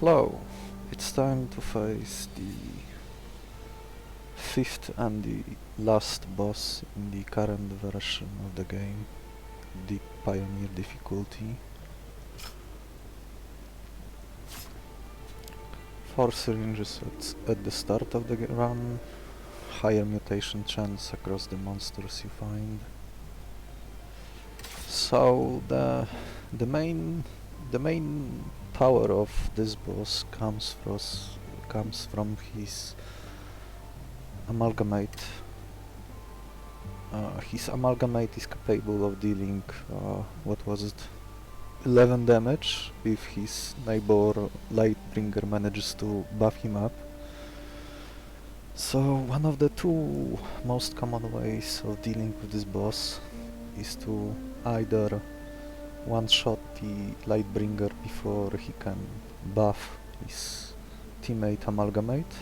Hello, it's time to face the fifth and the last boss in the current version of the game, the Pioneer difficulty. 4 syringes at the start of the run, higher mutation chance across the monsters you find. So the main power of this boss comes from his amalgamate. His amalgamate is capable of dealing what was it, 11 damage if his neighbor Lightbringer manages to buff him up. So one of the two most common ways of dealing with this boss is to either one-shot the Lightbringer before he can buff his teammate Amalgamate,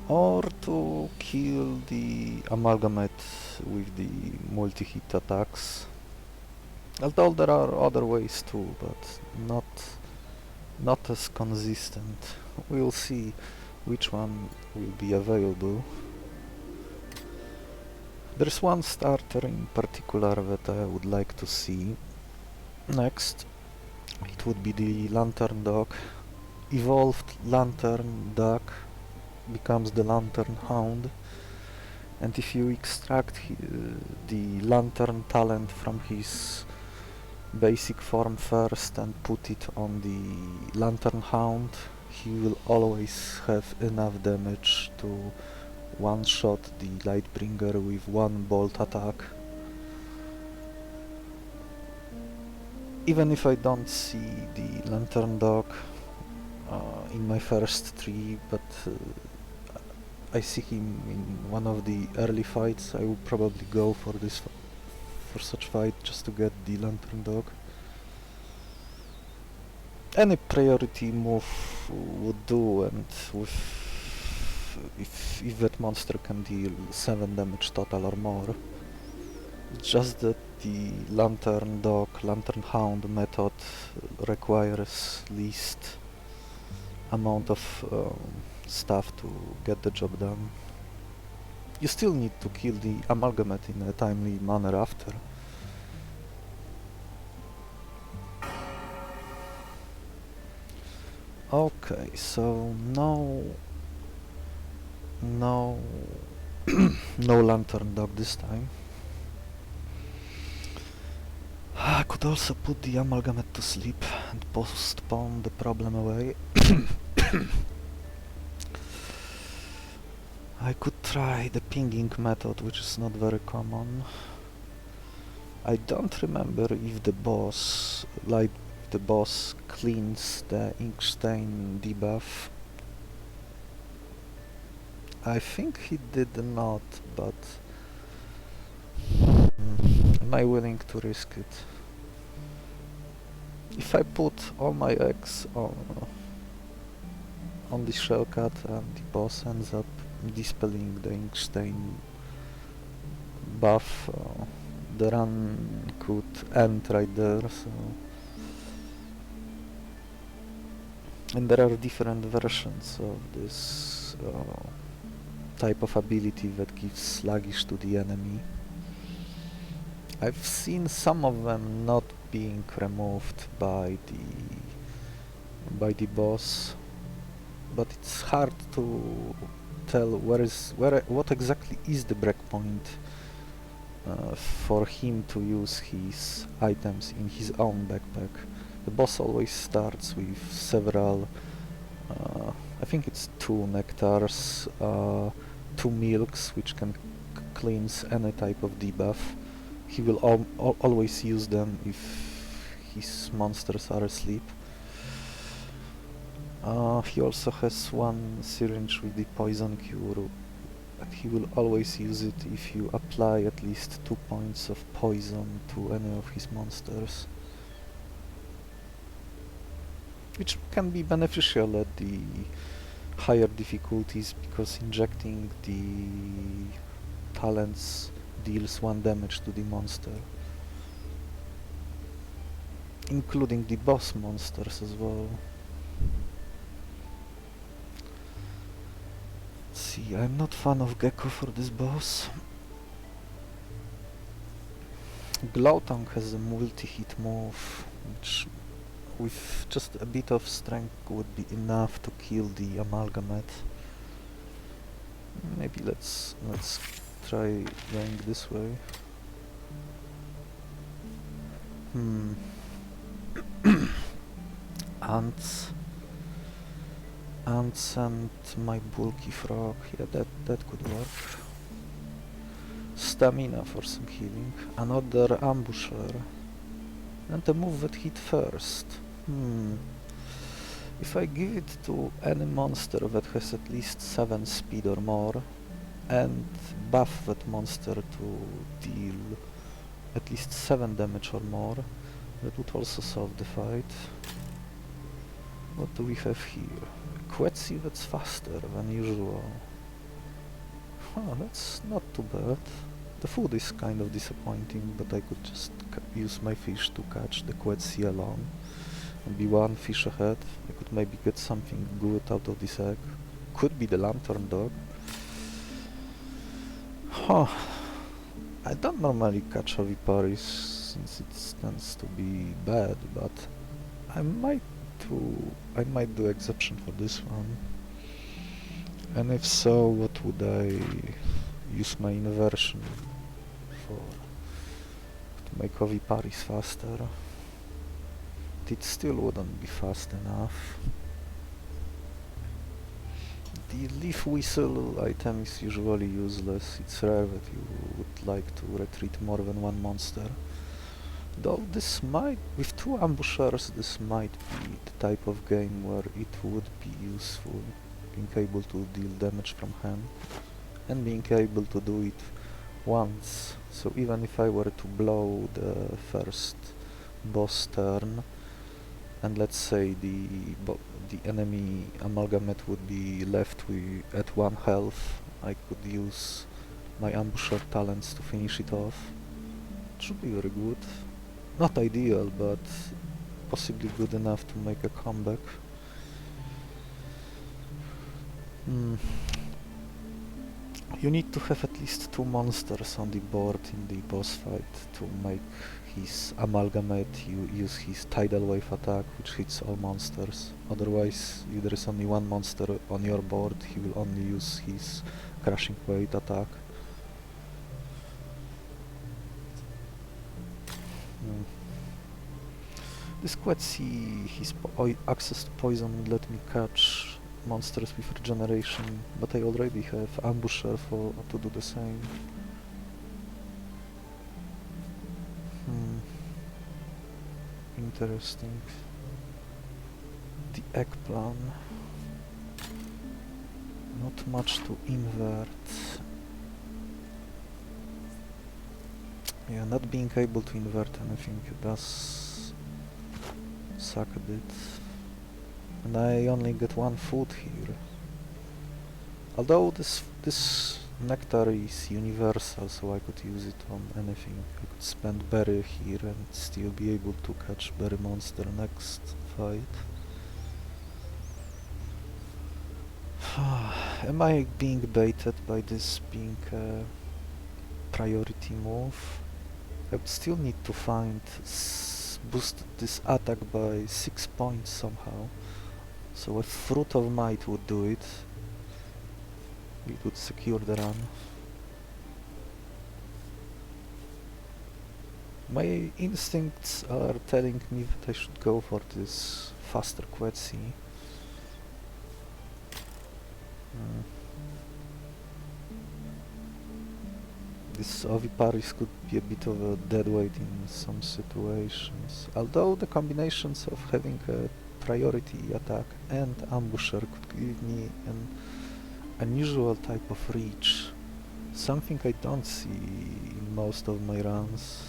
or to kill the Amalgamate with the multi-hit attacks. Although there are other ways too, but not as consistent. We'll see which one will be available. There's one starter in particular that I would like to see next. It would be the Lantern Dog. Evolved Lantern Dog becomes the Lantern Hound, and if you extract the Lantern talent from his basic form first and put it on the Lantern Hound, he will always have enough damage to one-shot the Lightbringer with one bolt attack. Even if I don't see the Lantern Dog in my first 3, but I see him in one of the early fights, I will probably go for such fight just to get the Lantern Dog. Any priority move would do, and if that monster can deal 7 damage total or more. It's just that the Lantern Dog, Lantern Hound method requires least amount of stuff to get the job done. You still need to kill the Amalgamate in a timely manner after. Okay, so no no Lantern Dog this time. I could also put the Amalgamate to sleep and postpone the problem away. I could try the pinging method, which is not very common. I don't remember if the boss cleans the ink stain debuff. I think he did not, but am I willing to risk it? If I put all my eggs on the shellcat and the boss ends up dispelling the ink stain buff, the run could end right there. So, and there are different versions of this type of ability that gives sluggish to the enemy. I've seen some of them not being removed by the boss, but it's hard to tell what exactly is the breakpoint for him to use his items in his own backpack. The boss always starts with several, I think it's 2 nectars, 2 milks, which can cleanse any type of debuff. He will always use them if his monsters are asleep. He also has 1 syringe with the poison cure, and he will always use it if you apply at least 2 points of poison to any of his monsters, which can be beneficial at the higher difficulties, because injecting the talents deals 1 damage to the monster, including the boss monsters as well. See, I'm not fan of Gecko for this boss. Glowtongue has a multi-hit move, which with just a bit of strength would be enough to kill the amalgamate. Maybe let's try going this way. Ants and my bulky frog. Yeah, that could work. Stamina for some healing. Another ambusher. And a move that hit first. If I give it to any monster that has at least 7 speed or more, and buff that monster to deal at least 7 damage or more, that would also solve the fight. What do we have here? Quetzi that's faster than usual. Huh, that's not too bad. The food is kind of disappointing, but I could just use my fish to catch the Quetzi alone and be one fish ahead. I could maybe get something good out of this egg. Could be the lantern dog. Huh. I don't normally catch oviparis since it tends to be bad, but I might do exception for this one. And if so, what would I use my inversion for? To make oviparis faster. It still wouldn't be fast enough. The leaf whistle item is usually useless. It's rare that you would like to retreat more than one monster. Though this might, with 2 ambushers, this might be the type of game where it would be useful, being able to deal damage from hand, and being able to do it once. So even if I were to blow the first boss turn, and let's say the enemy amalgamate would be left at 1 health, I could use my ambusher talents to finish it off. It should be very good. Not ideal, but possibly good enough to make a comeback. You need to have at least 2 monsters on the board in the boss fight to make his amalgamate use his tidal wave attack, which hits all monsters. Otherwise, if there is only 1 monster on your board, he will only use his crushing weight attack. This Quetzi, his access to poison would let me catch monsters with regeneration, but I already have ambusher to do the same. Interesting. The eggplant. Not much to invert. Yeah, not being able to invert anything does suck a bit. And I only get 1 food here. Although this nectar is universal, so I could use it on anything. I could spend berry here and still be able to catch berry monster next fight. Am I being baited by this being a priority move? I would still need to boost this attack by 6 points somehow. So a Fruit of Might would do it. It would secure the run. My instincts are telling me that I should go for this faster Quetzi. This Oviparis could be a bit of a deadweight in some situations, although the combinations of having a priority attack and ambusher could give me an unusual type of reach, something I don't see in most of my runs.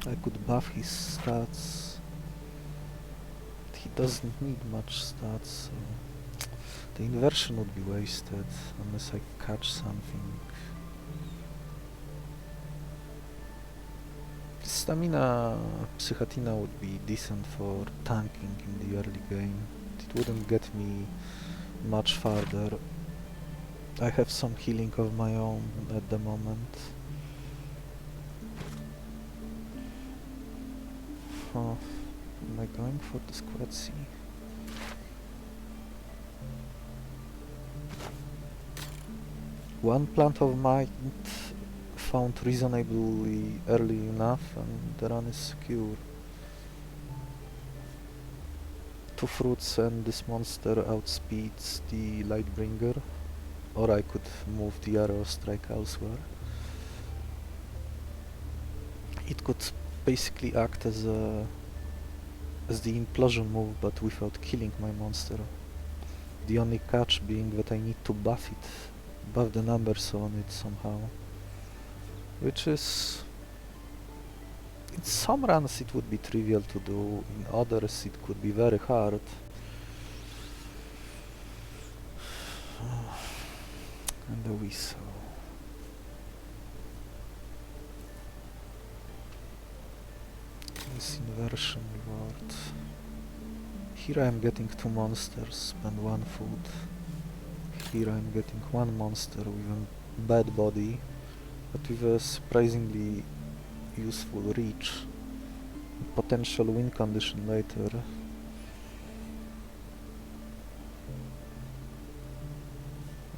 I could buff his stats, but he doesn't need much stats, so the inversion would be wasted unless I catch something. This Stamina Psychatina would be decent for tanking in the early game. It wouldn't get me much farther. I have some healing of my own at the moment. Huh. Am I going for the squad C? One plant of might found reasonably early enough and the run is secure. Two fruits and this monster outspeeds the Lightbringer, or I could move the Aerostrike elsewhere. It could basically act as the implosion move, but without killing my monster. The only catch being that I need to buff the numbers on it somehow. Which is... in some runs it would be trivial to do, in others it could be very hard. And the whistle. This inversion reward. Here I am getting two monsters, spend one food. Here I am getting one monster with a bad body, but with a surprisingly useful reach. Potential win condition later.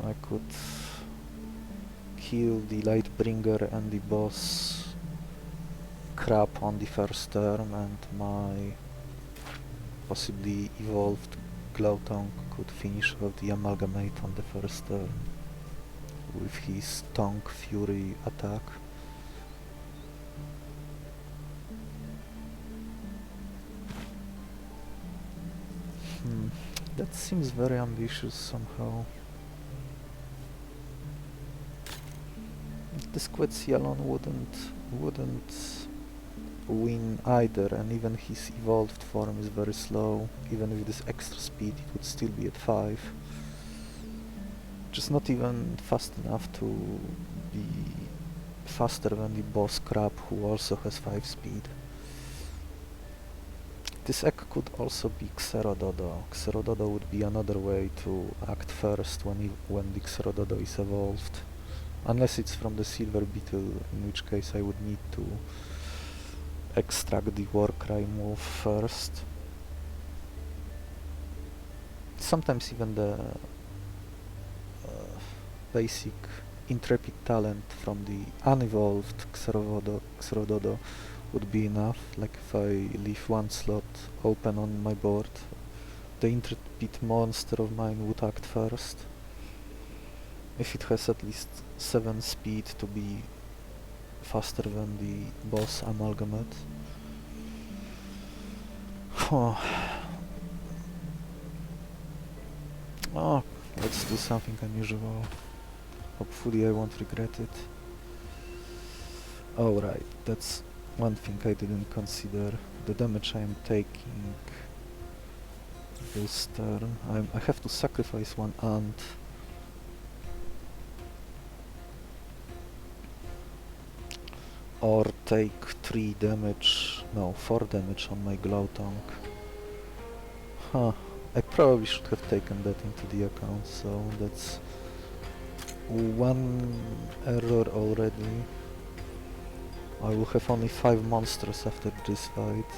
I could kill the Lightbringer and the boss crab on the first turn, and my possibly evolved Glowtongue could finish off the Amalgamate on the first turn with his Tongue Fury attack. That seems very ambitious somehow. The Squid Sea alone wouldn't win either, and even his evolved form is very slow. Even with this extra speed it would still be at 5. Just not even fast enough to be faster than the boss crab, who also has 5 speed. This egg could also be Xerododo. Xerododo would be another way to act first when the Xerododo is evolved. Unless it's from the Silver Beetle, in which case I would need to extract the Warcry move first. Sometimes even the basic Intrepid talent from the unevolved Xerododo would be enough, like if I leave one slot open on my board, the Intrepid monster of mine would act first. If it has at least 7 speed to be faster than the boss Amalgamate. Oh, let's do something unusual. Hopefully I won't regret it. Oh right, that's one thing I didn't consider. The damage I am taking this turn. I have to sacrifice one ant. Or take 4 damage on my Glowtongue. Huh, I probably should have taken that into the account, so that's one error already. I will have only 5 monsters after this fight.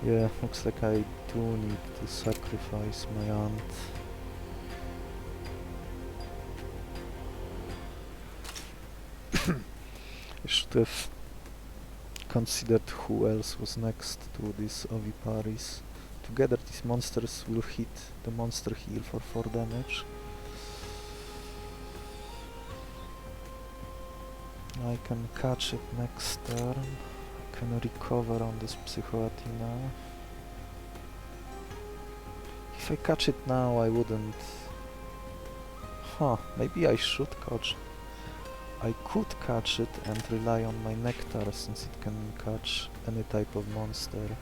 Yeah, looks like I do need to sacrifice my ant. I should have considered who else was next to this Oviparis. Together these monsters will hit the monster heal for 4 damage. I can catch it next turn. I can recover on this Psychoatina. If I catch it now I wouldn't... maybe I should catch... I could catch it and rely on my Nectar, since it can catch any type of monster.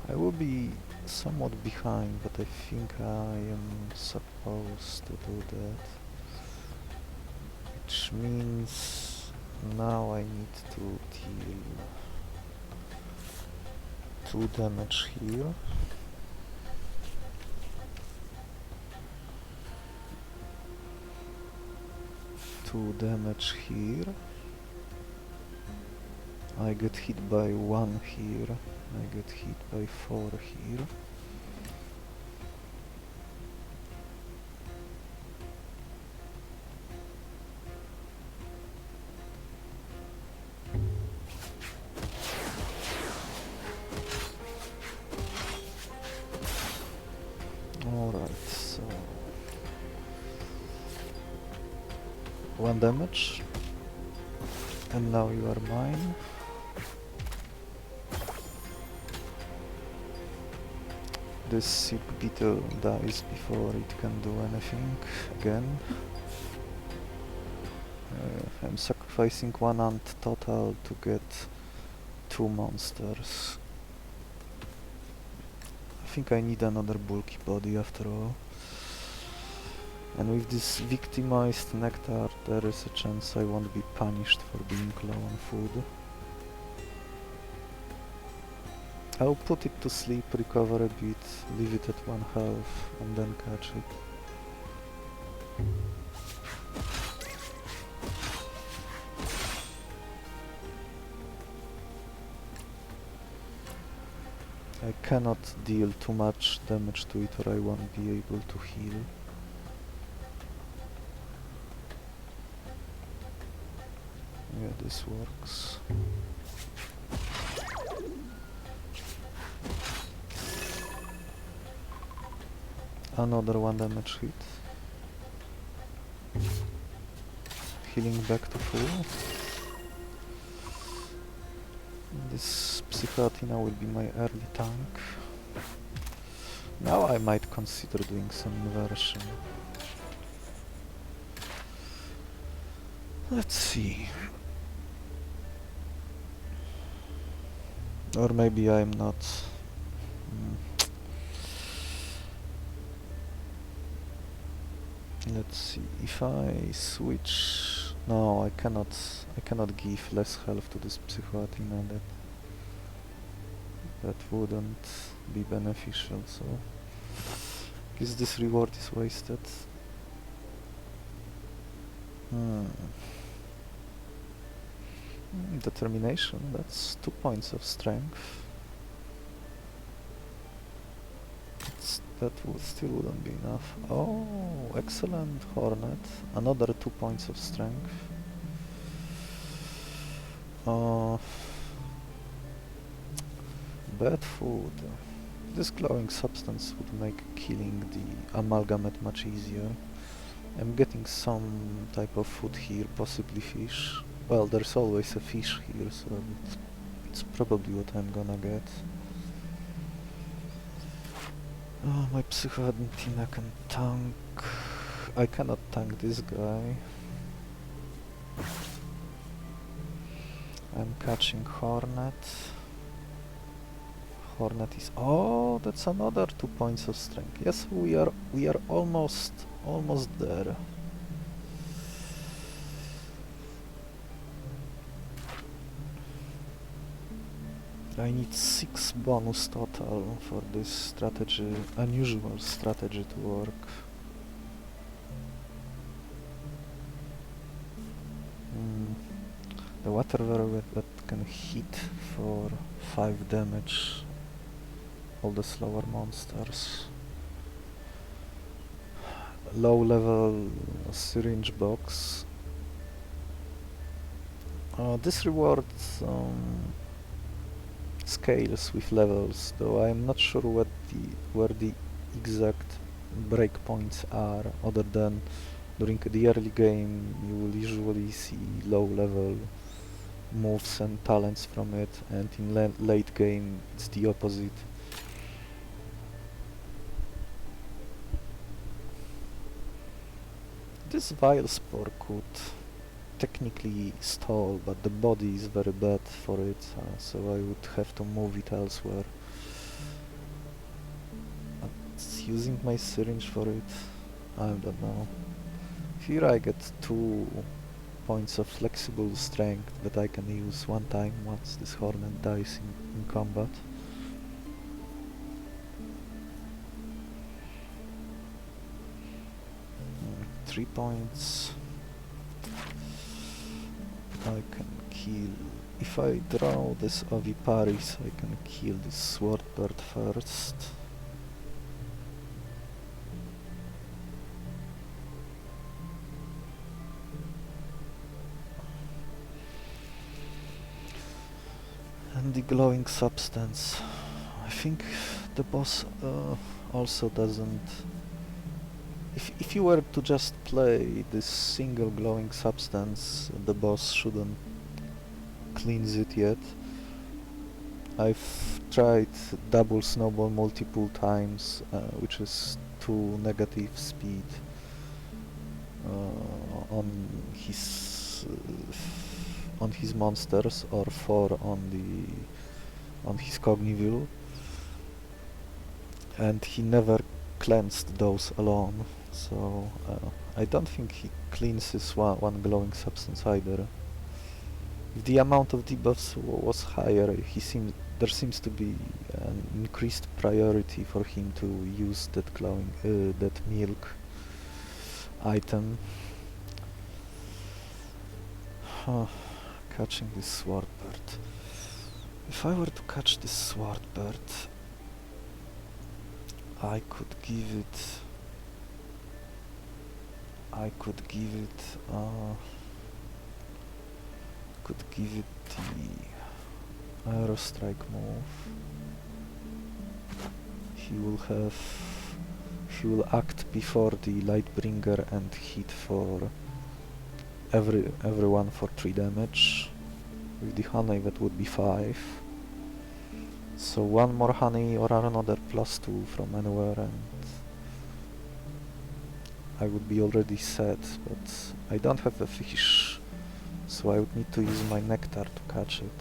I will be somewhat behind, but I think I am supposed to do that. which means now I need to deal 2 damage here. Two damage here. I get hit by 1 here. I get hit by 4 here. Alright, so 1 damage, and now you are mine. This Silver Beetle dies before it can do anything again. I'm sacrificing 1 ant total to get 2 monsters. I think I need another bulky body after all. And with this victimized nectar, there is a chance I won't be punished for being low on food. I'll put it to sleep, recover a bit, leave it at 1 health, and then catch it. I cannot deal too much damage to it or I won't be able to heal. Yeah, this works. Another 1 damage hit. Healing back to full. This Psychoathena will be my early tank. Now I might consider doing some inversion. Let's see. Or maybe I'm not. Let's see. If I switch, no, I cannot give less health to this Psychoathena. That wouldn't be beneficial. So, guess this reward is wasted. Determination, that's 2 points of strength. That still wouldn't be enough. Oh, excellent Hornet. Another 2 points of strength. Bad food. This glowing substance would make killing the amalgamate much easier. I'm getting some type of food here, possibly fish. Well, there's always a fish here, so it's probably what I'm gonna get. Oh, my Psychoathena can tank. I cannot tank this guy. I'm catching Hornet. Hornet is... Oh, that's another 2 points of strength. Yes, we are almost there. I need 6 bonus total for this strategy, unusual strategy to work. The water variant that can hit for 5 damage all the slower monsters. Low level syringe box. This reward scales with levels, though I'm not sure where the exact breakpoints are, other than during the early game you will usually see low level moves and talents from it, and in late game it's the opposite. This Vile Spore could technically stall, but the body is very bad for it, so I would have to move it elsewhere. But using my syringe for it, I don't know. Here I get 2 points of flexible strength that I can use one time once this Hornet dies in combat. 3 points. I can kill... If I draw this Oviparis, I can kill this Swordbird first. And the glowing substance. I think the boss also doesn't... If you were to just play this single glowing substance, the boss shouldn't cleanse it yet. I've tried double snowball multiple times, which is 2 negative speed on his monsters, or 4 on his Cogniville, and he never cleansed those alone. So I don't think he cleanses one glowing substance either. If the amount of debuffs was higher, there seems to be an increased priority for him to use that glowing that milk item. Catching this Swordbird. If I were to catch this Swordbird, I could give it the Aerostrike move. He will act before the Lightbringer and hit for everyone for 3 damage. With the honey that would be 5. So 1 more honey or another +2 from anywhere and I would be already set, but I don't have a fish, so I would need to use my nectar to catch it.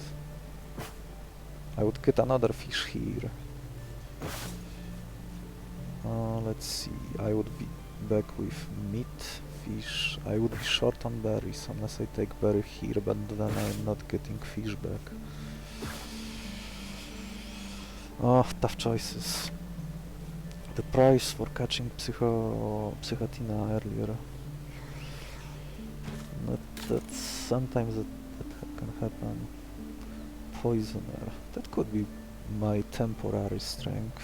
I would get another fish here. Let's see, I would be back with meat, fish. I would be short on berries unless I take berry here, but then I'm not getting fish back. Oh, tough choices. The price for catching Psychotina earlier. Sometimes that can happen. Poisoner. That could be my temporary strength.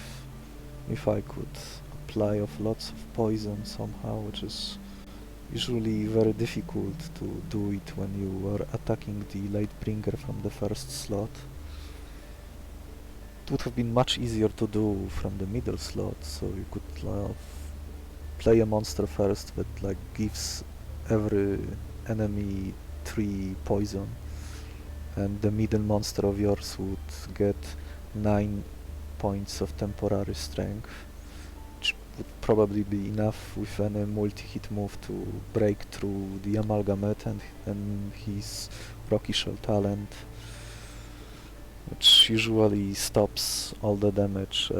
If I could apply off lots of poison somehow, which is usually very difficult to do it when you are attacking the Lightbringer from the first slot. It would have been much easier to do from the middle slot, so you could play a monster first that gives every enemy 3 poison, and the middle monster of yours would get 9 points of temporary strength, which would probably be enough with any multi-hit move to break through the Amalgamate and his Rocky Shell talent, which usually stops all the damage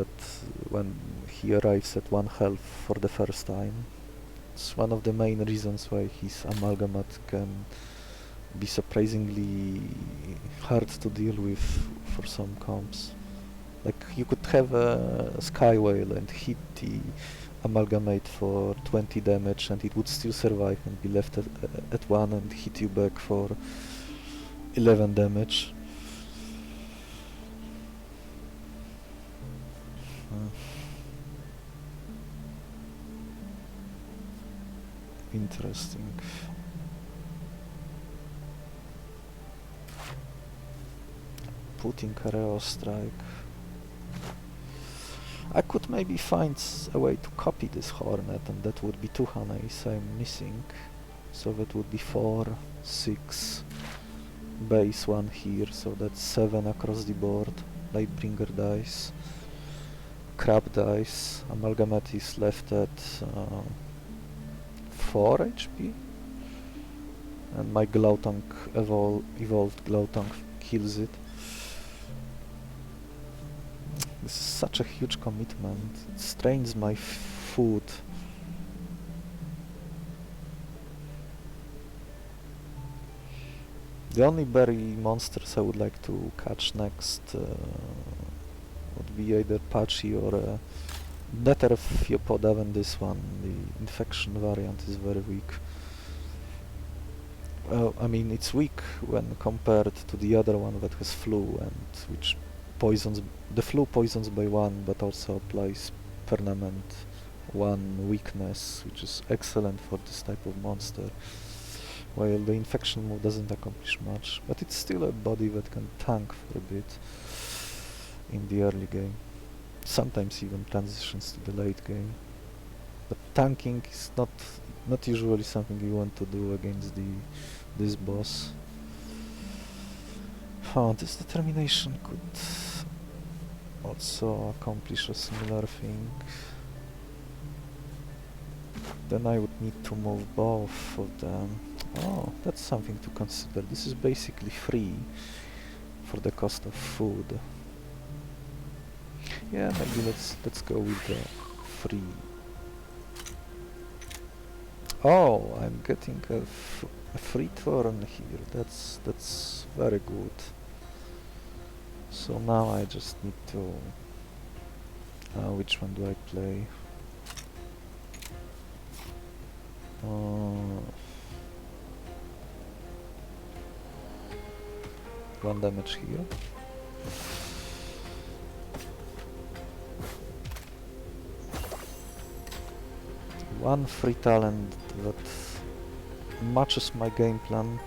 when he arrives at 1 health for the first time. It's one of the main reasons why his Amalgamate can be surprisingly hard to deal with for some comps. Like, you could have a Skywhale and hit the Amalgamate for 20 damage and it would still survive and be left at 1 and hit you back for 11 damage. Interesting. Putting Aerostrike. I could maybe find a way to copy this Hornet, and that would be 2 honeys I'm missing. So that would be 4, 6, base 1 here, so that's 7 across the board. Lightbringer dice. Crab dice. Amalgamate is left at 4 HP. And my Glowtongue evolved Glowtongue kills it. This is such a huge commitment. It strains my foot. The only berry monsters I would like to catch next would be either Patchy or better Theopoda than this one. The infection variant is very weak. I mean, it's weak when compared to the other one that has flu and which poisons. The flu poisons by 1, but also applies permanent 1 weakness, which is excellent for this type of monster. While the infection move doesn't accomplish much, but it's still a body that can tank for a bit in the early game. Sometimes even transitions to the late game. But tanking is not usually something you want to do against this boss. Oh, this determination could also accomplish a similar thing. Then I would need to move both of them. Oh, that's something to consider. This is basically free for the cost of food. Yeah, maybe let's go with the free. Oh, I'm getting a free turn here. That's very good. So now I just need to... which one do I play? 1 damage here. One free talent that matches my game plan.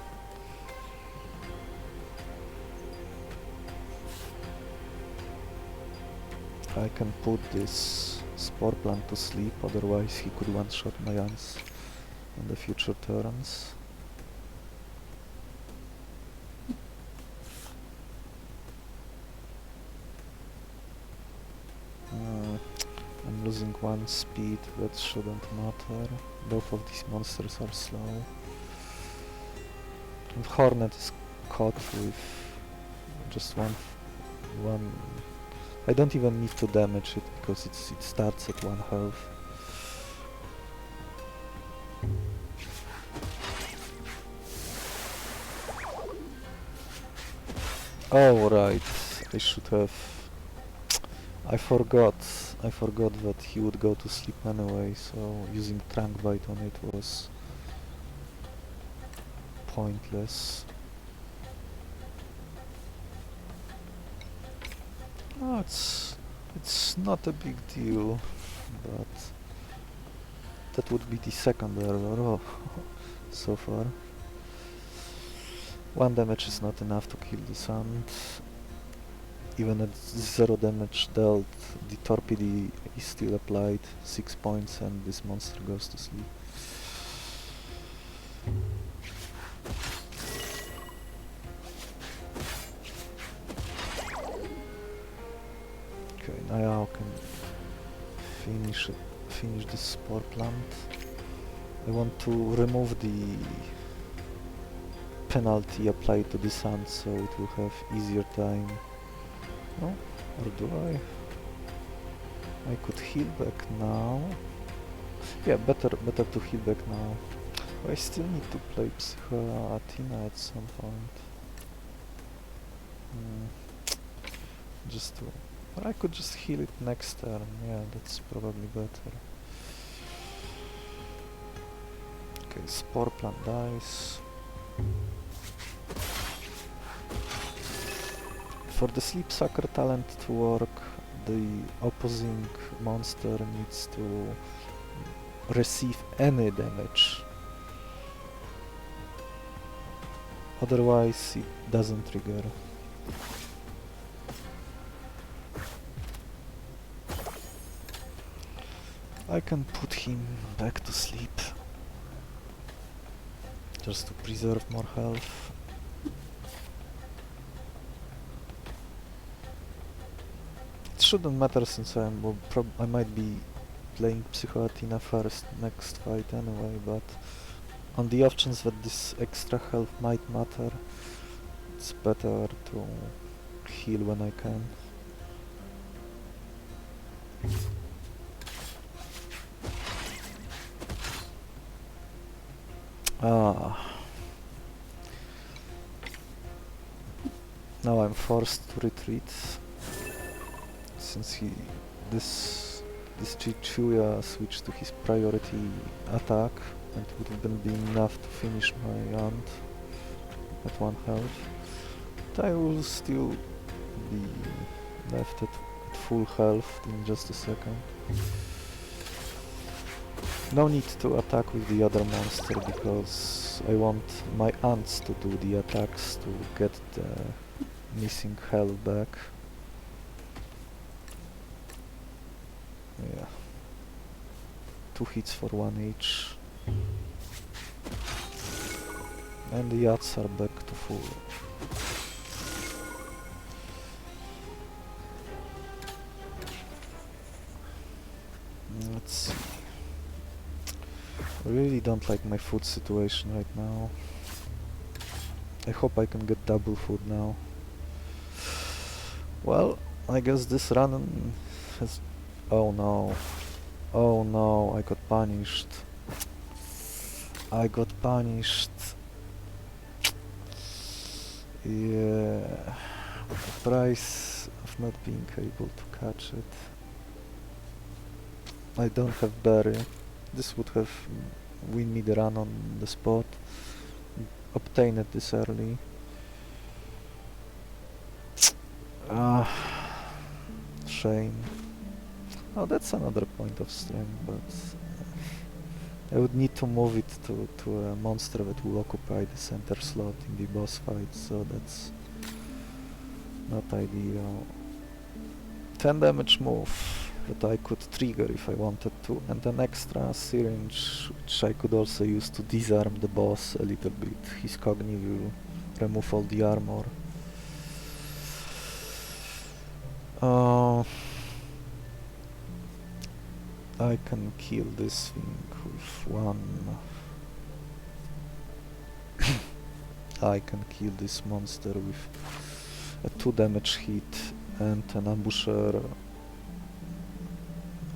I can put this Spore Plant to sleep, otherwise he could one-shot my Ants in the future turns. I'm losing 1 speed, that shouldn't matter. Both of these monsters are slow. And Hornet is caught with just one. I don't even need to damage it because it starts at 1 health. Oh right, I should have. I forgot that he would go to sleep anyway, so using Trunk Bite on it was pointless. Oh, it's not a big deal, but that would be the second error. Oh, so far. 1 damage is not enough to kill this ant. Even at 0 damage dealt, the Torpedy is still applied, 6 points, and this monster goes to sleep. Okay, now I can finish this Spore Plant. I want to remove the penalty applied to this ant, so it will have easier time. No? Or do I? I could heal back now. Yeah, better to heal back now. But I still need to play Psycho-Athena at some point. Just to... Or I could just heal it next turn. Yeah, that's probably better. Okay, Spore Plant dies. For the Sleep Sucker talent to work, the opposing monster needs to receive any damage. Otherwise, it doesn't trigger. I can put him back to sleep, just to preserve more health. It shouldn't matter since I might be playing Psycho-Athena first next fight anyway, but on the off chance that this extra health might matter, it's better to heal when I can. Now I'm forced to retreat, since this Chichuya switched to his priority attack, and it would have been enough to finish my aunt at 1 health. But I will still be left at full health in just a second. No need to attack with the other monster, because I want my ants to do the attacks to get the missing health back. Yeah. 2 hits for 1 each. And the yachts are back to full. Let's see. I really don't like my food situation right now. I hope I can get double food now. Well, I guess this run has... Oh no. Oh no, I got punished. I got punished. Yeah. The price of not being able to catch it. I don't have berry. This would have win me the run on the spot. Obtain it this early. Shame. Oh, that's another point of strength, but I would need to move it to a monster that will occupy the center slot in the boss fight, so that's not ideal. 10 damage move that I could trigger if I wanted to, and an extra syringe which I could also use to disarm the boss a little bit. His Cogni will remove all the armor. I can kill this thing with 1. I can kill this monster with a 2 damage hit and an ambusher.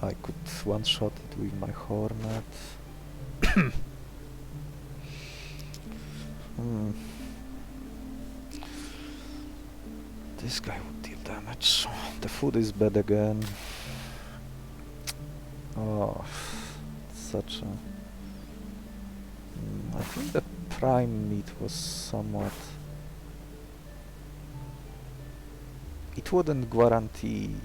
I could one-shot it with my hornet. This guy would deal damage. The food is bad again. Oh, such a... I think the prime meat was somewhat... It wouldn't guarantee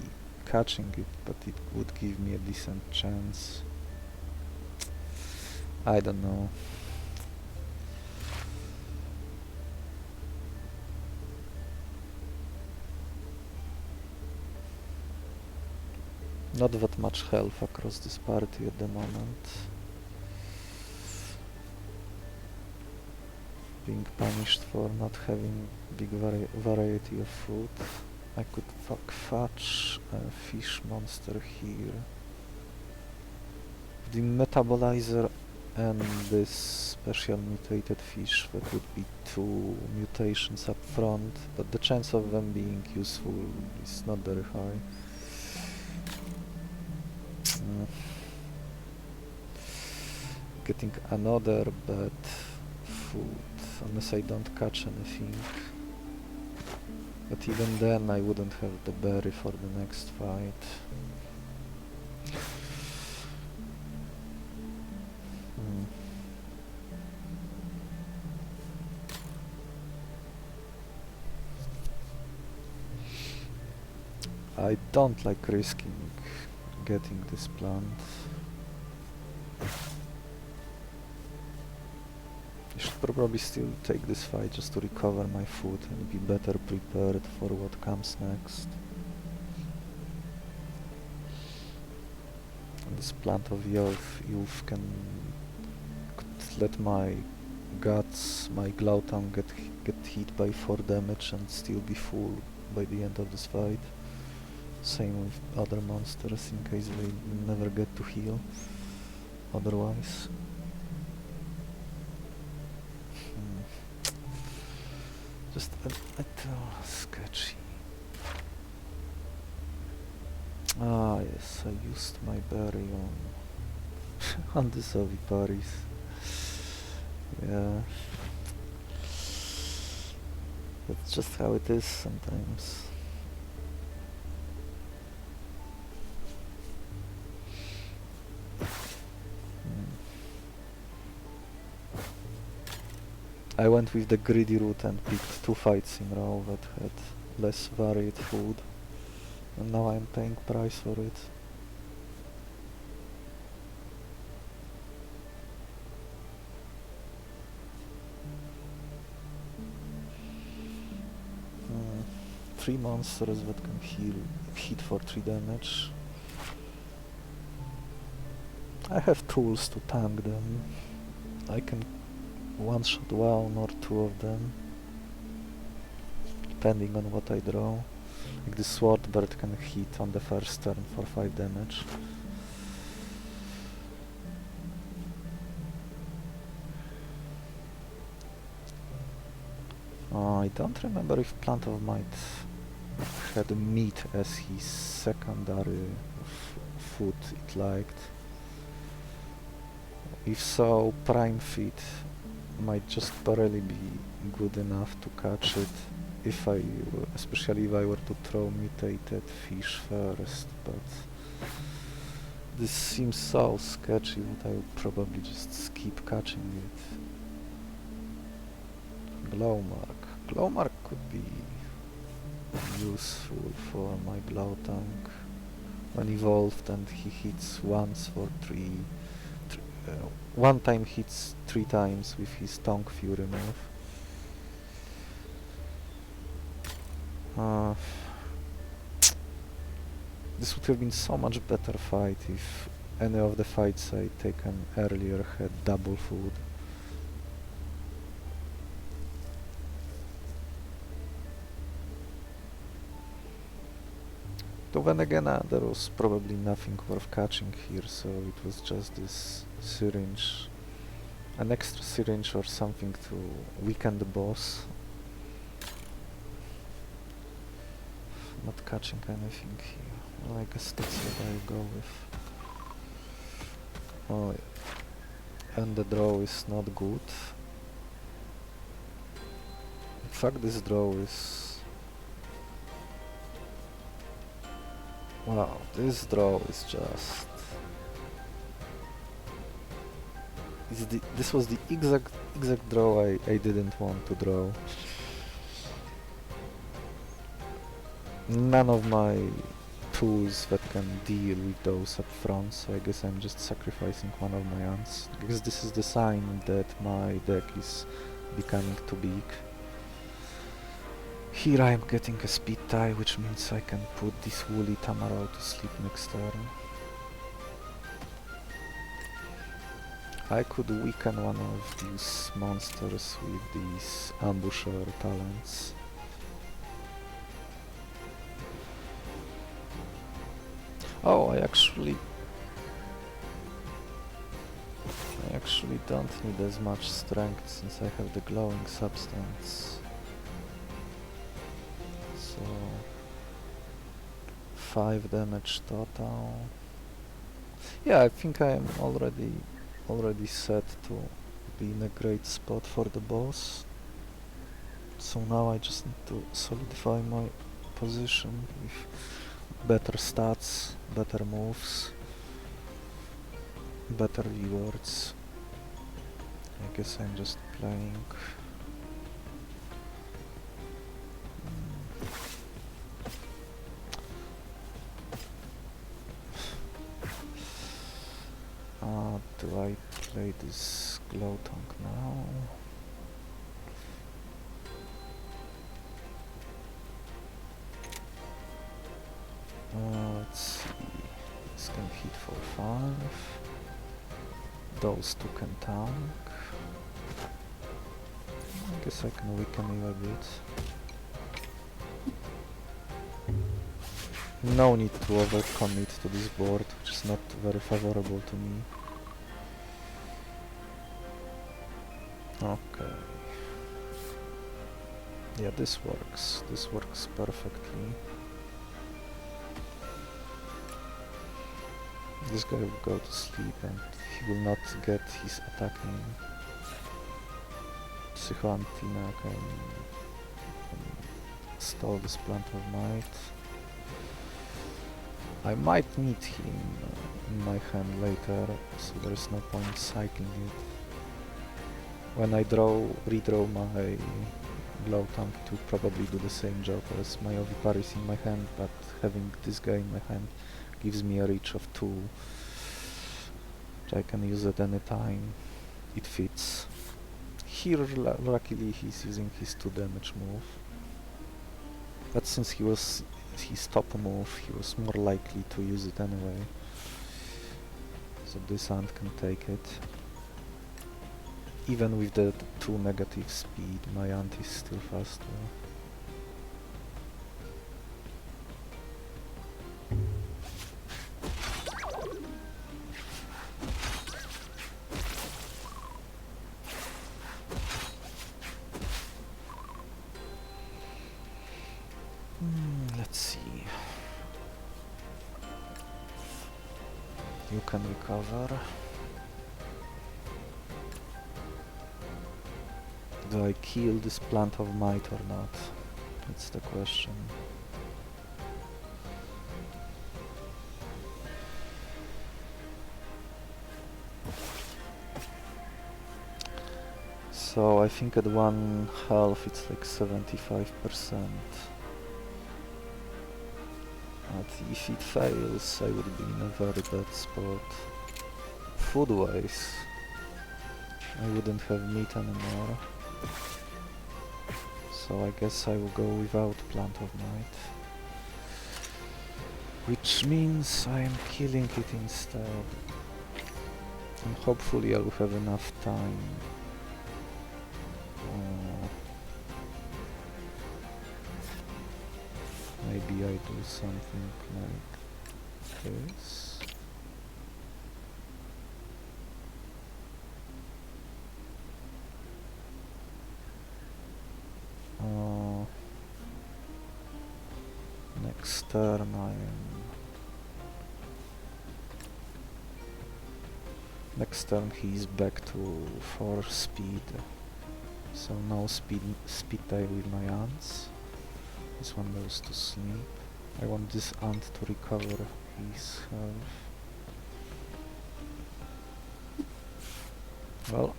catching it, but it would give me a decent chance. I don't know. Not that much health across this party at the moment. Being punished for not having big variety of food. I could fetch a fish monster here. The metabolizer and this special mutated fish, that would be 2 mutations up front, but the chance of them being useful is not very high. Getting another bad food, unless I don't catch anything. But even then I wouldn't have the berry for the next fight. I don't like risking getting this plant. I should probably still take this fight just to recover my food and be better prepared for what comes next. And this plant of youth could let my guts, my Glowtongue get hit by 4 damage and still be full by the end of this fight. Same with other monsters in case they never get to heal otherwise. Just a little sketchy. Ah yes, I used my berry on on this oviparis. Yeah. That's just how it is sometimes. I went with the greedy route and picked 2 fights in a row that had less varied food, and now I'm paying price for it. Hmm. 3 monsters that can hit for 3 damage. I have tools to tank them. I can one-shot 1 or 2 of them, depending on what I draw. Like the sword bird can hit on the first turn for 5 damage. I don't remember if Plant of Might had meat as his secondary food it liked. If so, Prime Feed might just barely be good enough to catch it, especially if I were to throw mutated fish first, but this seems so sketchy that I would probably just skip catching it. Glowmark. Glowmark could be useful for my Glowtongue. When evolved and he hits once for 3, one time hits 3 times with his Tongue Fury move. This would have been so much better fight if any of the fights I'd taken earlier had double food. Though then again, there was probably nothing worth catching here, so it was just this syringe. An extra syringe or something to weaken the boss. Not catching anything here. Well, I guess that's what I'll go with. Oh yeah. And the draw is not good. In fact, this draw is... Wow, this draw is just... This was the exact draw I didn't want to draw. None of my tools that can deal with those up front, so I guess I'm just sacrificing one of my ants, because this is the sign that my deck is becoming too big. Here I'm getting a speed tie, which means I can put this woolly Tamaro to sleep next turn. I could weaken one of these monsters with these ambusher talents. Oh, I actually don't need as much strength since I have the glowing substance. So 5 damage total. Yeah, I think I am already set to be in a great spot for the boss. So now I just need to solidify my position with better stats, better moves, better rewards. I guess I'm just playing. Do I play this Glowtongue now? Let's see. This can hit for 5. Those 2 can tank. I guess I can weaken you a bit. No need to overcommit to this board, which is not very favorable to me. Okay. Yeah, this works. This works perfectly. This guy will go to sleep and he will not get his attacking. Psychoantina can install this Plant of Might. I might need him in my hand later, so there is no point cycling it. When I redraw my Glowtongue, it will probably do the same job as my Oviparys in my hand, but having this guy in my hand gives me a reach of 2, which I can use at any time. It fits. Here, luckily, he's using his 2 damage move, but since he was his top move, he was more likely to use it anyway, so this ant can take it. Even with the 2 negative speed, my ant is still faster. Let's see. You can recover. Do I kill this Plant of Might or not? That's the question. So I think at 1 health it's like 75%. But if it fails, I would be in a very bad spot. Food-wise, I wouldn't have meat anymore. So I guess I will go without Plant of Might. Which means I am killing it instead. And hopefully I will have enough time. Maybe I do something like this. Next turn Next turn he's back to 4 speed. So no speed tie with my ants. This one goes to sleep. I want this ant to recover his health. Well,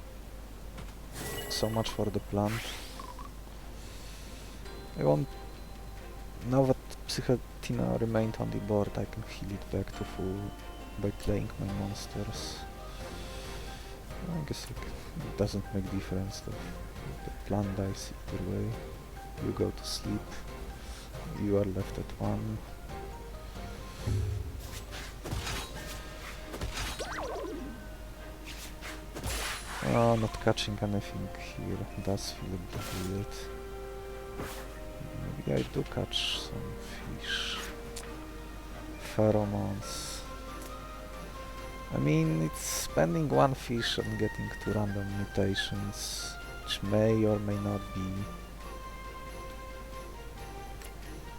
so much for the plan. I want... Now that Psychetina remained on the board, I can heal it back to full by playing my monsters. I guess it doesn't make difference, the plan dies either way. You go to sleep. You are left at 1. Oh, not catching anything here does feel a bit weird. Maybe I do catch some fish. Pheromones. I mean, it's spending 1 fish and getting 2 random mutations, which may or may not be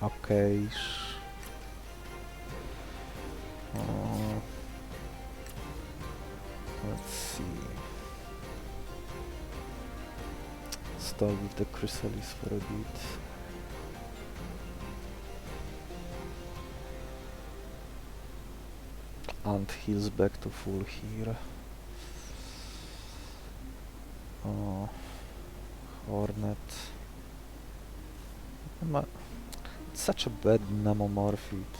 okay. Let's see. Stall with the Chrysalis for a bit. And heals back to full here. Hornet. It's such a bad Namomorphid.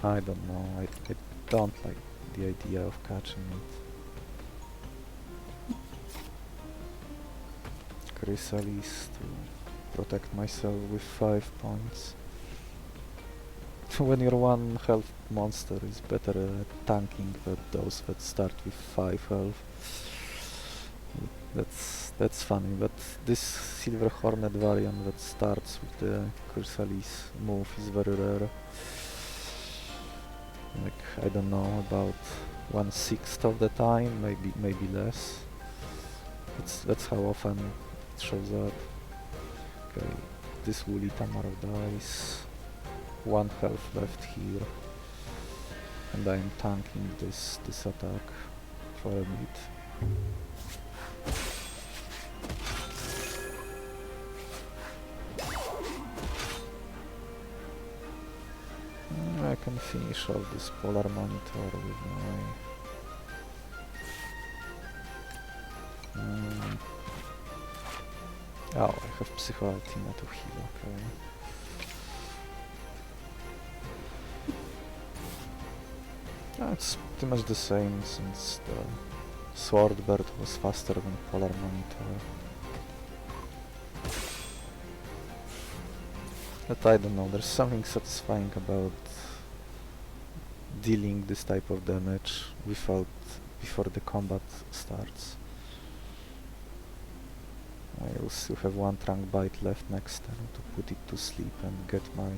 I don't know, I don't like the idea of catching it. Chrysalis to protect myself with 5 points. When your 1 health monster is better at tanking than those that start with 5 health. That's funny, but this Silver Hornet variant that starts with the Chrysalis move is very rare. Like, I don't know, about 1/6 of the time, maybe less. That's how often it shows up. Okay, this Woolly Tamaro dies. 1 health left here, and I am tanking this attack for a bit. can finish off this polar monitor with my... Oh, I have Psycho Ultima to heal, okay. It's pretty much the same since the Swordbird was faster than Polar Monitor. But I don't know, there's something satisfying about dealing this type of damage before the combat starts. I will still have one Trunk Bite left next turn to put it to sleep and get my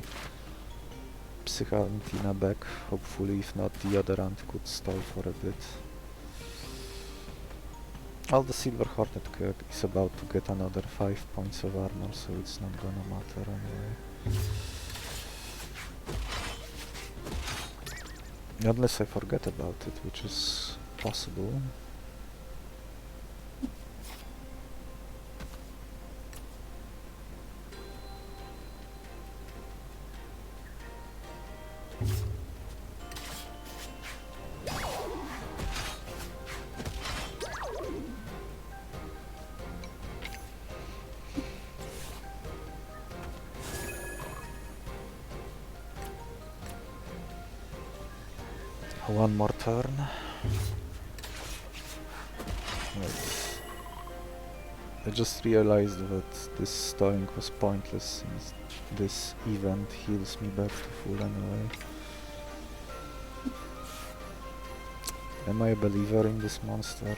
Psychoantina back. Hopefully, if not, the other ant could stall for a bit. Well, the Silver Hornet is about to get another 5 points of armor, so it's not gonna matter anyway. Unless I forget about it, which is possible. One more turn. Wait. I just realized that this stalling was pointless since this event heals me back to full anyway. Am I a believer in this monster?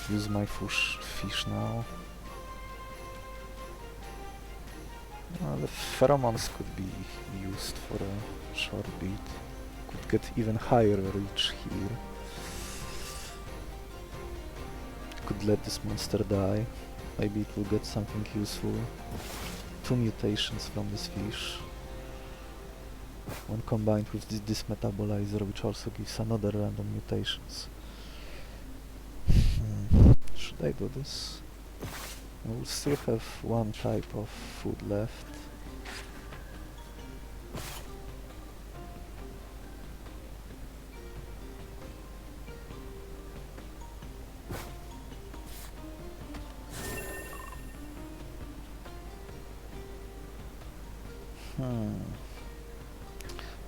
Use my fish now. The pheromones could be used for a short bit. Could get even higher reach here. Could let this monster die. Maybe it will get something useful. 2 mutations from this fish. One combined with this metabolizer, which also gives another random mutations. Should I do this? I will still have one type of food left.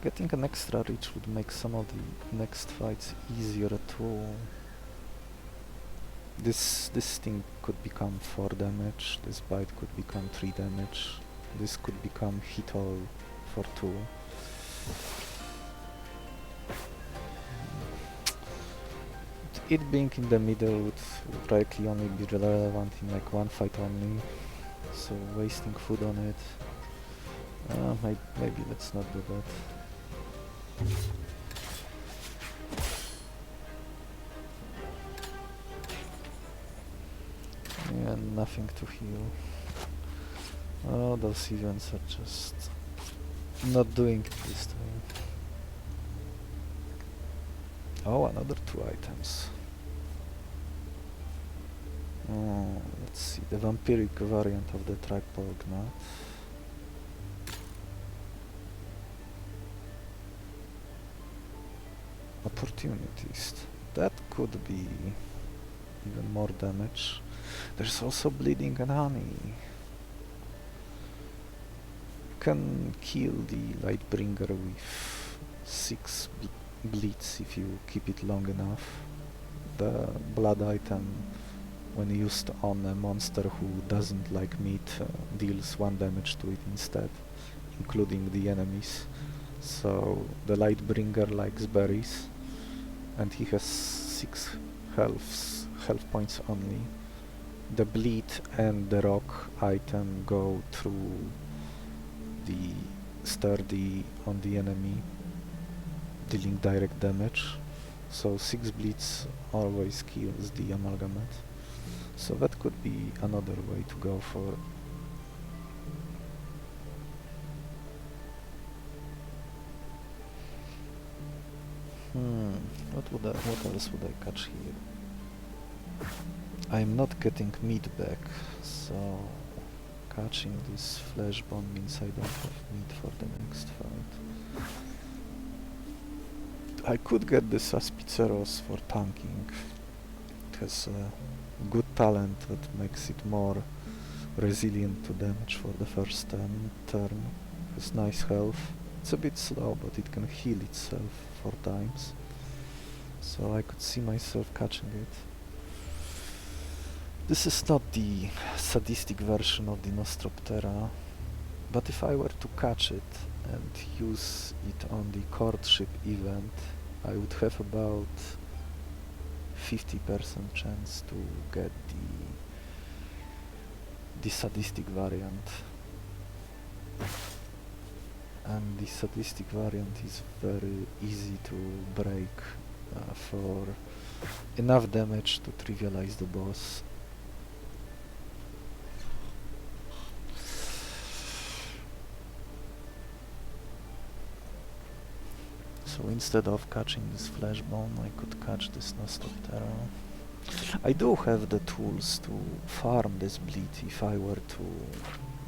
Getting an extra reach would make some of the next fights easier too. This thing could become 4 damage, this bite could become 3 damage, this could become hit all for 2. It being in the middle would likely only be relevant in like one fight only, so wasting food on it, maybe let's not do that. Yeah, nothing to heal. Oh, those events are just not doing it this time. Oh, another 2 items. Oh, let's see, the vampiric variant of the Tripole Gnat. Opportunities. That could be even more damage. There's also Bleeding and Honey. You can kill the Lightbringer with 6 bleeds if you keep it long enough. The blood item, when used on a monster who doesn't like meat, deals 1 damage to it instead, including the enemies. So the Lightbringer likes berries, and he has 6 health points only. The bleed and the rock item go through the sturdy on the enemy, dealing direct damage. So 6 bleeds always kills the amalgamate. So that could be another way to go for. What else would I catch here? I'm not getting meat back, so catching this flesh bone means I don't have meat for the next fight. I could get the Subzeros for tanking. It has a good talent that makes it more resilient to damage for the first turn. It has nice health. It's a bit slow, but it can heal itself 4 times. So I could see myself catching it. This is not the sadistic version of the Nostroptera, but if I were to catch it and use it on the courtship event, I would have about 50% chance to get the sadistic variant. And the sadistic variant is very easy to break for enough damage to trivialize the boss. So instead of catching this flesh bone, I could catch this Nostroptera. I do have the tools to farm this bleed if I were to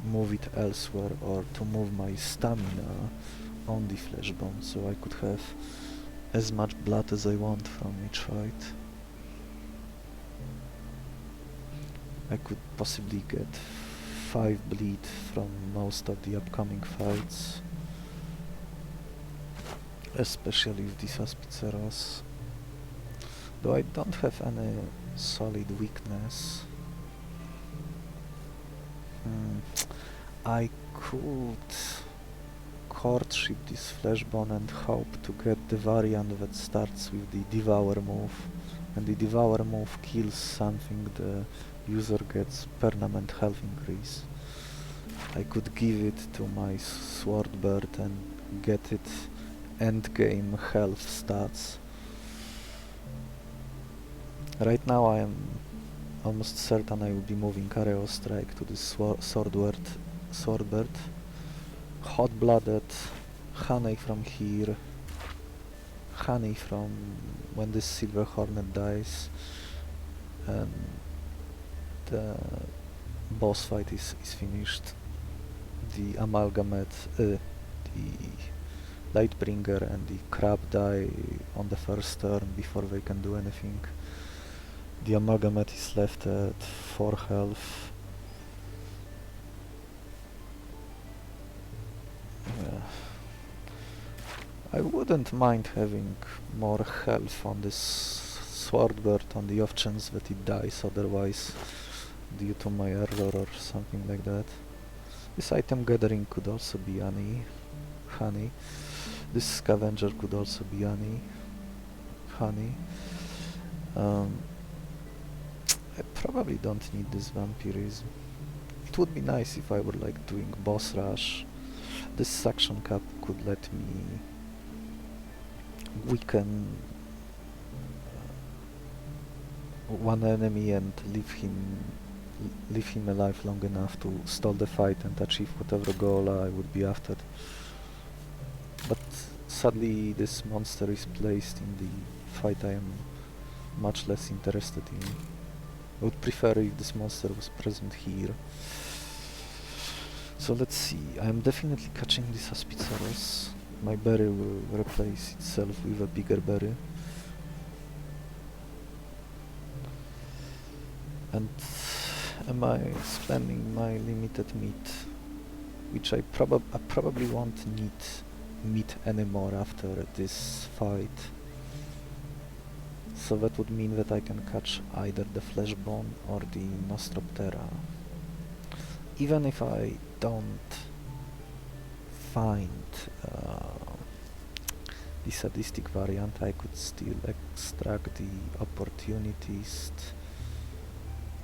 move it elsewhere or to move my stamina on the flesh bone, so I could have as much blood as I want from each fight. I could possibly get 5 bleed from most of the upcoming fights, especially with the Subzeros. Though I don't have any solid weakness. I could courtship this fleshbone and hope to get the variant that starts with the Devour move. And the Devour move kills something, the user gets permanent health increase. I could give it to my Swordbird and get it endgame health stats. Right now I am almost certain I will be moving Aerostrike to this Swordbird. Hot-blooded, honey from here, honey from when this Silver Hornet dies, and the boss fight is finished. The Amalgamate, the Lightbringer and the Crab die on the first turn before they can do anything. The Amalgamate is left at 4 health. Yeah. I wouldn't mind having more health on this Swordbird on the off chance that it dies otherwise due to my error or something like that. This item gathering could also be honey. This scavenger could also be honey. I probably don't need this vampirism. It would be nice if I were like doing boss rush. This suction cup could let me weaken one enemy and leave him alive long enough to stall the fight and achieve whatever goal I would be after. But sadly this monster is placed in the fight I am much less interested in. I would prefer if this monster was present here. So let's see, I am definitely catching the Subzeros. My berry will replace itself with a bigger berry. And am I spending my limited meat, which I probably won't need meat anymore after this fight. So that would mean that I can catch either the Fleshbone or the Nostroptera. Even if I don't find the sadistic variant, I could still extract the opportunities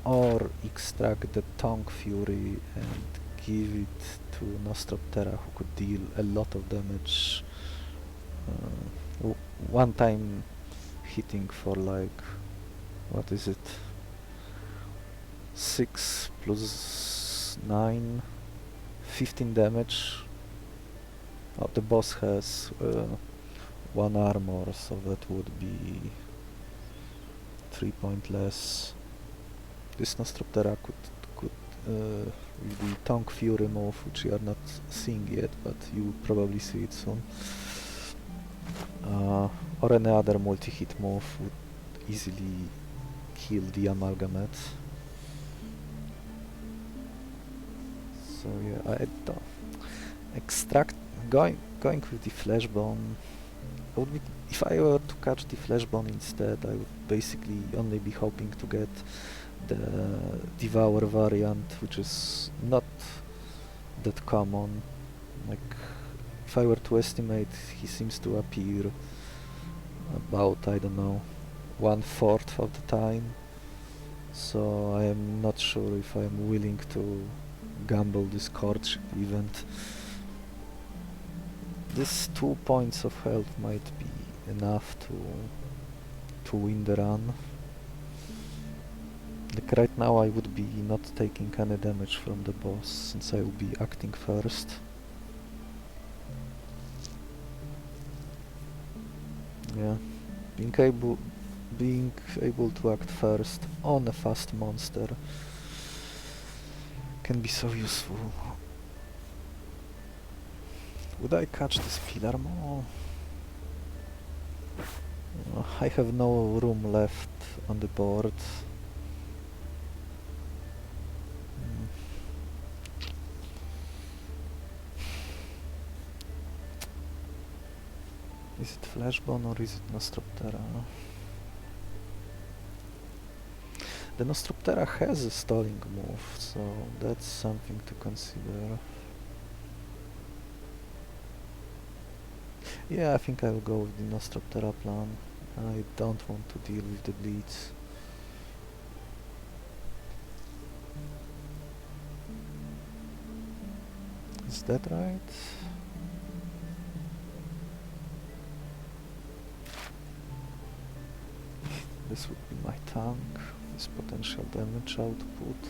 or extract the Tongue Fury and give it to Nostroptera, who could deal a lot of damage. One time hitting for like, what is it, 6 plus 9, 15 damage. Oh, the boss has 1 armor, so that would be 3 point less. This Nostroptera could with the Tongue Fury move, which you are not seeing yet, but you will probably see it soon. Or any other multi-hit move would easily kill the Amalgamate. So yeah, I don't going with the Fleshbone. If I were to catch the Fleshbone instead, I would basically only be hoping to get the Devour variant, which is not that common. Like, if I were to estimate, he seems to appear about, I don't know, 1/4 of the time. So I am not sure if I am willing to gamble this courtship event. This 2 points of health might be enough to win the run. Like right now I would be not taking any damage from the boss, since I will be acting first. Yeah, being able to act first on a fast monster can be so useful. Would I catch this Pillar Maul? I have no room left on the board. Is it Fleshbone or is it Nostroptera? The Nostroptera has a stalling move, so that's something to consider. Yeah, I think I will go with the Nostroptera plan. I don't want to deal with the bleeds. Is that right? This would be my tank, this potential damage output.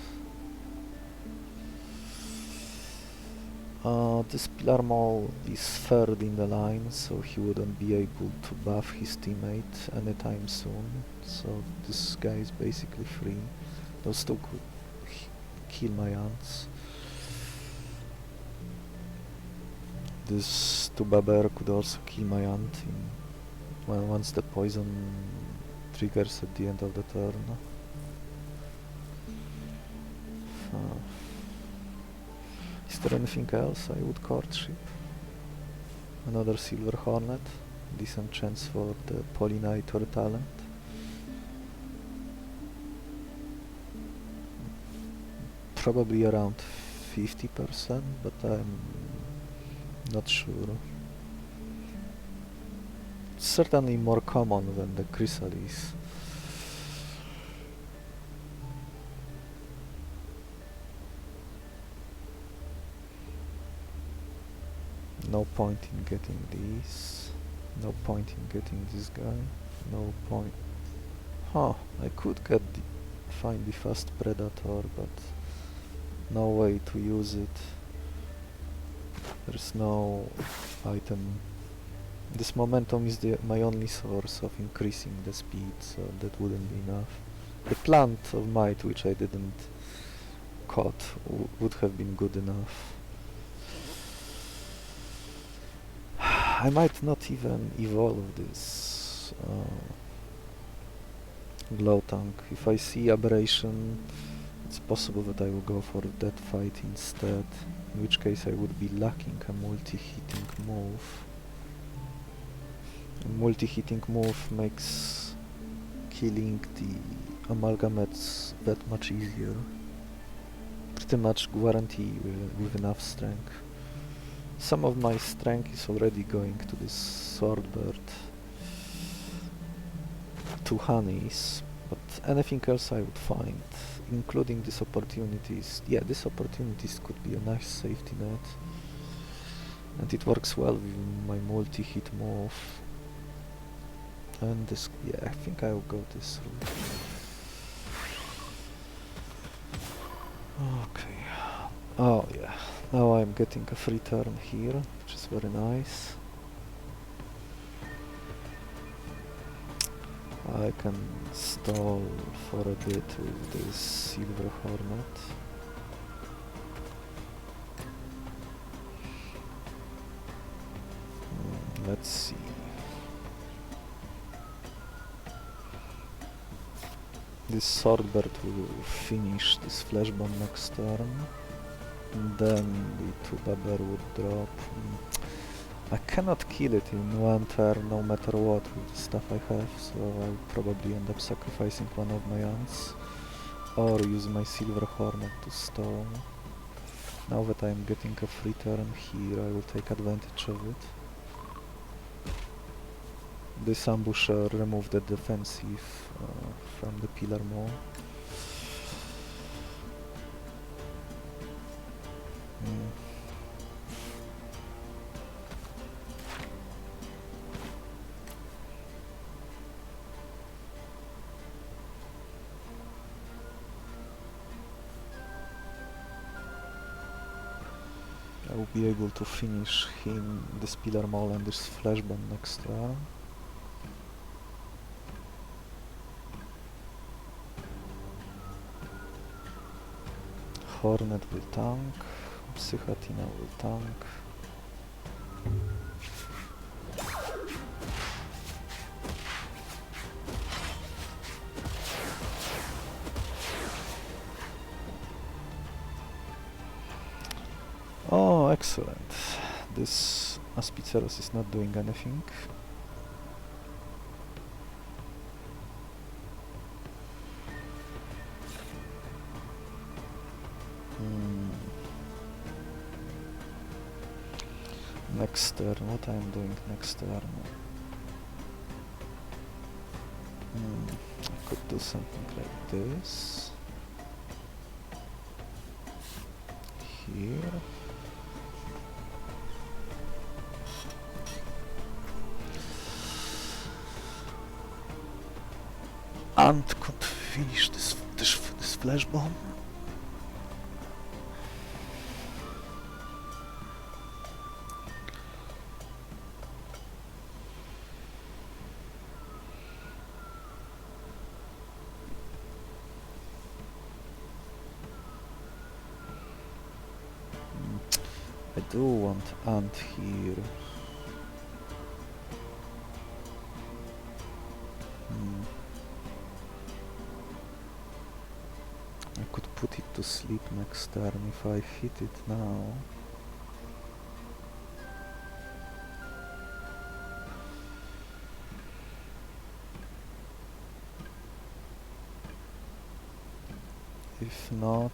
This Pillar Maul is third in the line, so he wouldn't be able to buff his teammate anytime soon. So this guy is basically free. Those two could kill my ants. This Tubaber could also kill my ant once the poison triggers at the end of the turn. Is there anything else I would courtship? Another Silver Hornet, decent chance for the Pollinator talent. Probably around 50%, but I'm not sure. It's certainly more common than the Chrysalis. No point in getting these. No point in getting this guy. No point. Huh, I could find the fast Predator, but no way to use it. There's no item. This momentum is my only source of increasing the speed, so that wouldn't be enough. The Plant of Might, which I didn't caught, would have been good enough. I might not even evolve this Glowtongue. If I see Aberration, it's possible that I will go for that fight instead, in which case I would be lacking a multi-hitting move. A multi-hitting move makes killing the Amalgamates that much easier. Pretty much guarantee with enough strength. Some of my strength is already going to this Swordbird. 2 honeys, but anything else I would find, including these opportunities. Yeah, these opportunities could be a nice safety net. And it works well with my multi-hit move. And this, yeah, I think I will go this route. Okay. Oh yeah, now I'm getting a free turn here, which is very nice. I can stall for a bit with this Silver Hornet. Let's see. This Swordbird will finish this Flash Bomb next turn. And then the 2-Babber would drop. I cannot kill it in one turn no matter what with the stuff I have, so I'll probably end up sacrificing one of my ants. Or use my Silver Hornet to stall. Now that I'm getting a free turn here, I will take advantage of it. This ambusher removed the defensive from the pillar mole. I will be able to finish him, this pillar mole and this flash bomb next turn. Hornet will tank, Psychatina will tank. Oh, excellent. This Aspiceros is not doing anything. Next turn, what I'm doing next turn? I could do something like this. Here. Ant could finish this flash bomb. I do want Ant here. I could put it to sleep next turn if I hit it now. If not,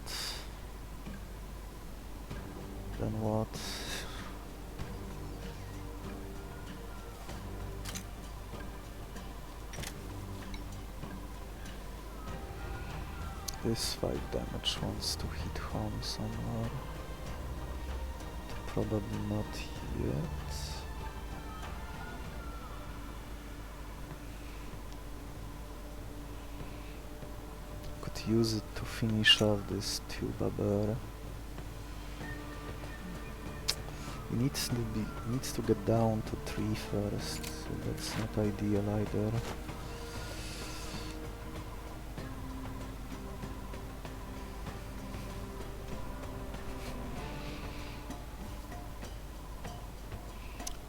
then what? This 5 damage wants to hit home somewhere. Probably not yet. Could use it to finish off this 2-Babber. It needs to get down to 3 first, so that's not ideal either.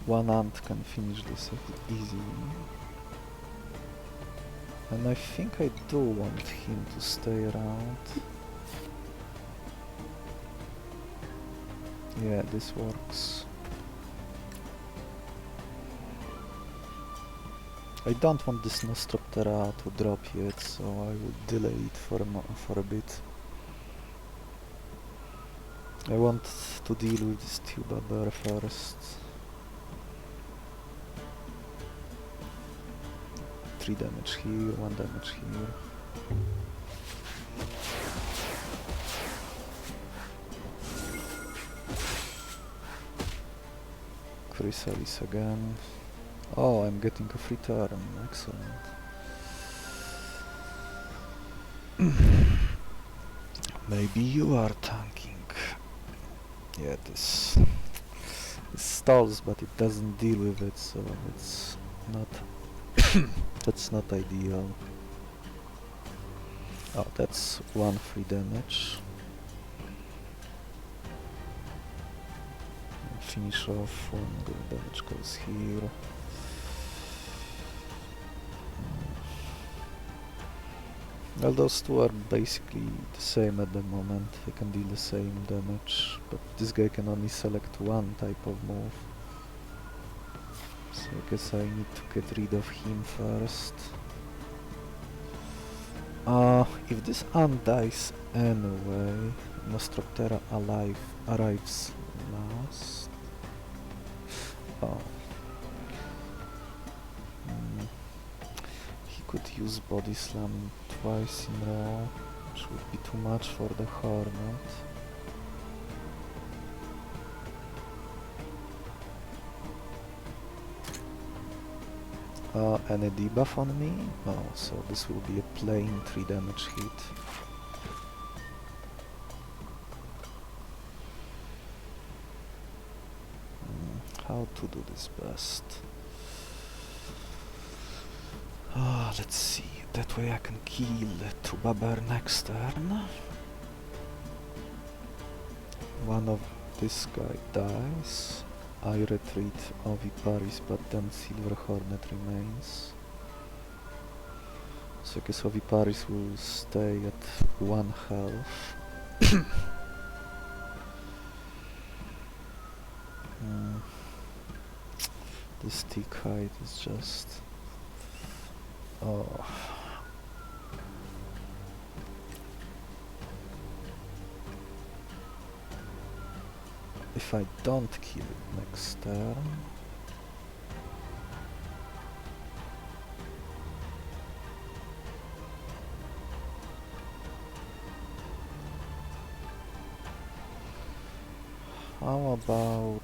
One ant can finish this easily. And I think I do want him to stay around. Yeah, this works. I don't want this Nostroptera to drop yet, so I will delay it for a bit. I want to deal with this 2-Babber first. 3 damage here, 1 damage here. Chrysalis again. Oh, I'm getting a free turn. Excellent. Maybe you are tanking. Yeah, this stalls, but it doesn't deal with it, so it's not. That's not ideal. Oh, that's 1 free damage. finish off, one good damage goes here. Well, those two are basically the same at the moment. They can deal the same damage, but this guy can only select one type of move. So I guess I need to get rid of him first. If this undies anyway, Nostroptera arrives last. Oh. He could use Body Slam twice in a row, which would be too much for the Hornet. Any debuff on me? No, so this will be a plain 3 damage hit. How to do this best? Let's see, that way I can kill 2 Babar next turn. One of this guy dies. I retreat Oviparys, but then Silver Hornet remains. So I guess Oviparys will stay at 1 health. The stick height is just... oh. If I don't kill it next turn... how about...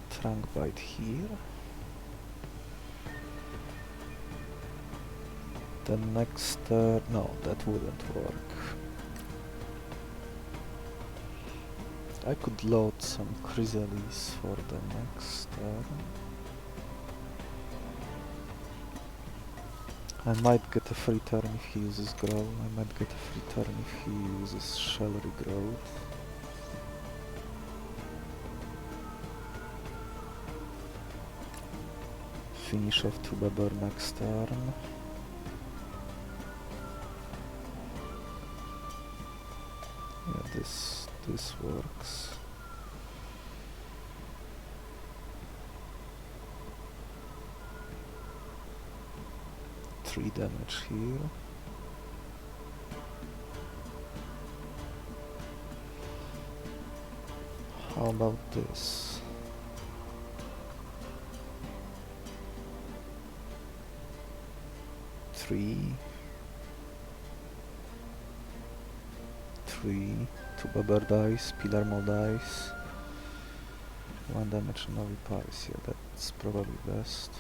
Trunk Bite here? The next turn... no, that wouldn't work. I could load some Chrysalis for the next turn. I might get a free turn if he uses Growl, I might get a free turn if he uses Shell Regrowth. Finish off 2 Babar next turn. Yeah, this works. Three damage here. How about this? Three, 2 Babar dice, Pillar Maw dice, 1 damage on Oviparys, yeah, that's probably best.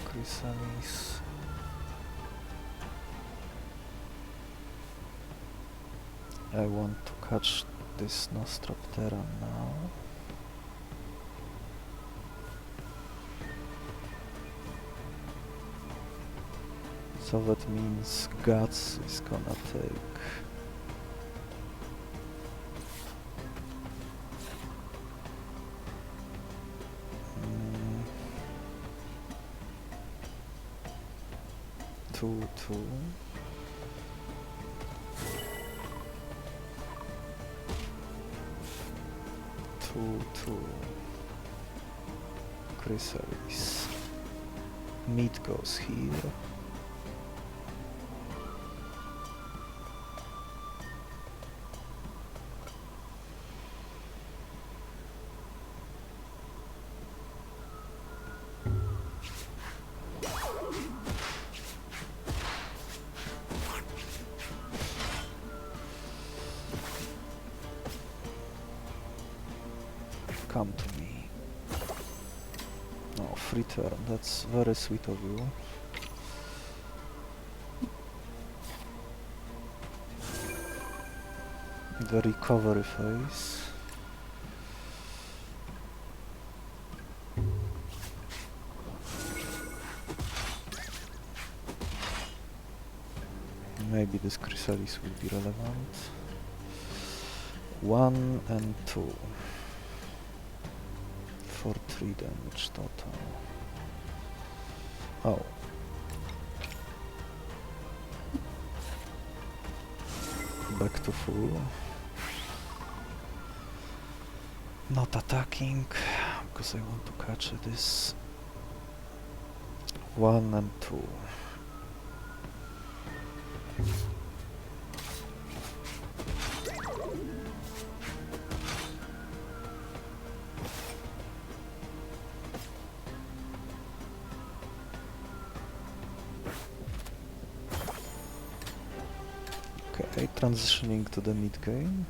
Chrysalis. I want to catch this Nostroptera now. So that means Guts is gonna take... two. 2. Chrysalis. Meat goes here. Come to me. Oh, free turn, that's very sweet of you. the recovery phase. Maybe this Chrysalis will be relevant. 1 and 2 for 3 damage total. Oh. Back to full. Not attacking, because I want to catch this. 1 and 2. Okay, transitioning to the mid game.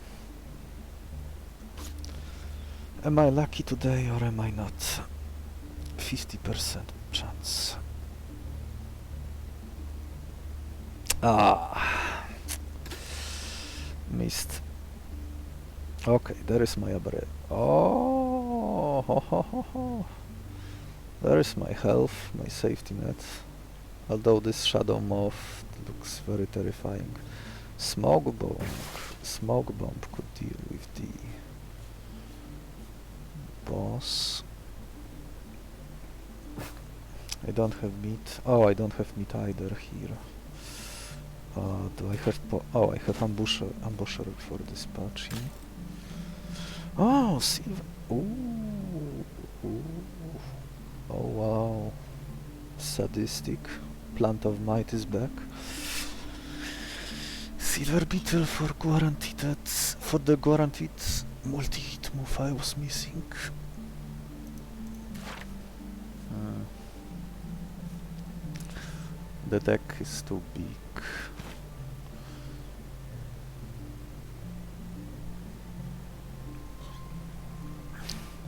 Am I lucky today or am I not? 50% chance. Ah, missed. Okay, there is my aberration. Oh, ho, ho, ho, ho. There is my health, my safety net. Although this shadow moth looks very terrifying. Smoke bomb could deal with the boss. I don't have meat. Oh, I don't have meat either here. Do I have oh, I have ambusher for dispatching. Oh, silver. Ooh, ooh. Oh wow. Sadistic. Plant of Might is back. Silver Beetle for the guaranteed multi-hit move I was missing. The deck is too big.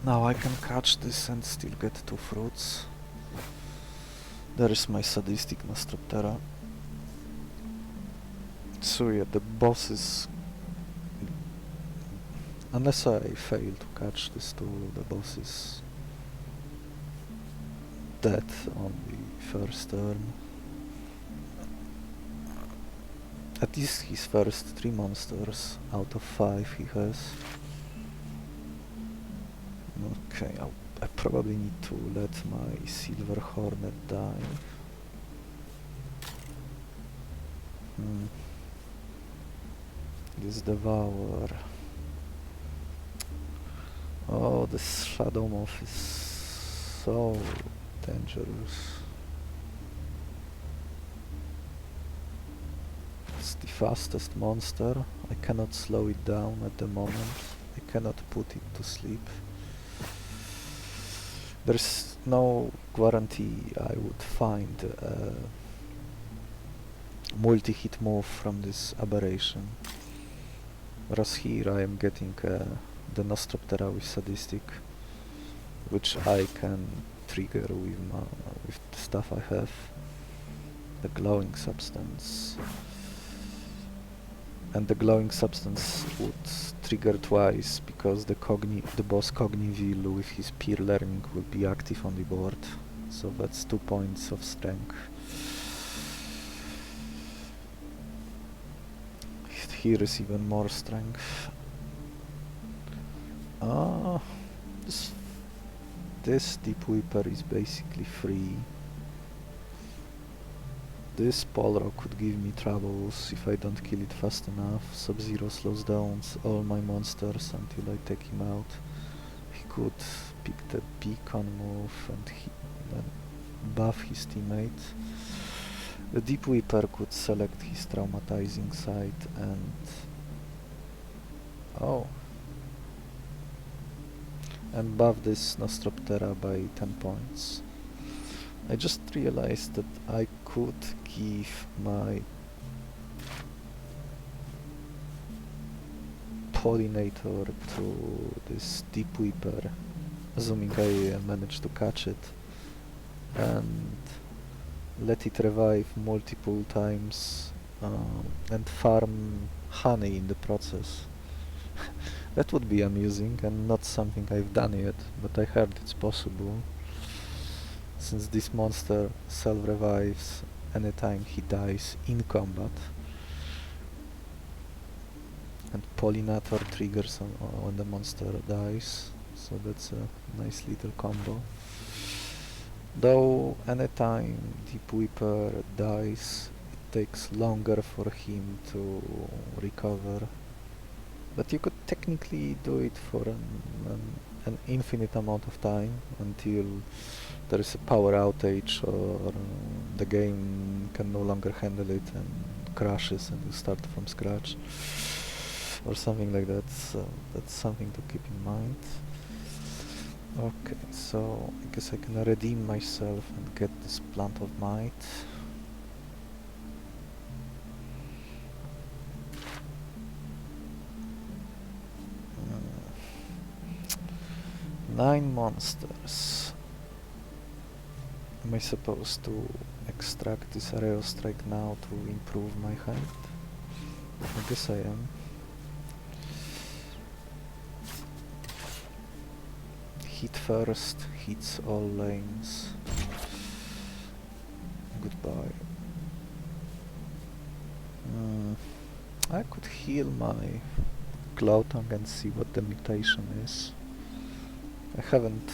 Now I can catch this and still get 2 fruits. There is my sadistic Nostroptera. So yeah, the boss is... Unless I fail to catch this tool, the boss is dead on the first turn. At least his first 3 monsters out of 5 he has. Okay, I probably need to let my Silver Hornet die. This Devour. Oh, this Shadow Moth is so dangerous. It's the fastest monster. I cannot slow it down at the moment. I cannot put it to sleep. There's no guarantee I would find a multi-hit move from this aberration. Whereas here I am getting the Nostroptera with Sadistic, which I can trigger with the stuff I have. The Glowing Substance. And the Glowing Substance would trigger twice, because the boss Cogniville with his peer learning will be active on the board. So that's 2 points of strength. Here is even more strength. Ah, this Deep Weeper is basically free. This Polro could give me troubles if I don't kill it fast enough. Subzero slows down all my monsters until I take him out. He could pick the beacon move and buff his teammate. The Deep Weeper could select his traumatizing side and... oh. And buff this Nostroptera by 10 points. I just realized that I could give my Pollinator to this Deep Weeper, assuming I manage to catch it, and let it revive multiple times and farm honey in the process. That would be amusing and not something I've done yet, but I heard it's possible. Since this monster self-revives anytime he dies in combat. And Pollinator triggers when the monster dies, so that's a nice little combo. Though anytime Deep Weeper dies, it takes longer for him to recover. But you could technically do it for an infinite amount of time until there is a power outage or the game can no longer handle it and crashes and you start from scratch or something like that. So that's something to keep in mind. Okay, so I guess I can redeem myself and get this Plant of Might. Nine monsters. Am I supposed to extract this Aerostrike now to improve my height? I guess I am. Hit first, hits all lanes. Goodbye. I could heal my Glowtongue and see what the mutation is. I haven't...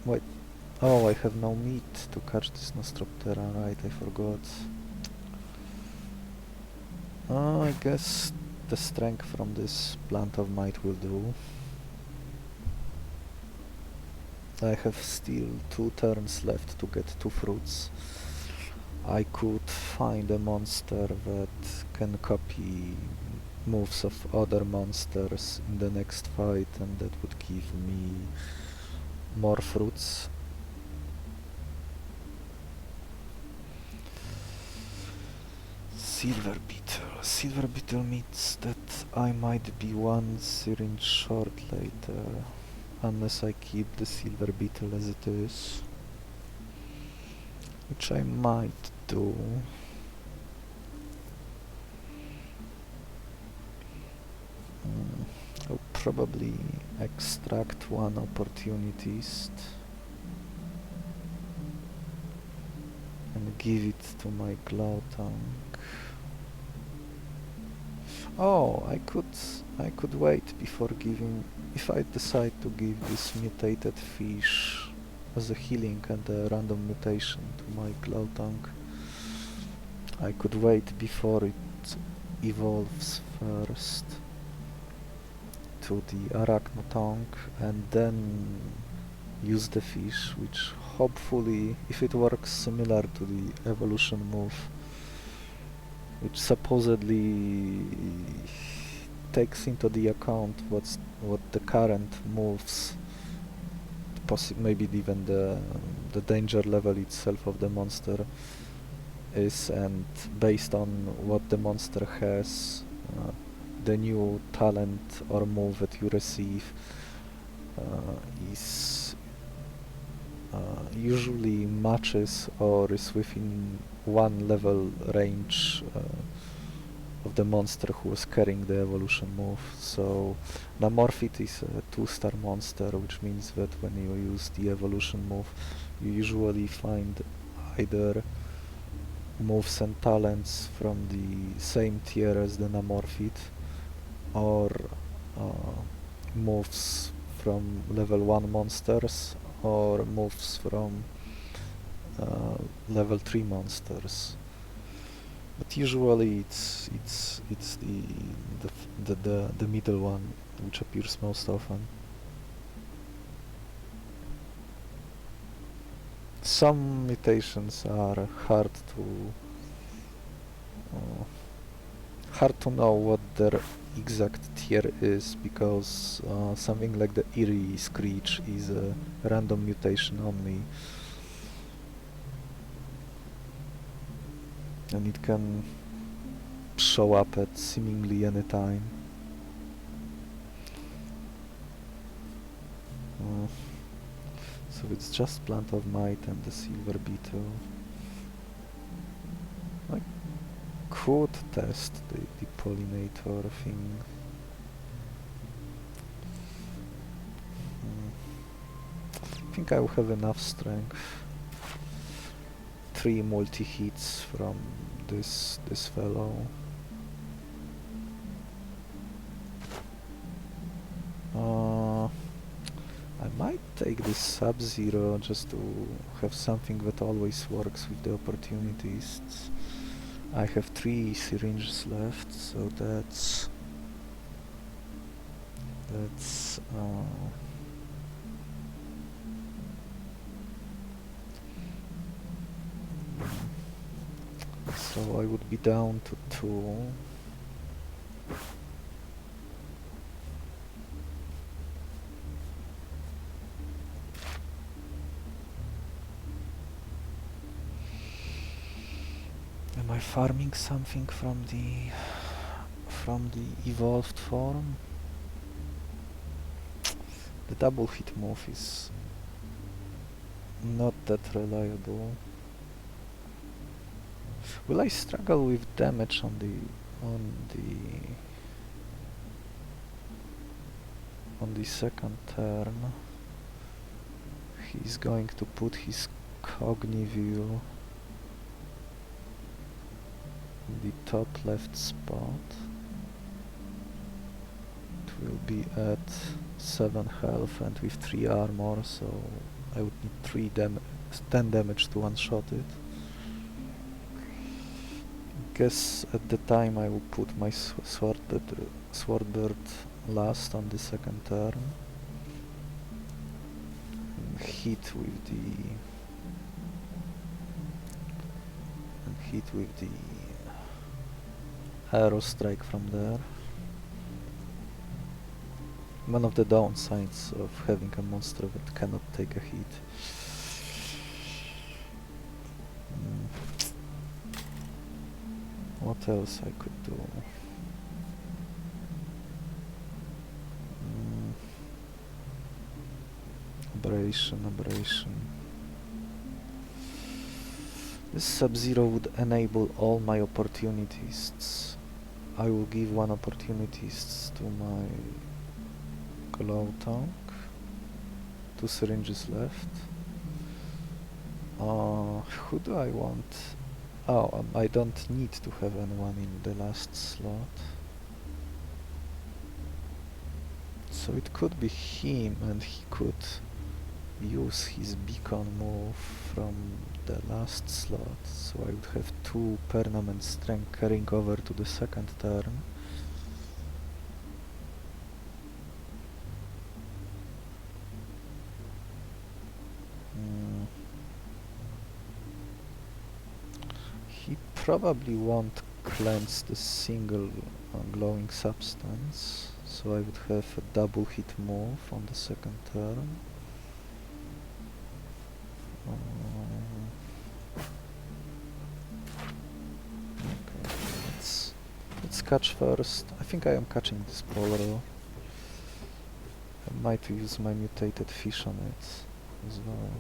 wait. Oh, I have no meat to catch this Nostroptera, right, I forgot. I guess the strength from this Plant of Might will do. I have still 2 turns left to get 2 fruits. I could find a monster that can copy moves of other monsters in the next fight, and that would give me more fruits. Silver Beetle. Silver Beetle means that I might be 1 syringe short later, unless I keep the Silver Beetle as it is, which I might do. I'll probably extract 1 opportunist and give it to my Glowtongue. Oh, I could wait before giving... If I decide to give this mutated fish as a healing and a random mutation to my Glowtongue, I could wait before it evolves first to the Arachnotongue and then use the fish, which hopefully, if it works similar to the evolution move, which supposedly takes into the account what the current moves, maybe even the danger level itself of the monster is, and based on what the monster has, the new talent or move that you receive is usually matches or is within 1 level range of the monster who was carrying the evolution move. So Namorphite is a 2-star monster, which means that when you use the evolution move, you usually find either moves and talents from the same tier as the Namorphite, or moves from level 1 monsters, or moves from level 3 monsters. But usually it's the middle one which appears most often. Some mutations are hard to know what their exact tier is, because something like the Eerie Screech is a random mutation only, and it can show up at seemingly any time. So it's just Plant of Might and the Silver Beetle. I could test the pollinator thing. I think I will have enough strength. 3 multi-hits from this fellow. I might take this Subzero just to have something that always works with the opportunities. I have 3 syringes left, so that's so I would be down to 2. Am I farming something from the evolved form? The double hit move is not that reliable. Will I struggle with damage on the second turn? He's going to put his Cogniville in the top left spot. It will be at 7 health and with 3 armor, so I would need 10 damage to one-shot it. Guess at the time I will put my Swordbird last on the second turn. And hit with the Aerostrike from there. One of the downsides of having a monster that cannot take a hit. What else I could do? Aberration. This Subzero would enable all my opportunities. I will give 1 opportunities to my Glowtongue. 2 syringes left. Who do I want? Oh, I don't need to have anyone in the last slot. So it could be him, and he could use his beacon move from the last slot. So I would have 2 permanent strength carrying over to the second turn. He probably won't cleanse the single glowing substance, so I would have a double hit move on the second turn. Okay, let's catch first. I think I am catching this Polaro. I might use my mutated fish on it as well.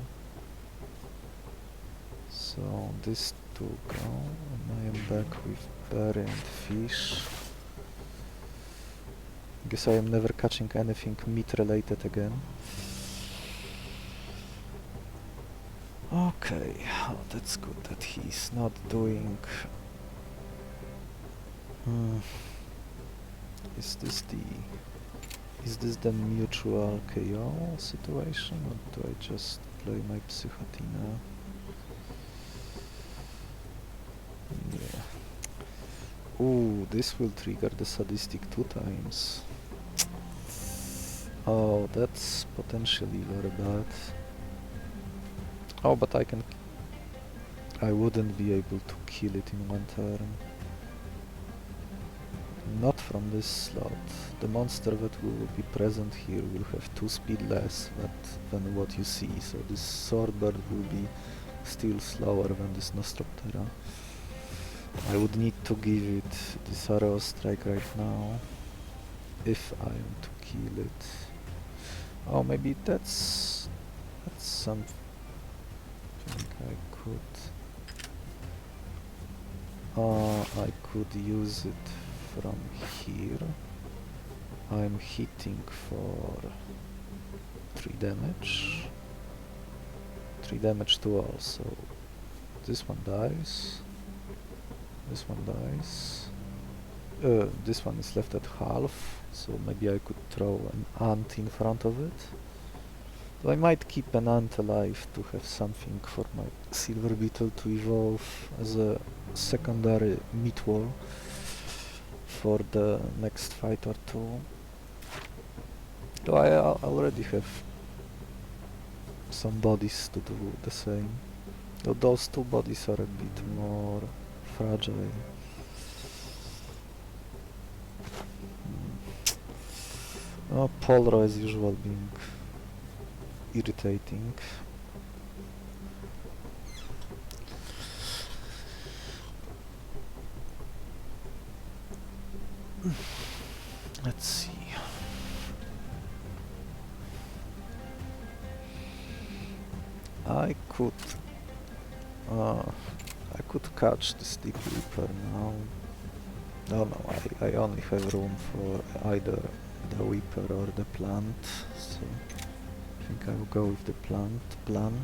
So this to go, and I am back with berry and fish. Guess I am never catching anything meat related again. Okay, oh, that's good that he's not doing... Is this the mutual KO situation, or do I just play my Psychotina? Yeah. Ooh, this will trigger the sadistic 2 times. Oh, that's potentially very bad. Oh, but I wouldn't be able to kill it in 1 turn. Not from this slot. The monster that will be present here will have 2 speed less than what you see, so this Swordbird will be still slower than this Nostroptera. I would need to give it this Aerostrike right now, if I am to kill it. Oh, maybe that's something I could... I could use it from here. I'm hitting for 3 damage. 3 damage to all, so this one dies. This one dies. This one is left at half, so maybe I could throw an ant in front of it. So I might keep an ant alive to have something for my Silver Beetle to evolve as a secondary meatwall for the next fight or two. Though I already have some bodies to do the same. Though those two bodies are a bit more fragile. Oh, Polro as usual being irritating. Let's see. I could catch the Deep Reaper now. Oh no, I only have room for either the Weeper or the plant, so I think I will go with the plant plan.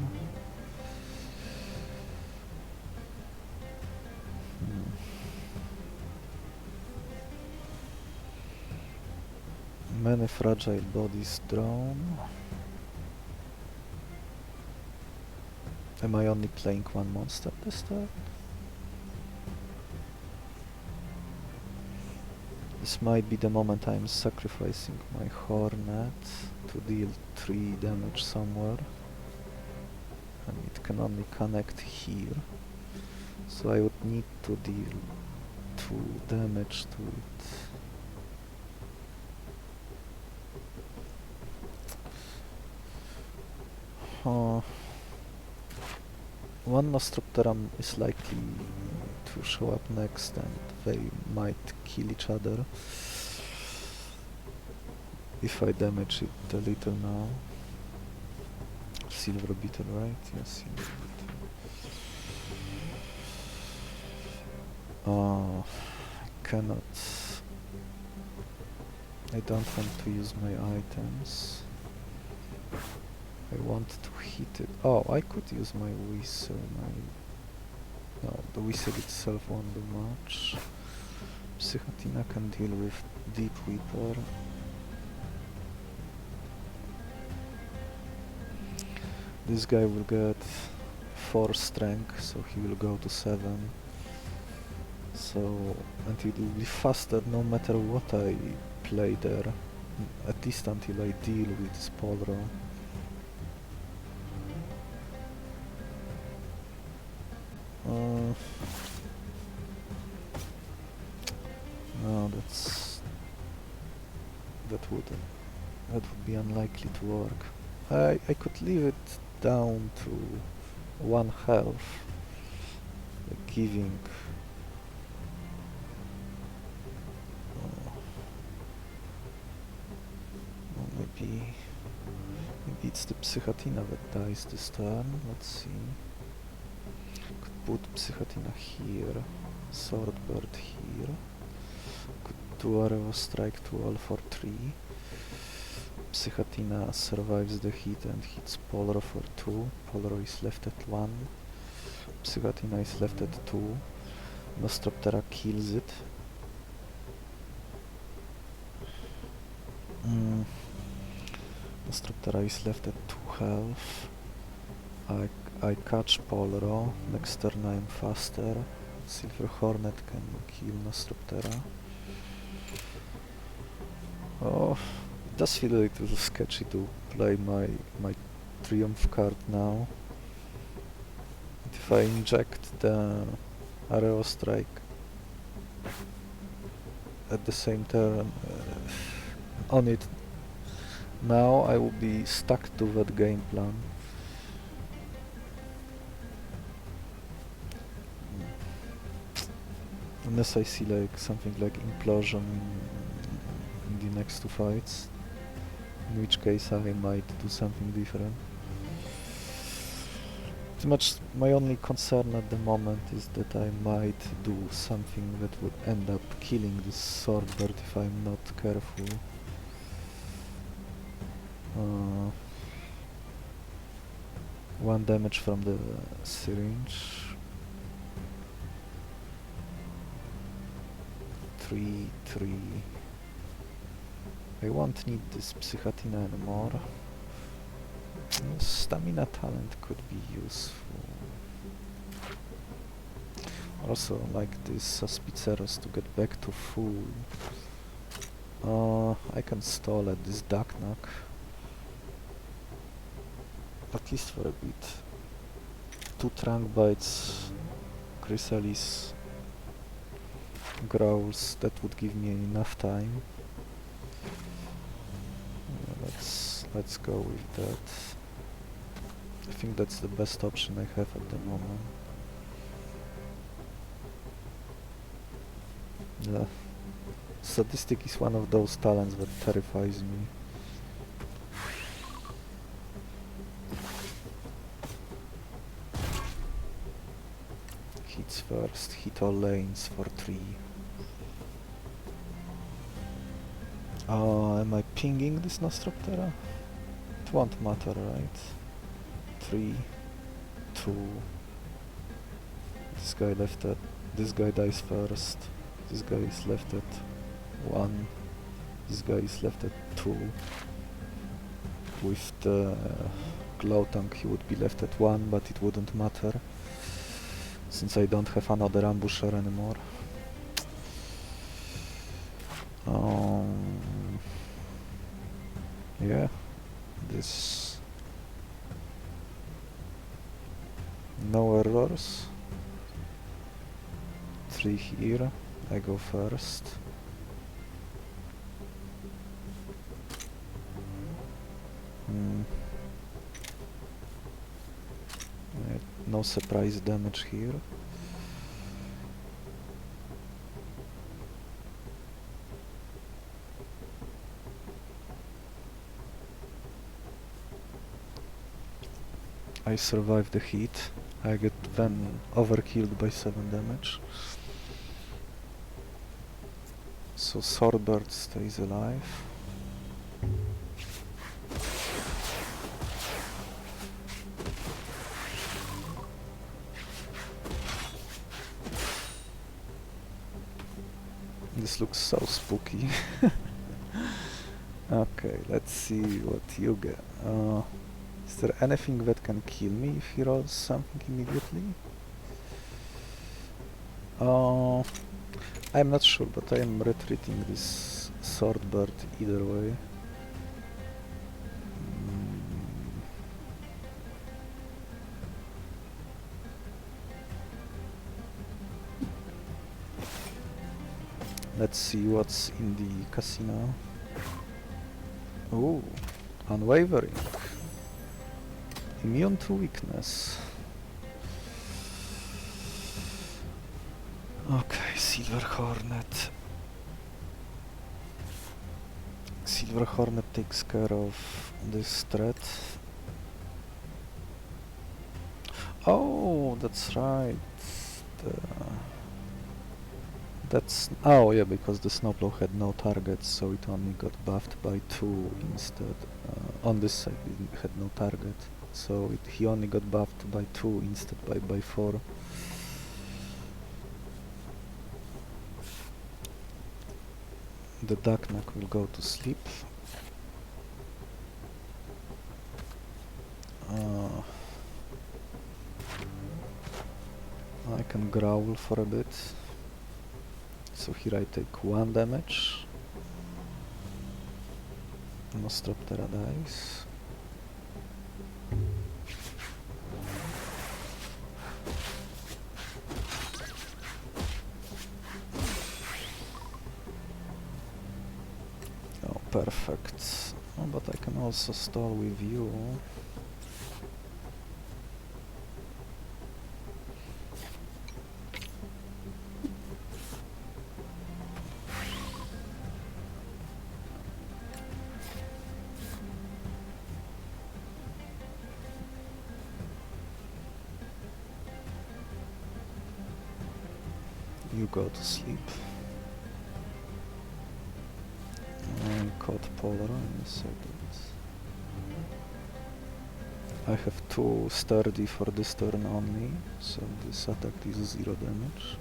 Many fragile bodies drawn. Am I only playing one monster this turn? This might be the moment I'm sacrificing my Hornet to deal 3 damage somewhere. And it can only connect here. So I would need to deal 2 damage to it. One Nostroptera is likely to show up next and they might kill each other if I damage it a little now. Silver Beetle, right? Yes, Silver Beetle. I cannot... I don't want to use my items. I want to hit it. Oh, I could use my whistle. No, the whistle itself won't do much. Psychotina can deal with Deep Weeper. This guy will get 4 strength, so he will go to 7. So, and it will be faster no matter what I play there. At least until I deal with this Polro. No, that would be unlikely to work. I could leave it down to 1 health, giving maybe it's the Psychotina that dies this turn. Let's see. Could put Psychotina here, Swordbird here. Could do Aerostrike to all for 3. Psychotina survives the hit and hits Polro for 2. Polro is left at 1. Psychotina is left at 2. Nostroptera kills it. Nostroptera is left at 2 health. I catch Polro. Next turn I am faster. Silver Hornet can kill Nostroptera. Oh, it does feel a little sketchy to play my Triumph card now. If I inject the Aerostrike at the same turn on it now, I will be stuck to that game plan. Unless I see like something like Implosion in the next 2 fights, in which case I might do something different. Pretty much my only concern at the moment is that I might do something that would end up killing this sword bird if I'm not careful. 1 damage from the syringe. 3. I won't need this Psychatina anymore. Stamina talent could be useful. Also like this Subzeros to get back to full. I can stall at this Decktamer. At least for a bit. 2 Trunk Bites, Chrysalis, Growls, that would give me enough time. Let's go with that. I think that's the best option I have at the moment. The Sadistic is one of those talents that terrifies me. Hits first, hit all lanes for 3. Am I pinging this Nostroptera? It won't matter, right? 3, 2. This guy left at... This guy dies first. This guy is left at 1. This guy is left at 2. With the Glowtongue he would be left at 1, but it wouldn't matter, since I don't have another ambusher anymore. Yeah, this... No errors. 3 here, I go first. No surprise damage here. I survive the hit. I get then overkilled by 7 damage. So Swordbird stays alive. This looks so spooky. Okay, let's see what you get. Is there anything that can kill me if he rolls something immediately? I'm not sure, but I am retreating this Swordbird either way. Let's see what's in the casino. Ooh, Unwavering. Immune to weakness. Okay, Silver Hornet. Silver Hornet takes care of this threat. Oh, that's right. Oh yeah, because the Snowplow had no targets, so it only got buffed by 2 instead. On this side it had no target, so he only got buffed by 2 instead by 4. The Decktamer will go to sleep. I can growl for a bit. So here I take 1 damage. Nostroptera dies. Oh, perfect. Oh, but I can also stall with you. You go to sleep. I caught Polar in a second. I have 2 sturdy for this turn only, so this attack is 0 damage.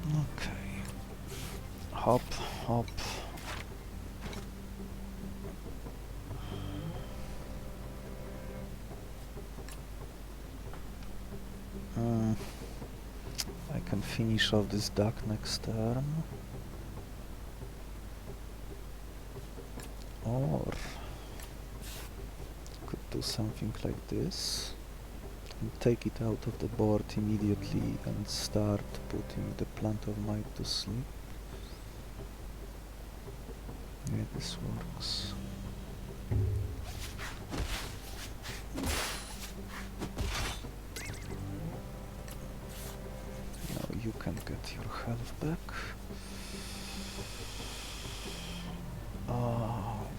Okay. Hop, hop. I can finish off this duck next turn. Or could do something like this and take it out of the board immediately and start putting the Plant of Might to sleep. Yeah, this works. Now you can get your health back.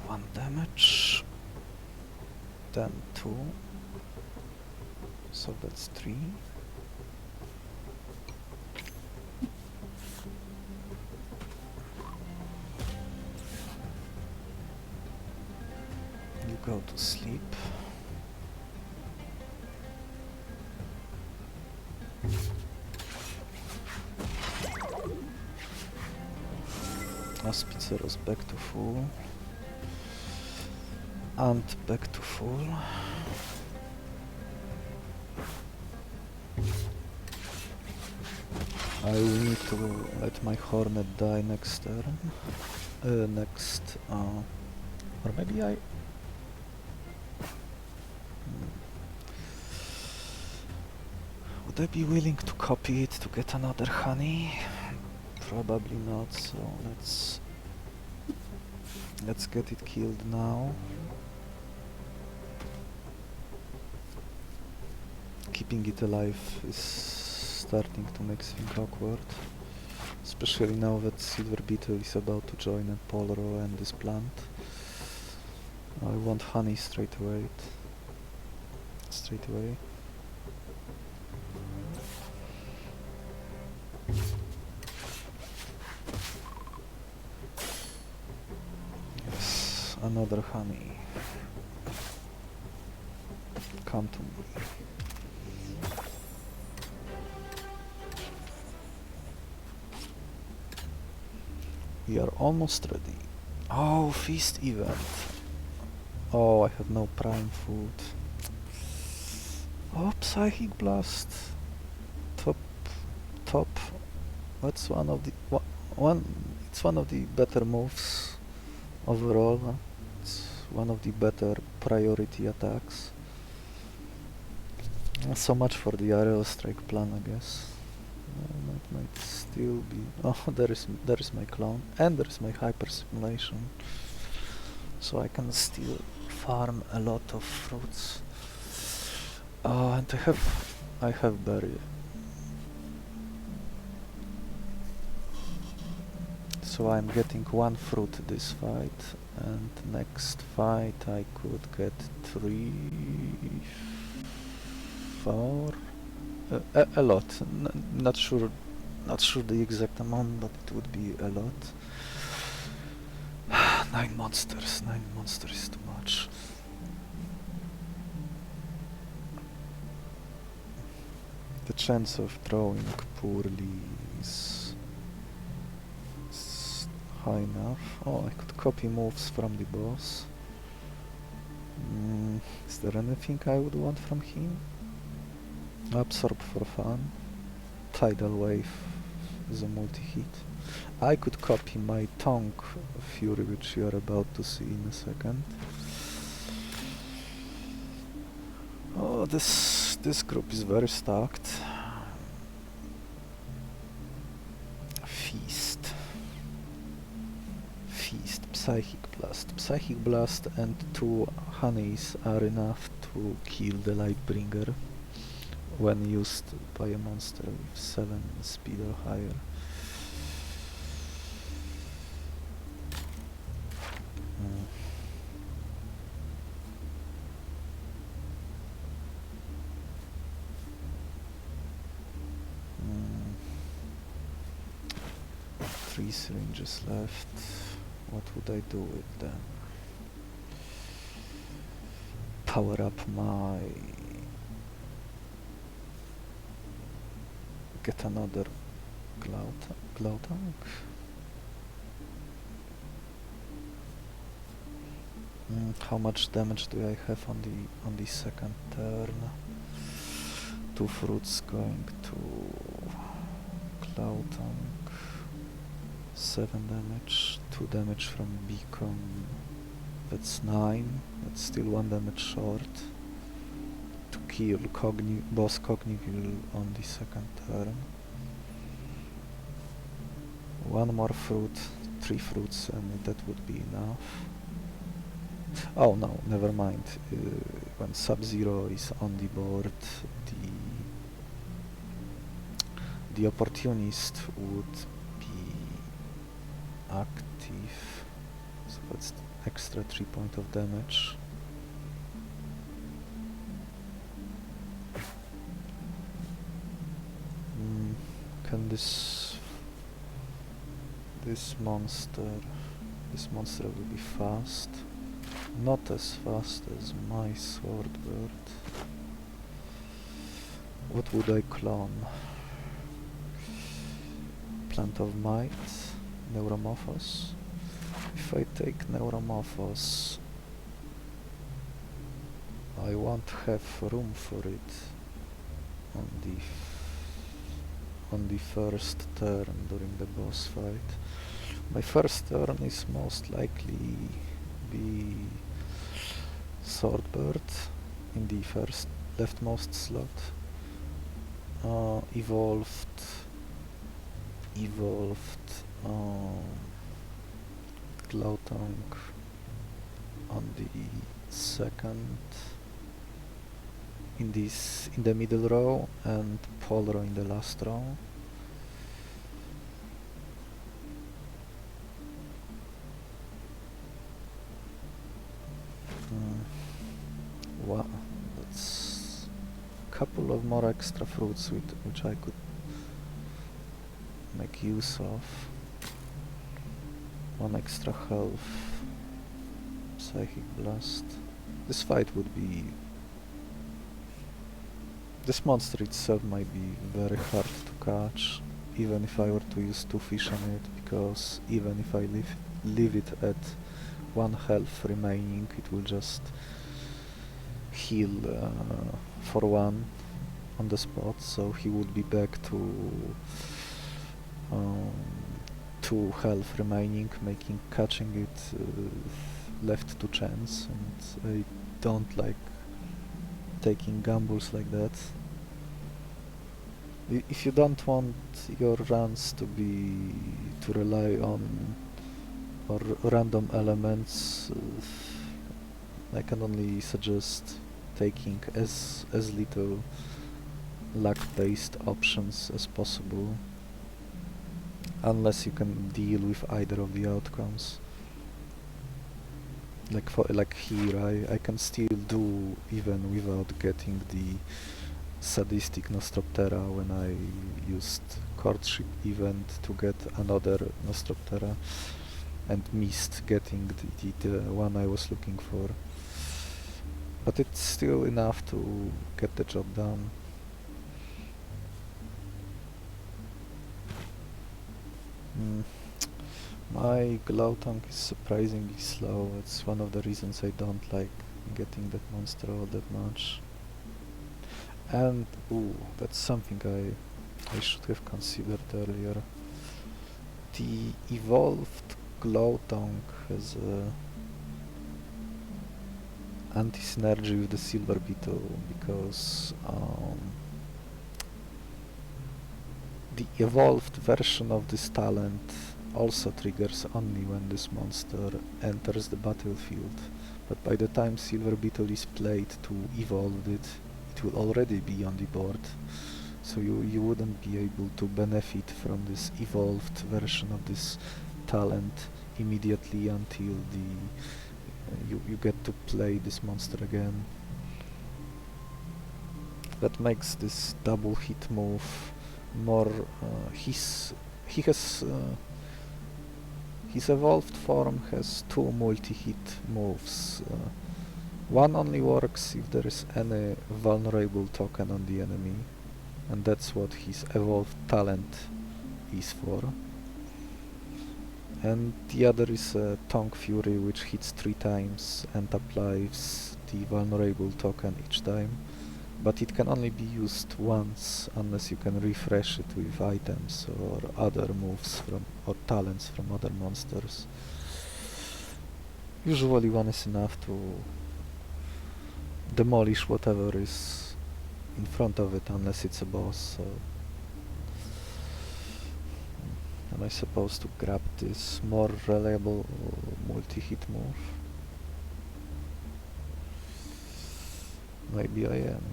1 damage. Then 2. So that's 3. You go to sleep. Spitzero's back to full. And back to full. I will need to let my Hornet die next turn. Or maybe I... Would I be willing to copy it to get another honey? Probably not, so let's get it killed now. Keeping it alive is starting to make things awkward. Especially now that Silver Beetle is about to join a Polro and this plant. I want honey straight away. Yes, another honey. Come to me. We are almost ready. Oh, feast event. Oh, I have no prime food. Oh, Psychic Blast. Top. That's one of the it's one of the better moves overall. It's one of the better priority attacks. Not so much for the Aerostrike plan, I guess. Might still be... Oh, there is my clone, and there is my hyper simulation, so I can still farm a lot of fruits. And I have berry. So I'm getting 1 fruit this fight, and next fight I could get 3, 4. A lot. Not sure the exact amount, but it would be a lot. 9 monsters. 9 monsters is too much. The chance of throwing poorly is high enough. Oh, I could copy moves from the boss. Is there anything I would want from him? Absorb for fun. Tidal Wave is a multi-hit. I could copy my Tongue Fury, which you are about to see in a second. Oh, this group is very stacked. Feast, Psychic Blast and 2 honeys are enough to kill the Lightbringer when used by a monster with 7 speed or higher. 3 syringes left. What would I do with them? Power up my... Get another Glowtongue? How much damage do I have on the second turn? 2 fruits going to Glowtongue. 7 damage, 2 damage from Beacon. That's 9. That's still 1 damage short. To kill Boss Cogniville on the second turn. 1 more fruit, 3 fruits, and that would be enough. Oh no, never mind. When Subzero is on the board, the opportunist would be active, so that's extra 3 points of damage. Can this monster will be fast? Not as fast as my Swordbird. What would I clone? Plant of Might, Neuromorphos. If I take Neuromorphos, I won't have room for it on the first turn during the boss fight. My first turn is most likely be Swordbird in the first leftmost slot. Evolved Glowtongue on the second, in the middle row, and Polro in the last row. Wow, that's a couple of more extra fruits which I could make use of. 1 extra health, Psychic Blast. This fight would be... This monster itself might be very hard to catch, even if I were to use 2 fish on it, because even if I leave it at 1 health remaining, it will just heal for 1 on the spot, so he would be back to 2 health remaining, making catching it left to chance, and I don't like taking gambles like that. If you don't want your runs to rely on random elements, I can only suggest taking as little luck-based options as possible, unless you can deal with either of the outcomes. Like here, I can still do even without getting the sadistic Nostroptera when I used courtship event to get another Nostroptera and missed getting the one I was looking for. But it's still enough to get the job done. My Glowtongue is surprisingly slow. It's one of the reasons I don't like getting that monster all that much. And ooh, that's something I should have considered earlier. The evolved Glowtongue has a anti-synergy with the Silver Beetle, because the evolved version of this talent also triggers only when this monster enters the battlefield, but by the time Silver Beetle is played to evolve it, it will already be on the board, so you wouldn't be able to benefit from this evolved version of this talent immediately until you get to play this monster again. That makes this double hit move more... he has His evolved form has two multi-hit moves. One only works if there is any vulnerable token on the enemy, and that's what his evolved talent is for. And the other is Tongue Fury, which hits 3 times and applies the vulnerable token each time, but it can only be used once unless you can refresh it with items or other moves or talents from other monsters. Usually one is enough to demolish whatever is in front of it, unless it's a boss. So am I supposed to grab this more reliable multi-hit move? Maybe I am.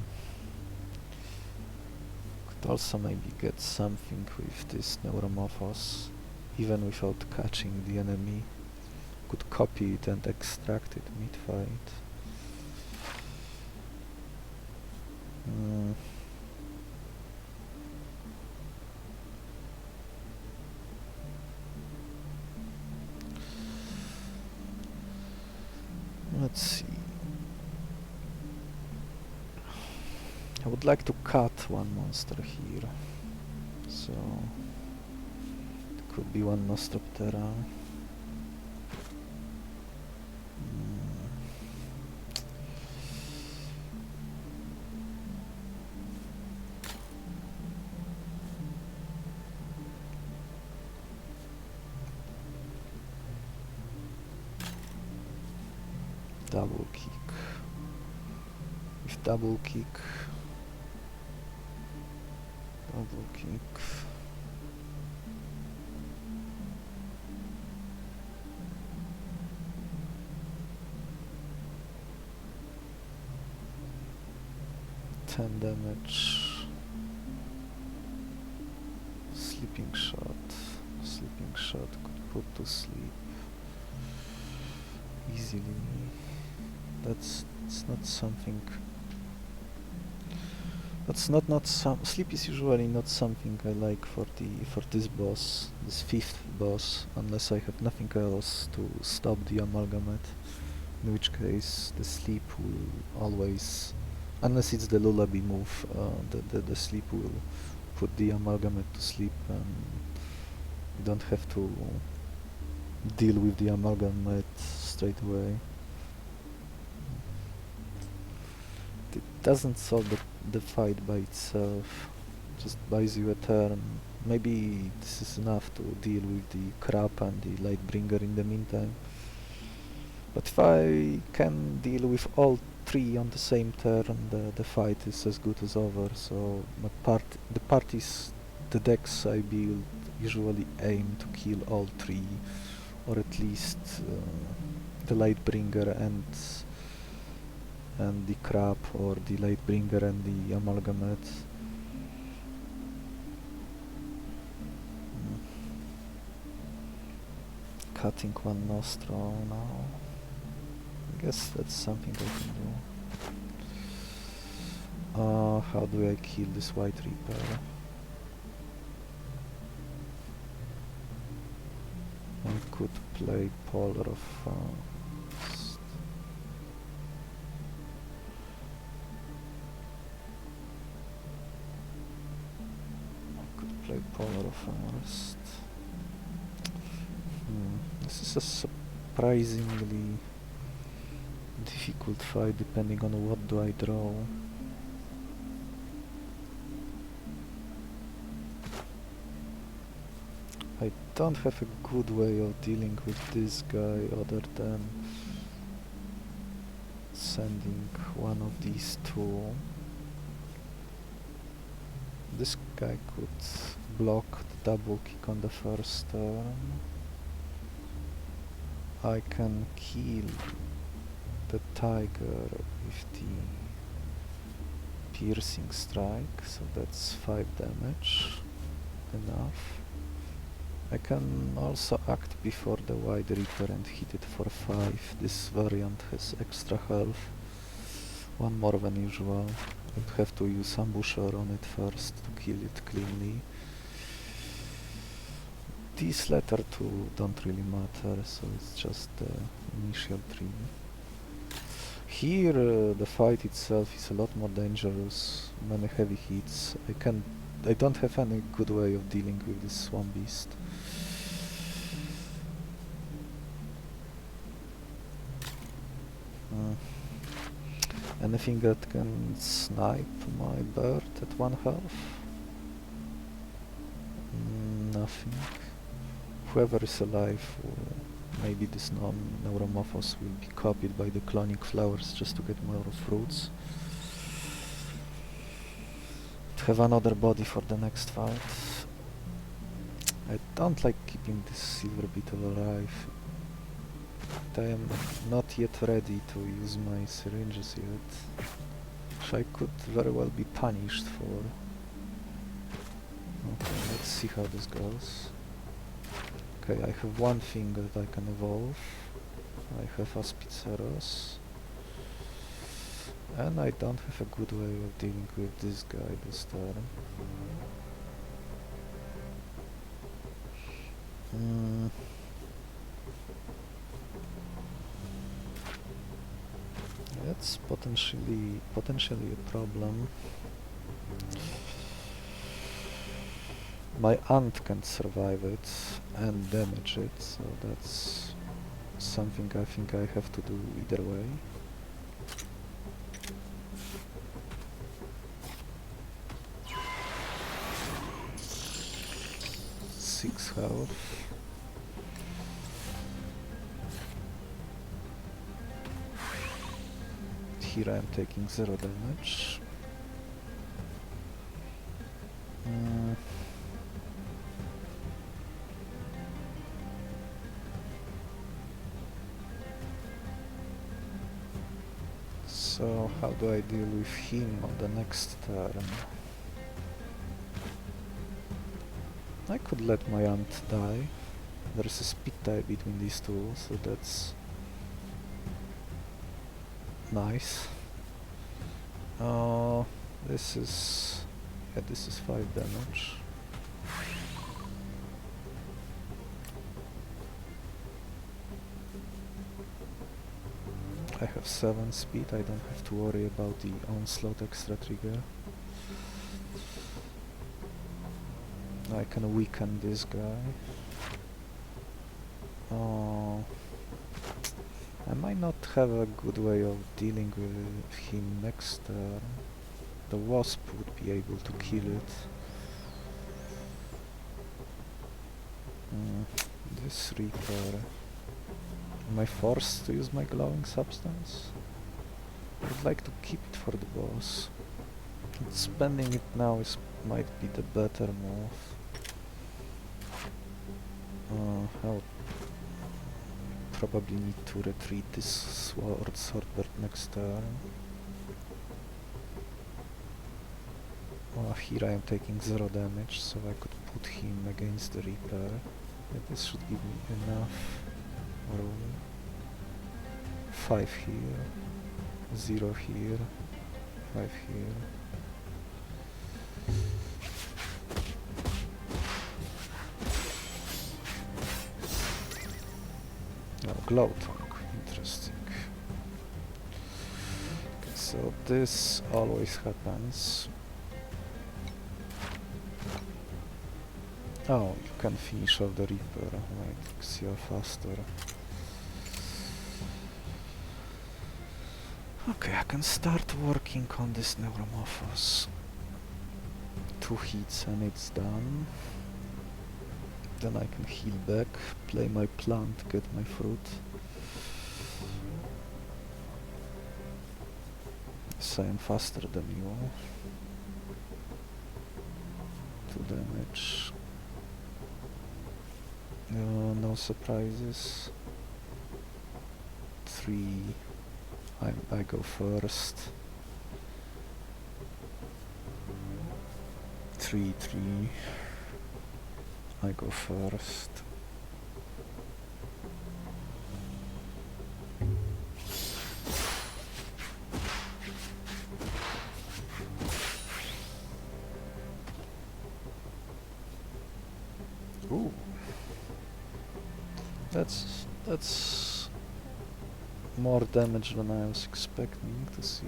Could also maybe get something with this Neuromorphos, even without catching the enemy. Could copy it and extract it mid-fight. Let's see. I would like to cut one monster here, so it could be one Nostroptera. Double kick. With double kick. Double kick. Ten damage. Sleeping shot. Sleeping shot could put to sleep easily. It's not something. That's not some. Sleep is usually not something I like for this boss, this 5th boss, unless I have nothing else to stop the amalgamate. In which case, the sleep will always, unless it's the lullaby move, the sleep will put the amalgamate to sleep, and you don't have to deal with the amalgamate straight away. It doesn't solve the fight by itself, just buys you a turn. Maybe this is enough to deal with the crap and the Lightbringer in the meantime. But if I can deal with all 3 on the same turn, the fight is as good as over. So the parties, the decks I build usually aim to kill all 3, or at least the Lightbringer and the crab, or the Lightbringer and the amalgamate. Cutting one nostril now. I guess that's something I can do. How do I kill this White Reaper? I could play Polar of Frost. I could play Polar of Frost. This is a surprisingly difficult fight, depending on what do I draw. I don't have a good way of dealing with this guy other than sending one of these 2. This guy could block the double kick on the first turn. I can kill the tiger with the piercing strike, so that's 5 damage. Enough. I can also act before the White Reaper and hit it for 5. This variant has extra health, 1 more than usual. I would have to use Ambusher on it first to kill it cleanly. These latter two don't really matter, so it's just the initial three. Here the fight itself is a lot more dangerous, many heavy hits. I don't have any good way of dealing with this Swamp Beast. Anything that can snipe my bird at 1 health? Nothing. Whoever is alive, maybe this Neuromorphos will be copied by the cloning flowers just to get more fruits. To have another body for the next fight. I don't like keeping this Silver Beetle alive. I am not yet ready to use my syringes yet, which I could very well be punished for. Okay, let's see how this goes. Okay, I have one thing that I can evolve. I have Aspiceros. And I don't have a good way of dealing with this guy this turn. That's potentially a problem. My ant can survive it and damage it, so that's something I think I have to do either way. Six health. Here I am taking 0 damage. So how do I deal with him on the next turn? I could let my ant die. There is a speed tie between these two, so that's nice. This is 5 damage. I have 7 speed, I don't have to worry about the onslaught extra trigger. I can weaken this guy. I might not have a good way of dealing with him next turn. The wasp would be able to kill it. This Reaper. Am I forced to use my glowing substance? I'd like to keep it for the boss. Spending it now might be the better move. I'll probably need to retreat this Swordbird next turn. Here I am taking 0 damage, so I could put him against the Reaper. This should give me enough room. 5 here, 0 here, 5 here. Glowtongue, interesting. Okay, so this always happens. Oh, you can finish off the Reaper, right, because you're faster. Okay, I can start working on this Neuromorphos. 2 hits and it's done. Then I can heal back, play my plant, get my fruit. So I am faster than you. 2 damage. No surprises. 3. I go first. 3, 3. I go first. Ooh. That's more damage than I was expecting to see.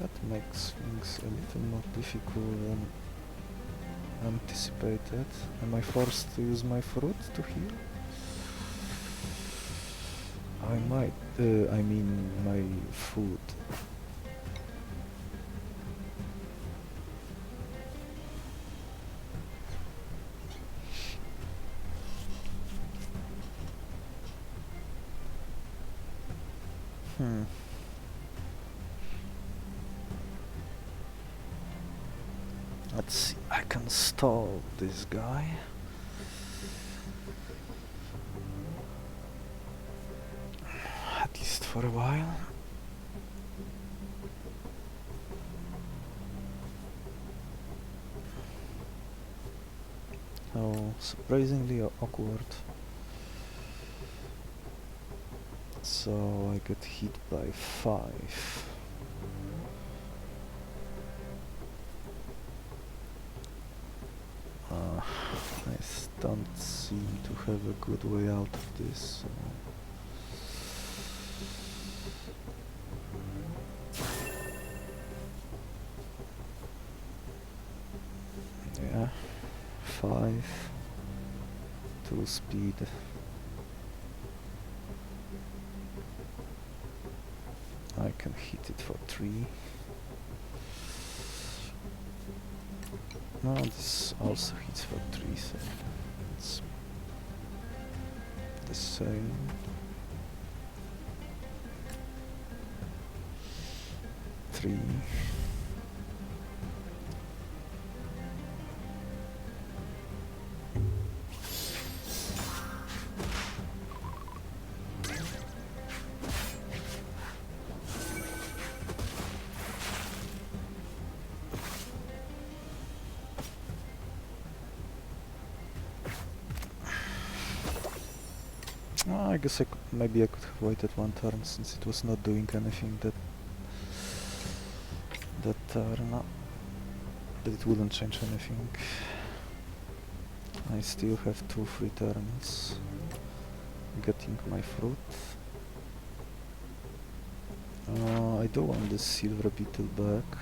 That makes things a little more difficult than anticipated. Am I forced to use my fruit to heal? I might, I mean my food. Let's see, I can stall this guy. At least for a while. Oh, surprisingly awkward. So I get hit by 5. I don't seem to have a good way out of this. Yeah, 5, 2 speed. I can hit it for 3. No, this also hits for 3, so it's the same. Three. I guess maybe I could have waited 1 turn since it was not doing anything that turn. But it wouldn't change anything. I still have 2 free turns getting my fruit. I do want this Silver Beetle back.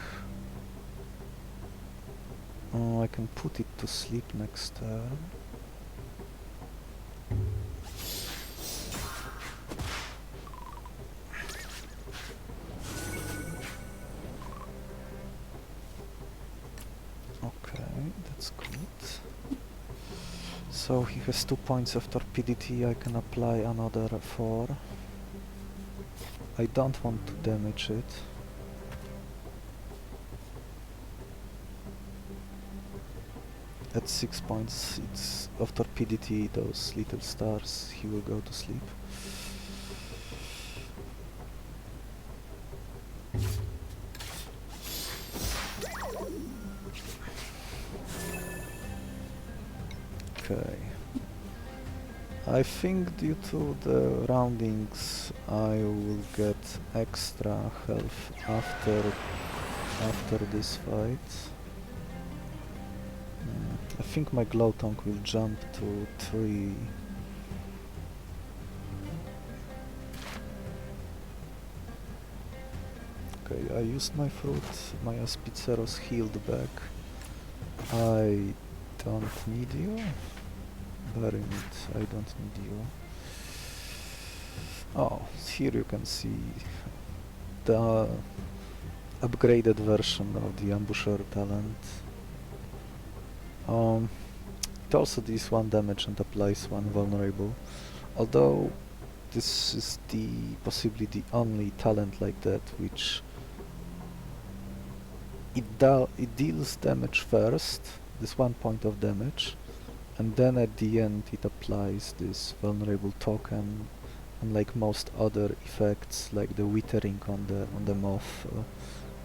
I can put it to sleep next turn. That's good. So he has 2 points of torpidity, I can apply another 4. I don't want to damage it. At 6 points of torpidity, those little stars, he will go to sleep. Okay. I think due to the roundings I will get extra health after this fight. I think my Glowtongue will jump to 3. Okay, I used my fruit, my Aspiceros healed back. I don't need you. Bury it, I don't need you. Oh, here you can see the upgraded version of the Ambusher talent. It also deals 1 damage and applies 1 vulnerable, although this is possibly the only talent like that which it deals damage first, this 1 point of damage, and then at the end it applies this vulnerable token, unlike most other effects like the withering on the moth,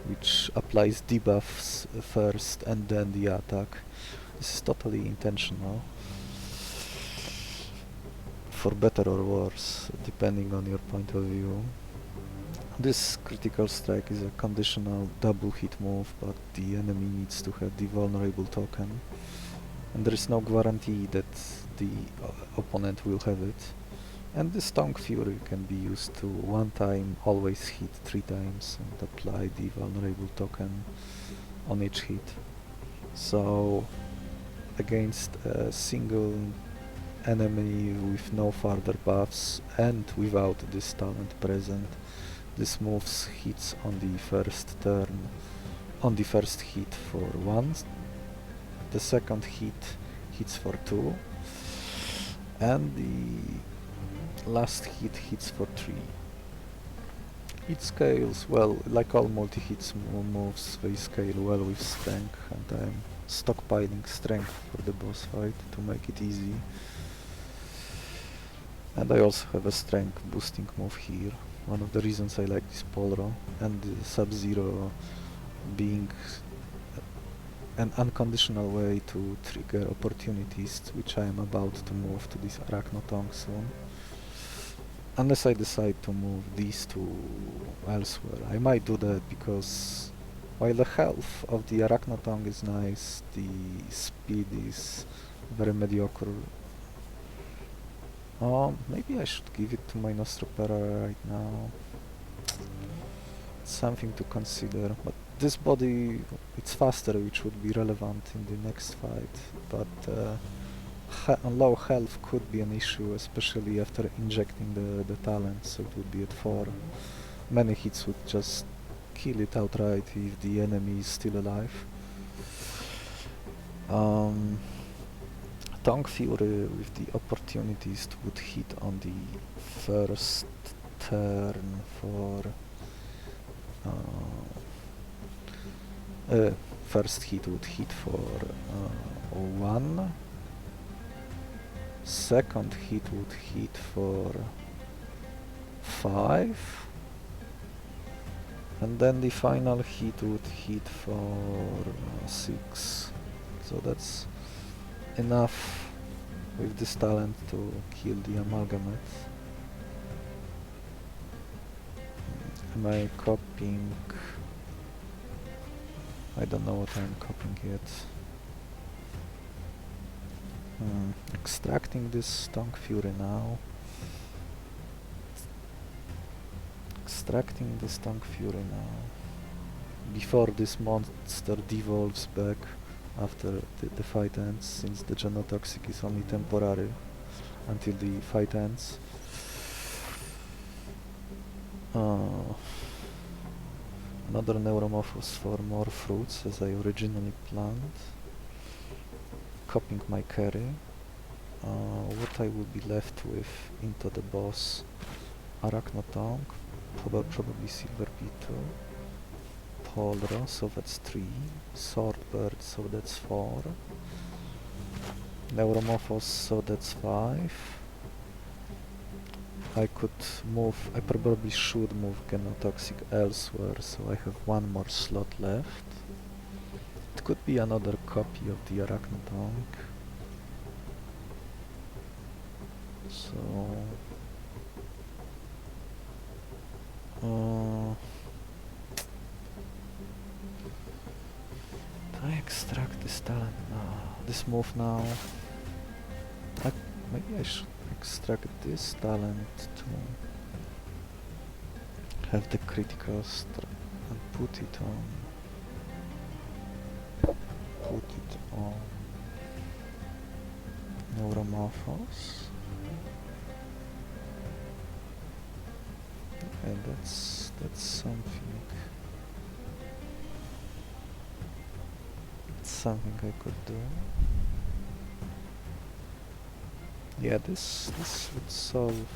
which applies debuffs first and then the attack. This is totally intentional. for better or worse, depending on your point of view. This critical strike is a conditional double hit move, but the enemy needs to have the vulnerable token, and there is no guarantee that the opponent will have it. And this Tongue Fury can be used to one time always hit 3 times and apply the vulnerable token on each hit. So against a single enemy with no further buffs and without this talent present, this move hits on the first turn, on the first hit for 1, the second hit hits for 2, and the last hit hits for 3. It scales well, like all multi-hits moves, they scale well with strength, and I'm stockpiling strength for the boss fight to make it easy. And I also have a strength boosting move here. One of the reasons I like this Polro and the Subzero being an unconditional way to trigger opportunities, which I am about to move to this Arachnotongue soon. Unless I decide to move these two elsewhere. I might do that because while the health of the Arachnotongue is nice, the speed is very mediocre. Maybe I should give it to my Nostropera right now. It's something to consider, but this body, it's faster, which would be relevant in the next fight, but low health could be an issue, especially after injecting the talent, so it would be at 4. Many hits would just kill it outright if the enemy is still alive. Tongue Fury with the opportunities would hit on the first turn for first hit would hit for 1, second hit would hit for 5, and then the final hit would hit for 6. So that's enough with this talent to kill the Amalgamate. Am I copying? I don't know what I'm copying yet. Extracting this Tongue Fury now. Extracting this Tongue Fury now. Before this monster devolves back after the fight ends, since the Genotoxic is only temporary until the fight ends. Another Neuromorphos for more fruits, as I originally planned. Copying my carry. What I will be left with into the boss: Arachnotongue, probably Silver Beetle, Polro, so that's 3, Swordbird, so that's 4, Neuromorphos, so that's 5. I probably should move Genotoxic elsewhere, so I have 1 more slot left. It could be another copy of the Arachnotongue. So I extract this talent now, this move now. Maybe I should extract this talent to have the critical and put it on Neuromorphos. And that's something. It's something I could do. Yeah, this would solve.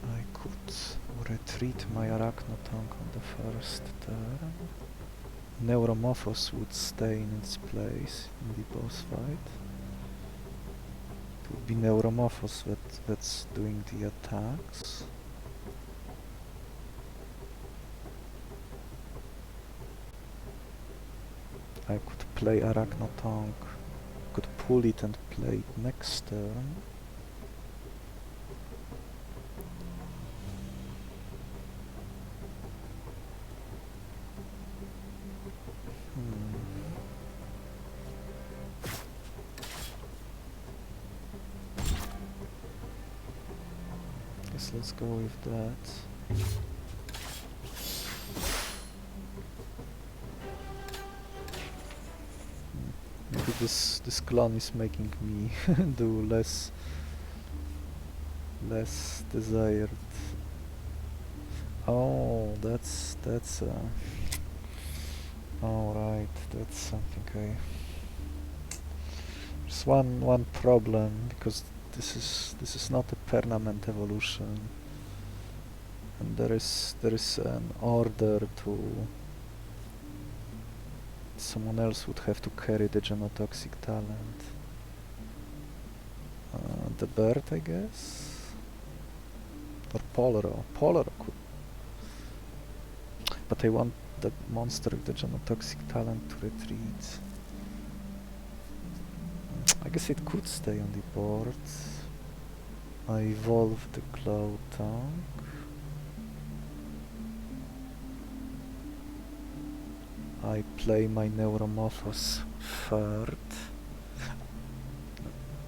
I could retreat my Arachnotongue on the first turn. Neuromorphos would stay in its place in the boss fight. It would be Neuromorphos that's doing the attacks. I could play Arachnotongue, could pull it and play it next turn. Guess let's go with that. Maybe this clone is making me do less desired. Oh, that's all right. That's something. There's one problem, because this is not a permanent evolution, and there is an order to someone else would have to carry the genotoxic talent. The bird, I guess, or Polaro. Polaro could, but I want the monster with the genotoxic talent to retreat. I guess it could stay on the board. I evolve the Glowtongue. I play my Neuromorphos third.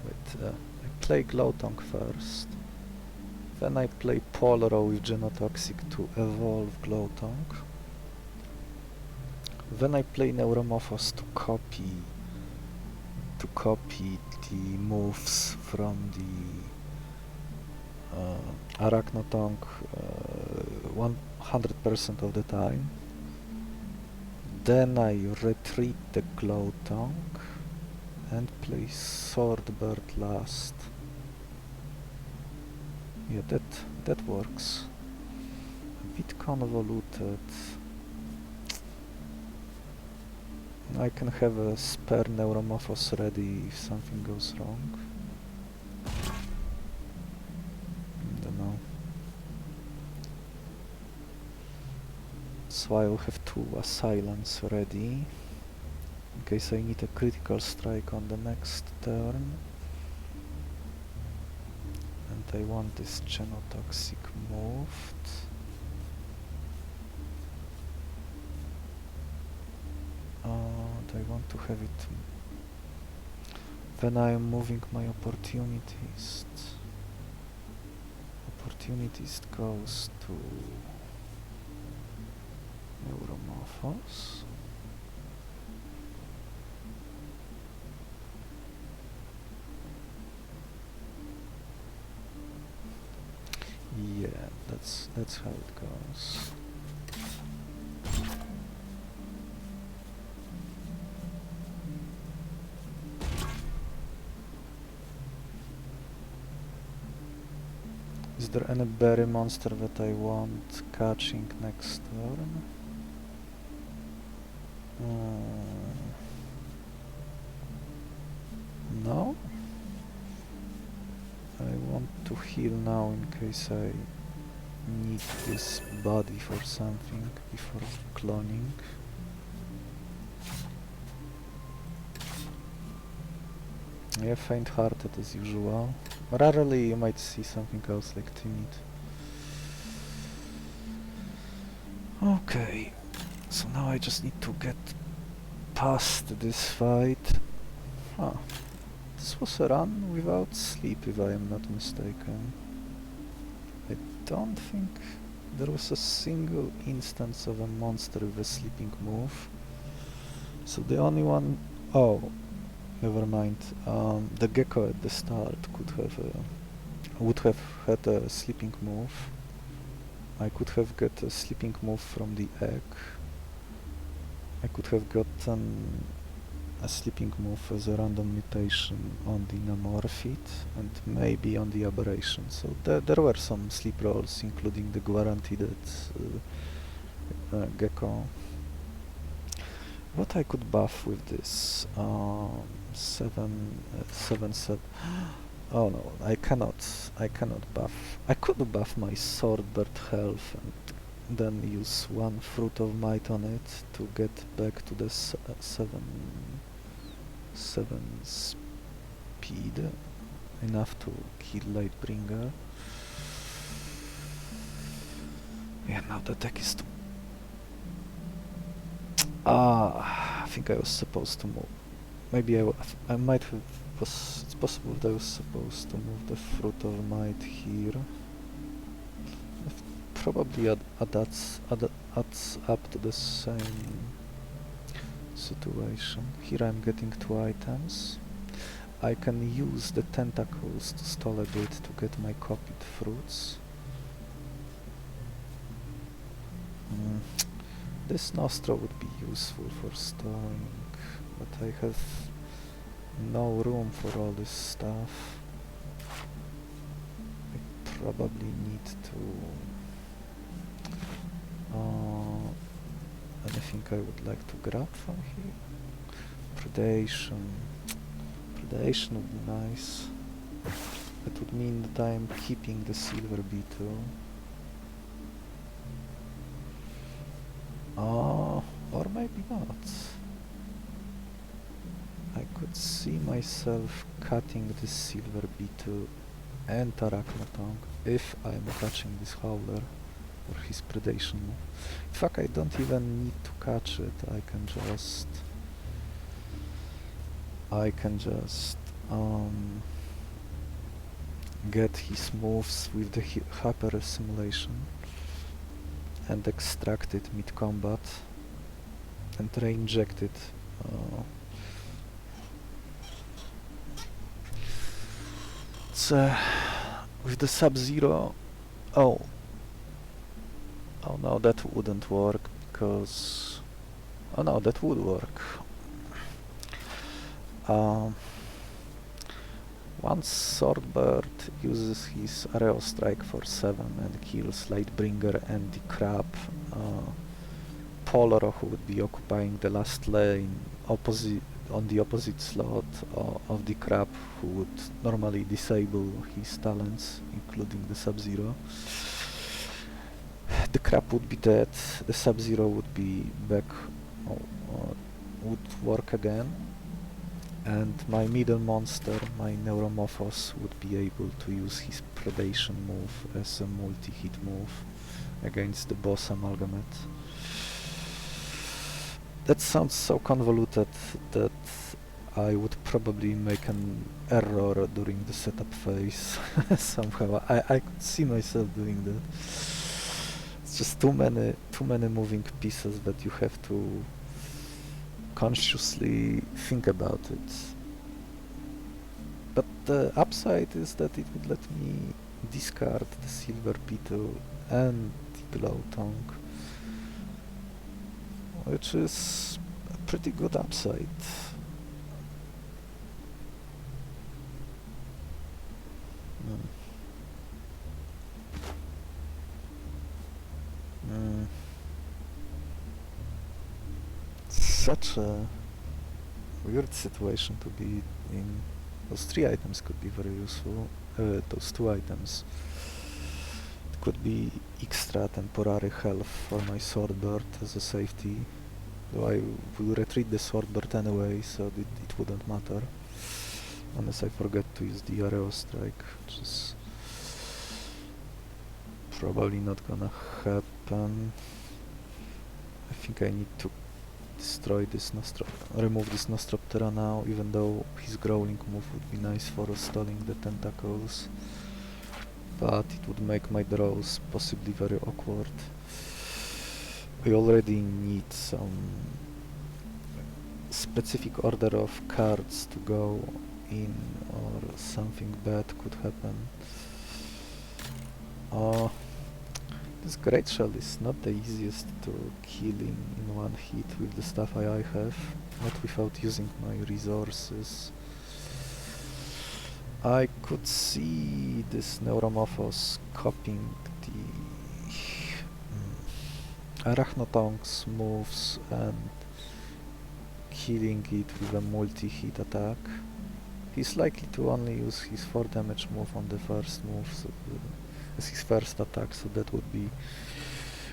Wait, I play Glowtongue first. Then I play Polaro with Genotoxic to evolve Glowtongue. Then I play Neuromorphos to copy the moves from the Arachnotongue 100% of the time. Then I retreat the Glowtongue and play Swordbird last. Yeah, that works. A bit convoluted. I can have a spare Neuromorphos ready if something goes wrong. Don't know. So I'll have two Assailants ready in case I need a critical strike on the next turn. And I want this Genotoxic moved. I want to have it. Then I am moving my opportunities. Opportunities goes to Neuromorphos. Yeah, that's how it goes. Is there any berry monster that I want catching next turn? No? I want to heal now in case I need this body for something before cloning. Yeah, faint-hearted as usual. Rarely you might see something else like timid. Okay, so now I just need to get past this fight. This was a run without sleep, if I am not mistaken. I don't think there was a single instance of a monster with a sleeping move. So the only one... Oh, never mind. The gecko at the start would have had a sleeping move. I could have got a sleeping move from the egg. I could have gotten a sleeping move as a random mutation on the Namorphid and maybe on the aberration. So there were some sleep rolls, including the guaranteed gecko. What I could buff with this? 7. Oh no, I cannot buff. I could buff my Swordbird health and then use one Fruit of Might on it to get back to the 7 speed, enough to kill Lightbringer. Yeah, now the deck is too... I think I was supposed to move. Maybe I might have... It's possible that I was supposed to move the Fruit of Might here. Probably adds up to the same situation. Here I'm getting 2 items. I can use the tentacles to stall a bit to get my copied fruits. This Nostro would be useful for storing, but I have no room for all this stuff. I probably need to... anything I would like to grab from here? Predation. Predation would be nice. That would mean that I am keeping the Silver Beetle. Or maybe not. I could see myself cutting the Silver Beetle and Glowtongue if I'm catching this Howler or his Predation move. In fact, I don't even need to catch it. I can just get his moves with the Hyper Simulation and extract it mid-combat and re-inject it. With the Subzero... Oh no, that wouldn't work, because... Oh no, that would work. Once Swordbird uses his Aerostrike for 7 and kills Lightbringer and the Crab, Polar, who would be occupying the last lane on the opposite slot of the Crab, who would normally disable his talents, including the Subzero. The Crab would be dead, the Subzero would be back, would work again, and my middle monster, my Neuromorphos, would be able to use his Predation move as a multi-hit move against the boss Amalgamate. That sounds so convoluted that I would probably make an error during the setup phase. Somehow I could see myself doing that. It's just too many moving pieces that you have to consciously think about it. But the upside is that it would let me discard the Silver Beetle and the Glowtongue, which is a pretty good upside. Such a weird situation to be in. Those 3 items could be very useful. Those 2 items. It could be extra temporary health for my Swordbird as a safety, though I will retreat the Swordbird anyway, so it wouldn't matter. Unless I forget to use the Aerostrike, which is probably not gonna happen. I think I need to destroy this remove this Nostroptera now, even though his Growling move would be nice for stalling the tentacles, but it would make my draws possibly very awkward. I already need some specific order of cards to go in, or something bad could happen. This Great Shell is not the easiest to kill in one hit with the stuff I have, not without using my resources. I could see this Neuromorphos copying the Arachnotongue's moves and killing it with a multi-hit attack. He's likely to only use his 4 damage move on the first move, so as his first attack, so that would be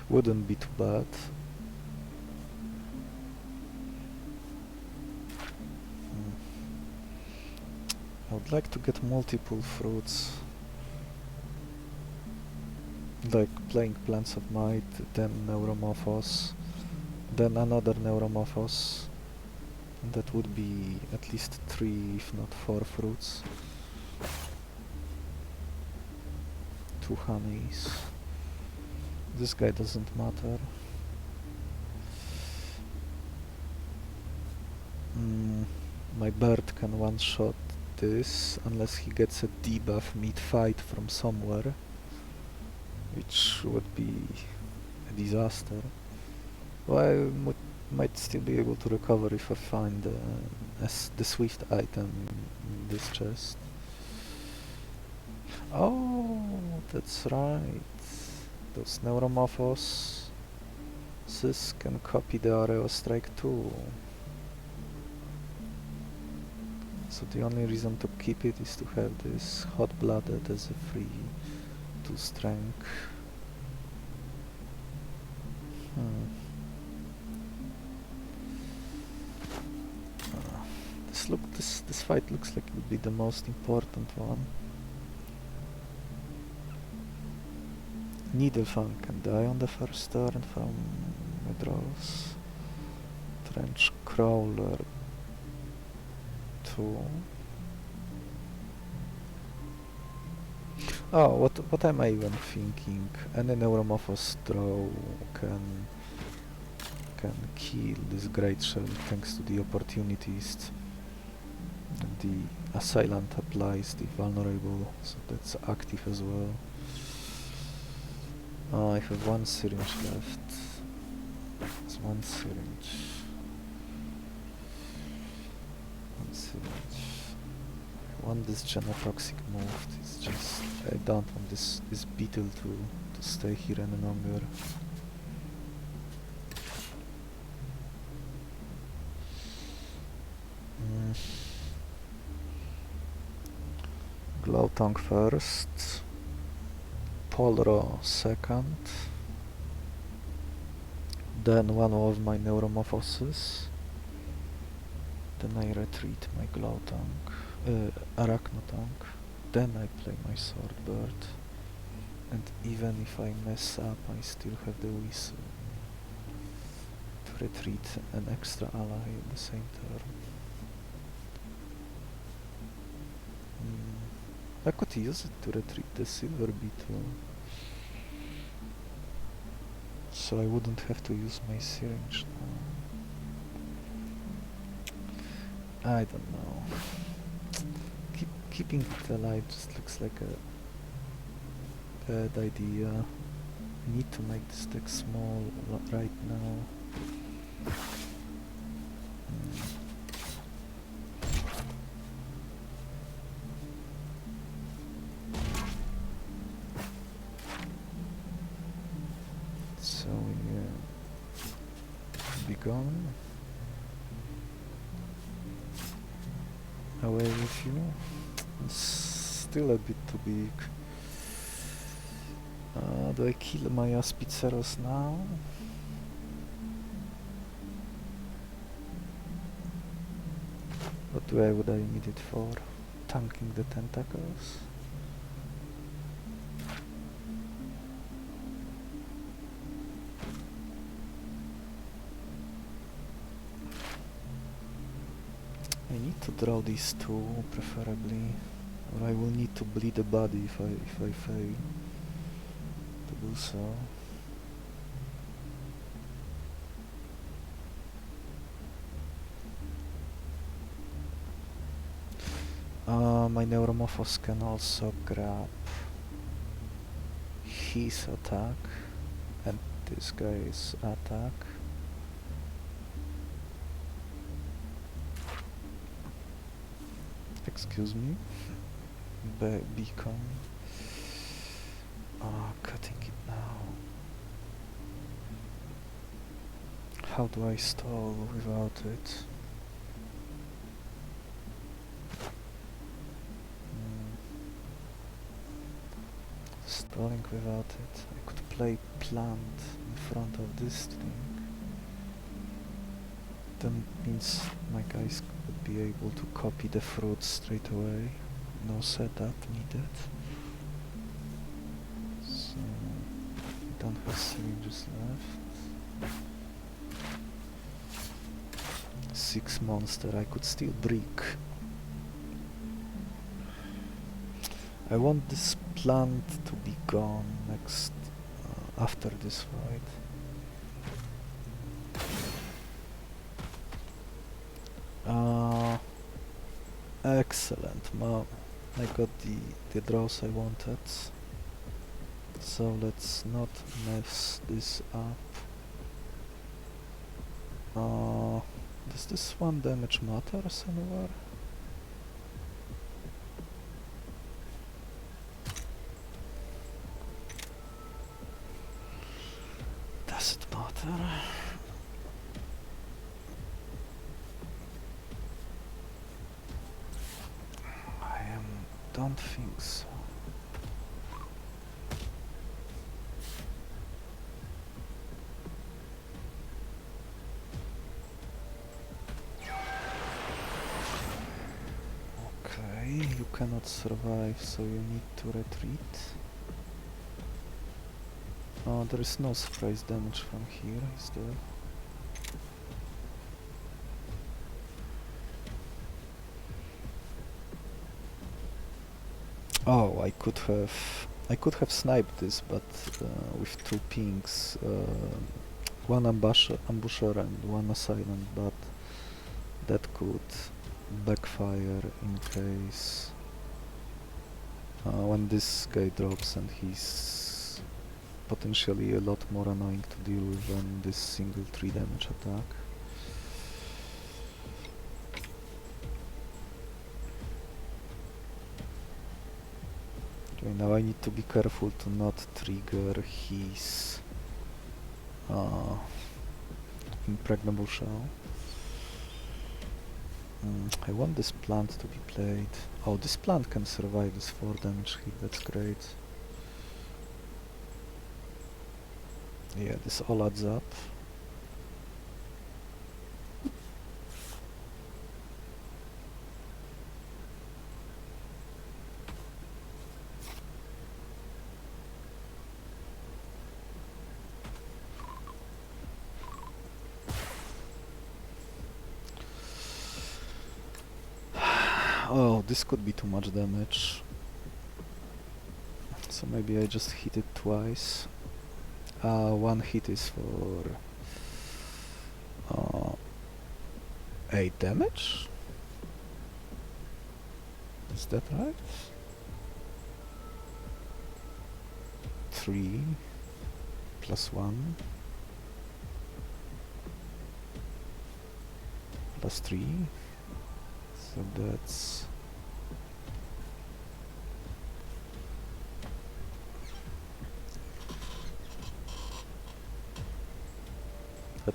Wouldn't be too bad. I would like to get multiple fruits. Like playing Plants of Might, then Neuromorphos, then another Neuromorphos. And that would be at least 3, if not 4 fruits. 2 honeys. This guy doesn't matter. My bird can one-shot this unless he gets a debuff mid-fight from somewhere, which would be a disaster. Well, I might still be able to recover if I find the Swift item in this chest. Oh, that's right. Those Neuromorphoses can copy the Aerostrike too. So the only reason to keep it is to have this hot-blooded as a free 2 strength. This fight looks like it would be the most important one. Needlefang can die on the first turn from withdrawals. Trench Crawler 2. Oh, what am I even thinking? Any Neuromorphos draw can kill this Great Shell thanks to the opportunities. The Assailant applies the vulnerable, so that's active as well. Oh, I have 1 syringe left. It's 1 syringe. 1 syringe. I want this genotoxic moved. It's just I don't want this beetle to stay here any longer. Glowtongue first. Polro second. Then one of my Neuromorphoses. Then I retreat my Glowtongue, Arachnotongue. Then I play my Swordbird. And even if I mess up, I still have the whistle to retreat an extra ally at the same turn. I could use it to retreat the Silver Beetle, so I wouldn't have to use my syringe now. I don't know. Keeping it alive just looks like a bad idea. I need to make this deck small right now. So be gone. Away with you. It's still a bit too big. Do I kill my Aspiceros now? What would I need it for? Tanking the tentacles? I need to draw these 2 preferably, or I will need to bleed a body if I fail to do so. My Neuromorphos can also grab his attack and this guy's attack. Excuse me. Beacon. Cutting it now. How do I stall without it? stalling without it. I could play plant in front of this thing. Then it means my guys would be able to copy the fruit straight away. No setup needed. So we don't have syringes left. 6 monster, I could still brick. I want this plant to be gone next, after this fight. Excellent, I got the draws I wanted. So let's not mess this up. Does this 1 damage matters anywhere? Does it matter? Don't think so. Okay, you cannot survive, so you need to retreat. Oh, there is no surprise damage from here, is there? Oh, I could have sniped this, but with 2 pings, 1 ambusher and 1 assailant, but that could backfire in case when this guy drops, and he's potentially a lot more annoying to deal with than this single 3 damage attack. Okay, now I need to be careful to not trigger his impregnable shell. I want this plant to be played. Oh, this plant can survive this 4 damage hit, that's great. Yeah, this all adds up. Oh, this could be too much damage. So maybe I just hit it twice. 1 hit is for 8 damage? Is that right? 3 plus 1 plus 3. So that's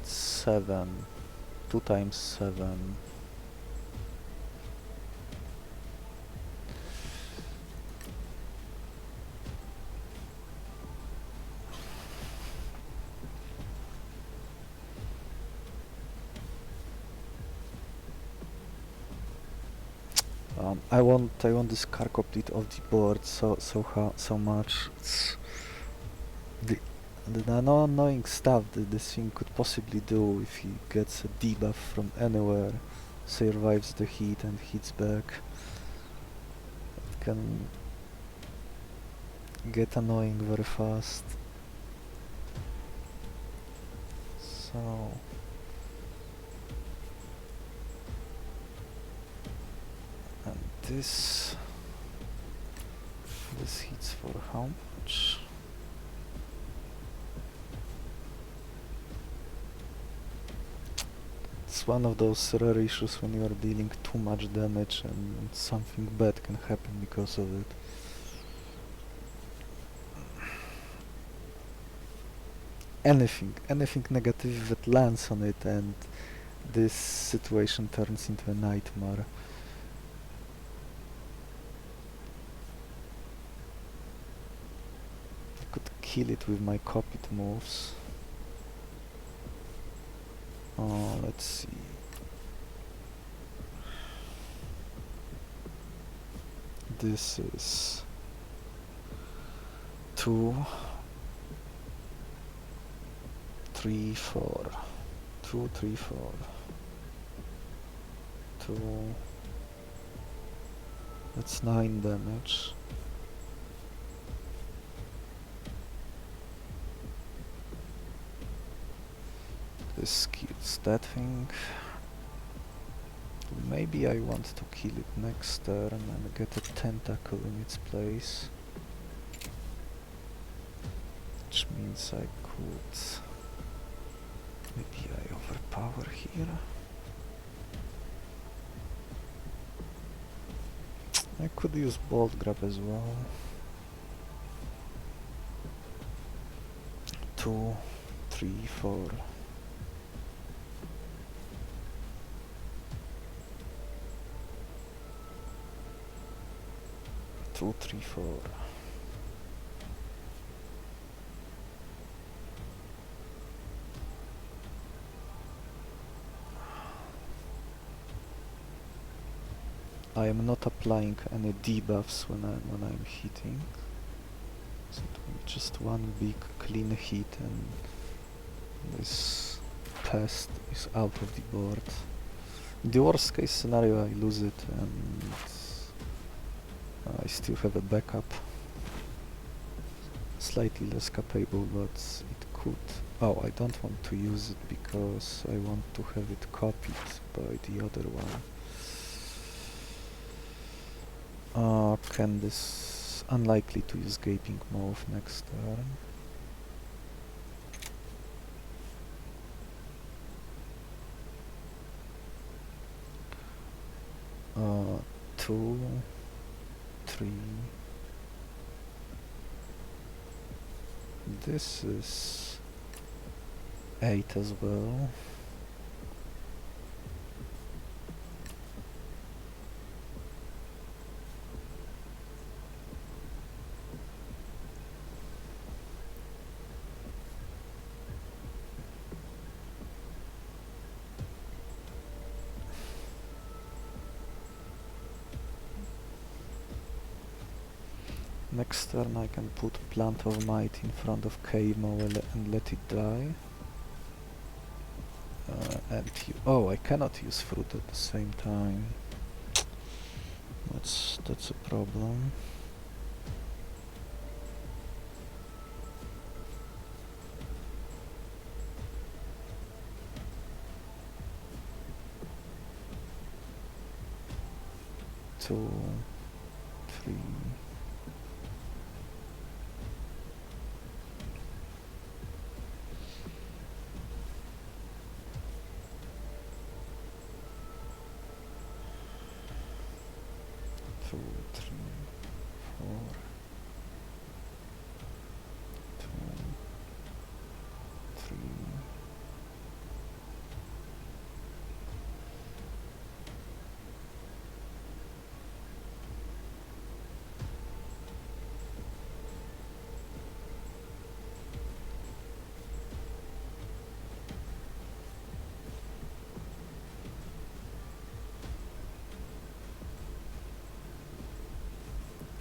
7. 2 times 7. I want this Carcoptid off the board so much. It's the annoying stuff that this thing could possibly do if he gets a debuff from anywhere, survives the heat and hits back. It can get annoying very fast. So and this hits for how much? It's one of those rare issues when you are dealing too much damage and something bad can happen because of it. Anything negative that lands on it, and this situation turns into a nightmare. heal it with my copied moves. Let's see. This is 2, 3, 4. 2, 3, 4. 2. That's 9 damage. This kills that thing. Maybe I want to kill it next turn and get a tentacle in its place. Which means I could... Maybe I overpower here. I could use Bolt Grab as well. 2, 3, 4. 2, 3, 4. I am not applying any debuffs when I'm hitting. So it will be just one big clean hit and this pest is out of the board. In the worst case scenario I lose it and I still have a backup. Slightly less capable, but it could... Oh, I don't want to use it because I want to have it copied by the other one. Can this... Unlikely to use Gaping Mouth next turn. Uh, 2, 3. This is 8 as well. Next turn I can put Plant of Might in front of K-Mo and let it die. Oh, I cannot use Fruit at the same time. That's a problem. Two, 3. Two, 3, 4. 2, 3.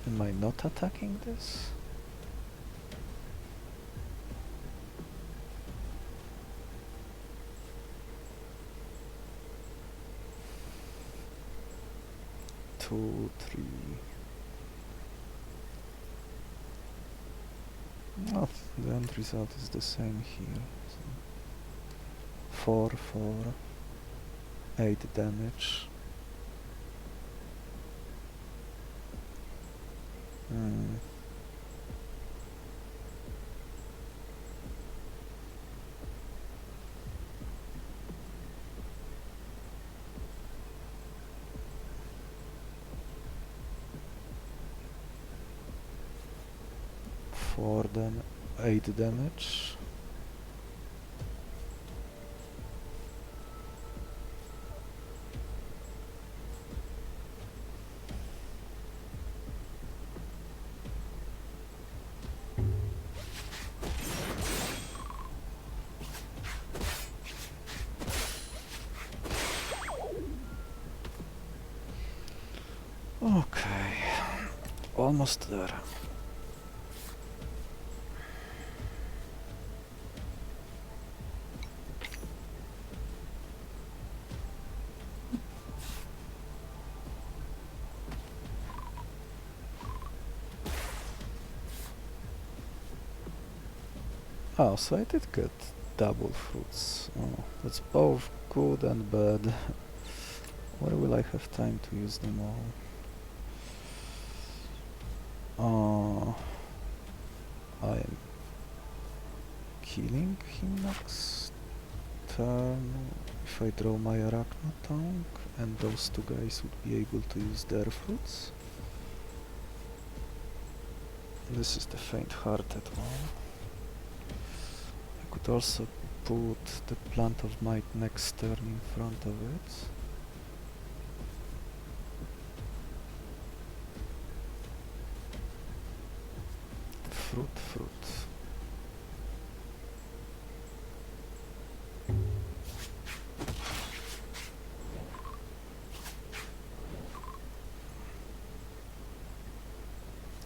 Am I not attacking this? Two, 3. No, the end result is the same here. So 4, 4, 8 damage. Then 8 damage. Almost there. Oh, so I did get double fruits. Oh, that's both good and bad. Where will I have time to use them all? I am killing him next turn. If I draw my Arachnotongue, and those two guys would be able to use their fruits. This is the faint-hearted one. I could also put the Plant of Might next turn in front of it. Fruit.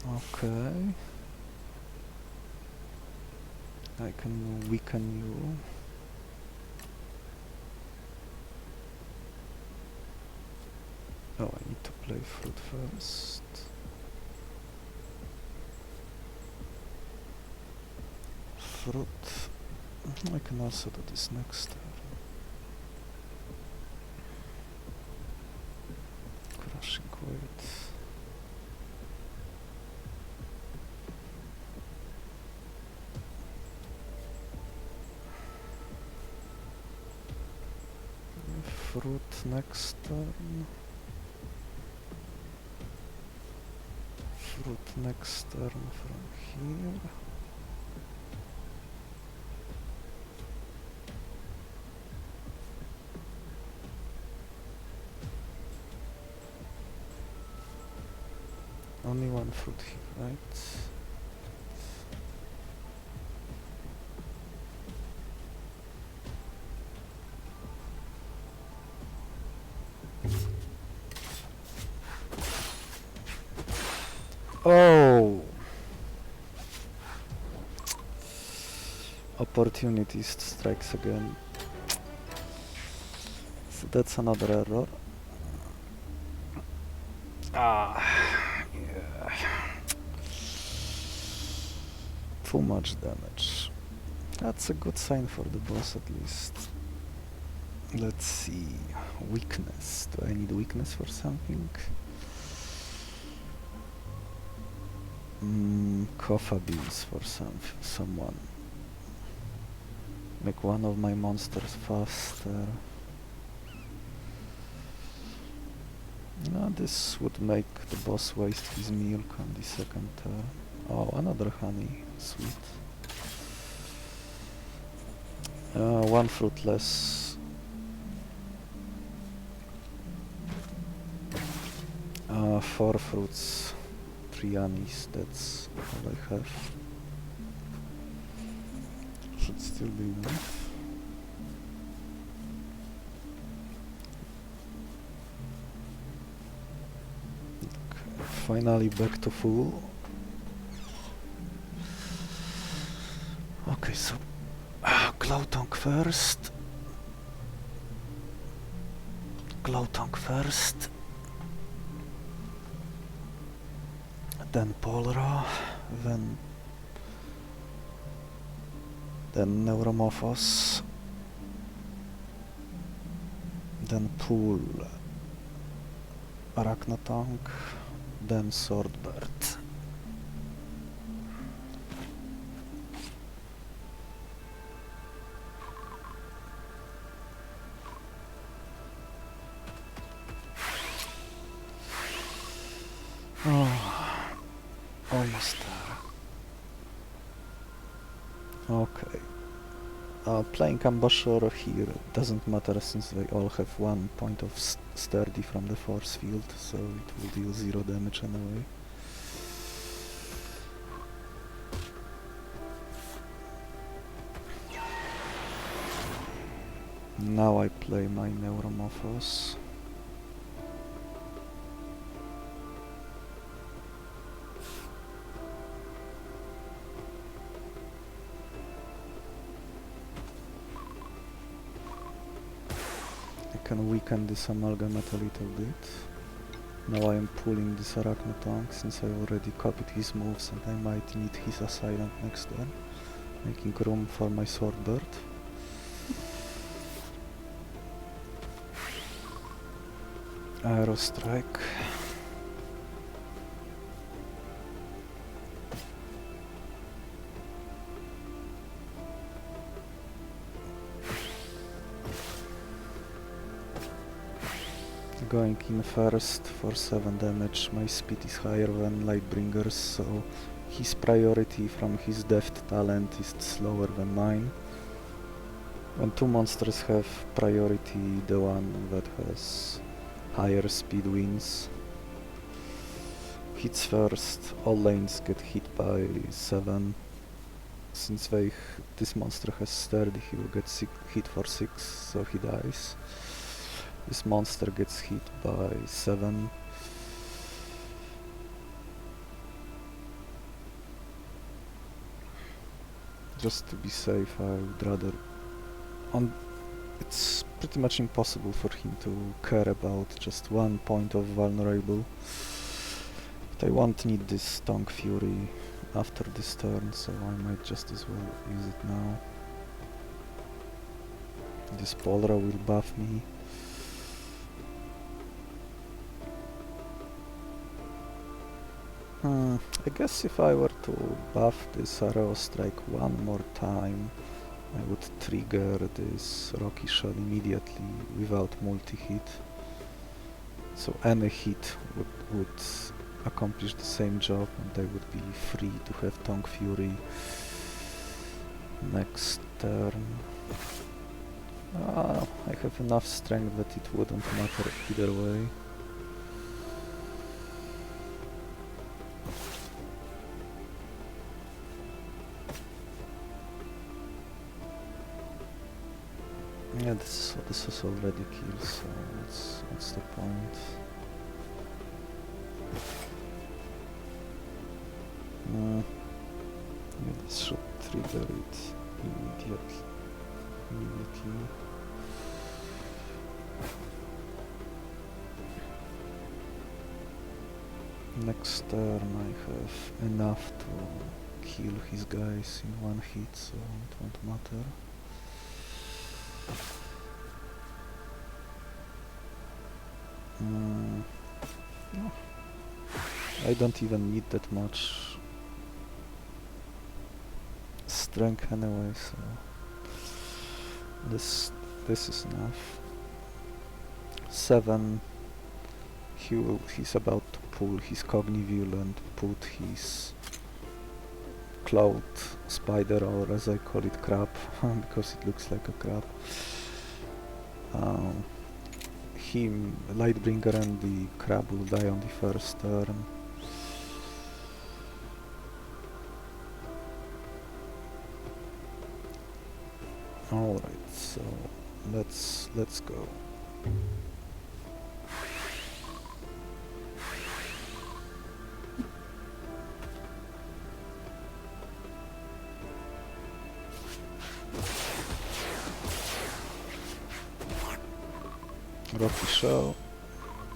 Okay. I can weaken you. Oh, I need to play fruit first. Fruit. I can also do this next turn. Crushing weight. Fruit next turn. Fruit next turn from here. Only one fruit here, right? Oh! Opportunity strikes again. So that's another error. Ah, yeah. Too much damage. That's a good sign for the boss at least. Let's see. Weakness. Do I need weakness for something? Kofa beans for someone. Make one of my monsters faster. No, this would make the boss waste his milk on the second turn. Oh, another honey. Sweet. One fruit less. 4 fruits. 3 honeys. That's all I have. Should still be enough. Okay, finally back to full. Okay, so Glowtongue first. Glowtongue first. Then Polra, then Neuromorphos, then Pool, Arachnotongue, then Swordbird. Oh, almost there. Okay. Playing Ambusher here doesn't matter since they all have 1 point of sturdy from the force field, so it will deal 0 damage anyway. Now I play my Neuromorphos. can weaken this amalgamate a little bit. Now I am pulling this Arachnotongue since I already copied his moves and I might need his assailant next turn, making room for my Swordbird. Aerostrike. Going in first for 7 damage. My speed is higher than Lightbringer's, so his priority from his deft talent is slower than mine. When two monsters have priority, the one that has higher speed wins. Hits first, all lanes get hit by 7. Since this monster has sturdy, he will get hit for 6, so he dies. This monster gets hit by 7. Just to be safe, I would rather... it's pretty much impossible for him to care about just 1 point of vulnerable. But I won't need this Tongue Fury after this turn, so I might just as well use it now. This Polra will buff me. I guess if I were to buff this Aerostrike one more time, I would trigger this Rocky Shell immediately without multi-hit. So any hit would accomplish the same job and I would be free to have Tongue Fury next turn. I have enough strength that it wouldn't matter either way. Yeah, this was already killed, so what's the point? Yeah, this should trigger it immediately. Next turn I have enough to kill his guys in 1 hit, so it won't matter. No. I don't even need that much strength anyway, so this is enough. 7. He's about to pull his Cognivule and put his Cloud Spider, or as I call it, crab, because it looks like a crab. Him, Lightbringer and the crab will die on the first turn. Alright, so let's go. Rocky Shell,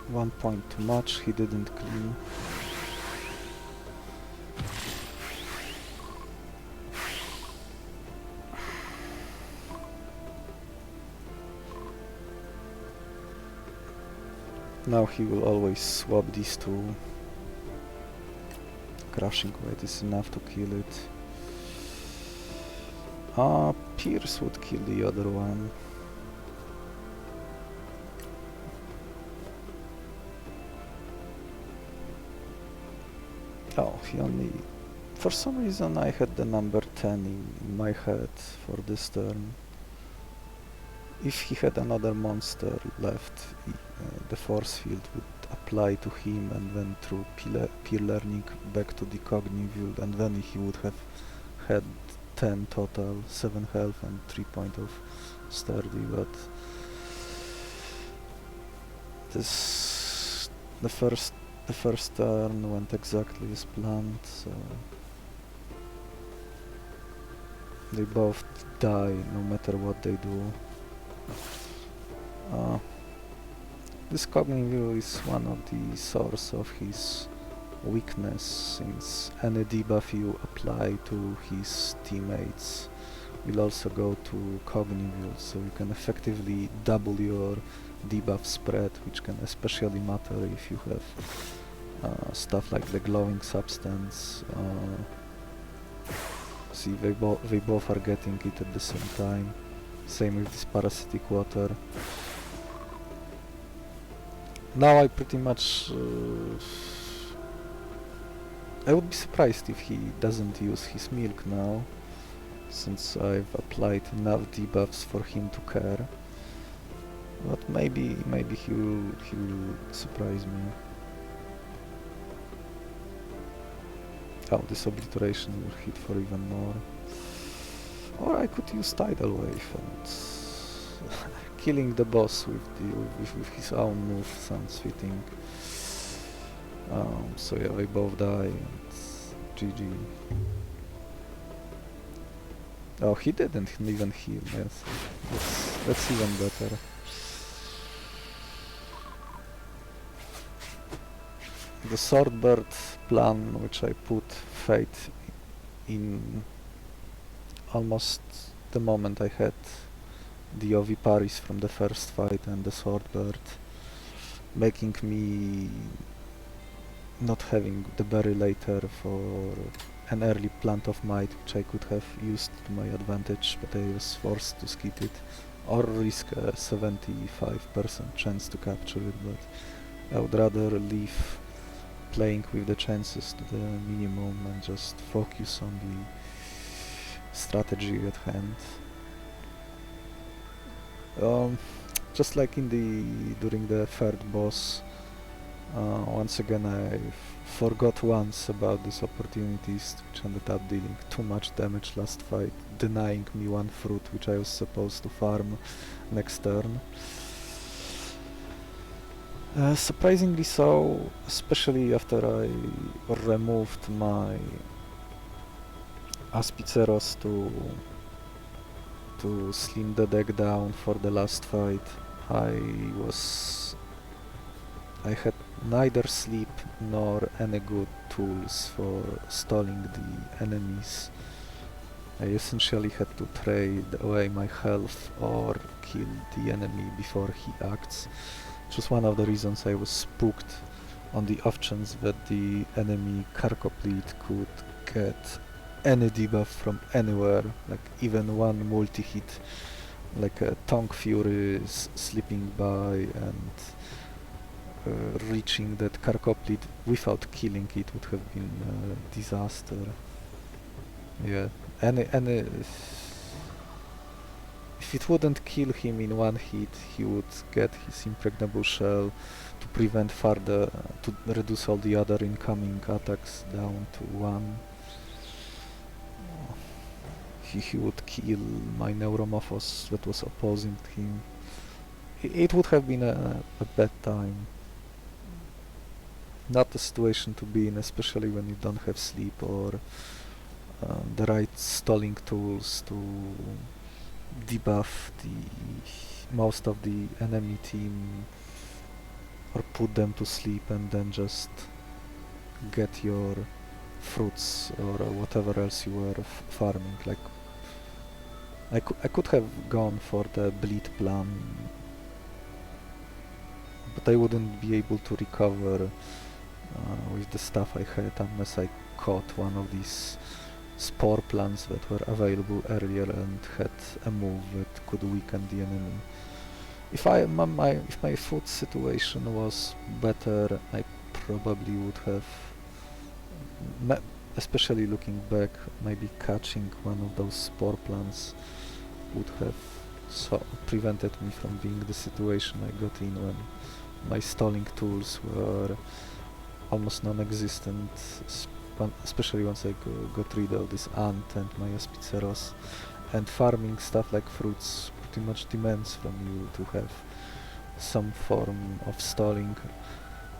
1 point too much, he didn't clean. Now he will always swap these two. Crushing Weight is enough to kill it. Pierce would kill the other one. Oh, he only... For some reason I had the number 10 in my head for this turn. If he had another monster left, the force field would apply to him and then through peer learning back to the Cognivule, and then he would have had 10 total, 7 health and 3 point of sturdy, but the first turn went exactly as planned, so they both die no matter what they do. This cognitive is one of the source of his weakness, since any debuff you apply to his teammates will also go to cognitive, so you can effectively double your debuff spread, which can especially matter if you have stuff like the glowing substance. See, they both are getting it at the same time. Same with this parasitic water. Now I pretty much... I would be surprised if he doesn't use his milk now, since I've applied enough debuffs for him to care. But maybe he will surprise me. Oh, this obliteration will hit for even more. Or I could use Tidal Wave and killing the boss with his own move sounds fitting. So yeah, they both die and GG. Oh, he didn't even heal, yes. That's even better. The Swordbird plan, which I put Fate in almost the moment I had the Oviparis from the first fight and the Swordbird, making me not having the berry later for an early Plant of Might, which I could have used to my advantage, but I was forced to skip it, or risk a 75% chance to capture it, but I would rather leave playing with the chances to the minimum and just focus on the strategy at hand. Just like during the third boss, once again I forgot once about these opportunities, which ended up dealing too much damage last fight, denying me one fruit which I was supposed to farm next turn. Surprisingly so, especially after I removed my Aspiceros to slim the deck down for the last fight. I had neither sleep nor any good tools for stalling the enemies. I essentially had to trade away my health or kill the enemy before he acts, which was one of the reasons I was spooked on the off chance that the enemy Carcoplete could get any debuff from anywhere, like even one multi-hit, like a Tongue Fury slipping by and reaching that Carcoplete without killing it would have been a disaster. Yeah, if it wouldn't kill him in one hit, he would get his impregnable shell to prevent further, to reduce all the other incoming attacks down to 1. He would kill my Neuromorphos that was opposing him. It would have been a bad time. Not a situation to be in, especially when you don't have sleep or the right stalling tools to debuff most of the enemy team or put them to sleep and then just get your fruits or whatever else you were farming. Like I could have gone for the bleed plan, but I wouldn't be able to recover with the stuff I had unless I caught one of these spore plants that were available earlier and had a move that could weaken the enemy. If my food situation was better, I probably would have, especially looking back, maybe catching one of those spore plants would have prevented me from being the situation I got in when my stalling tools were almost non-existent, especially once I got rid of this ant and my Aspiceros, and farming stuff like fruits pretty much demands from you to have some form of stalling.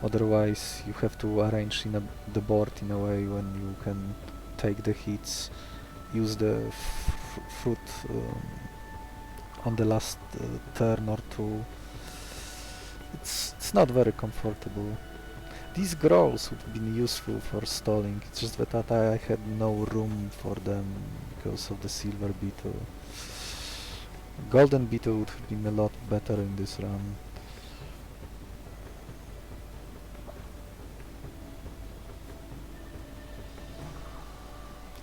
Otherwise you have to arrange the board in a way when you can take the hits, use the fruit on the last turn or two, it's not very comfortable. These growls would have been useful for stalling, it's just that I had no room for them because of the Silver Beetle. Golden Beetle would have been a lot better in this run.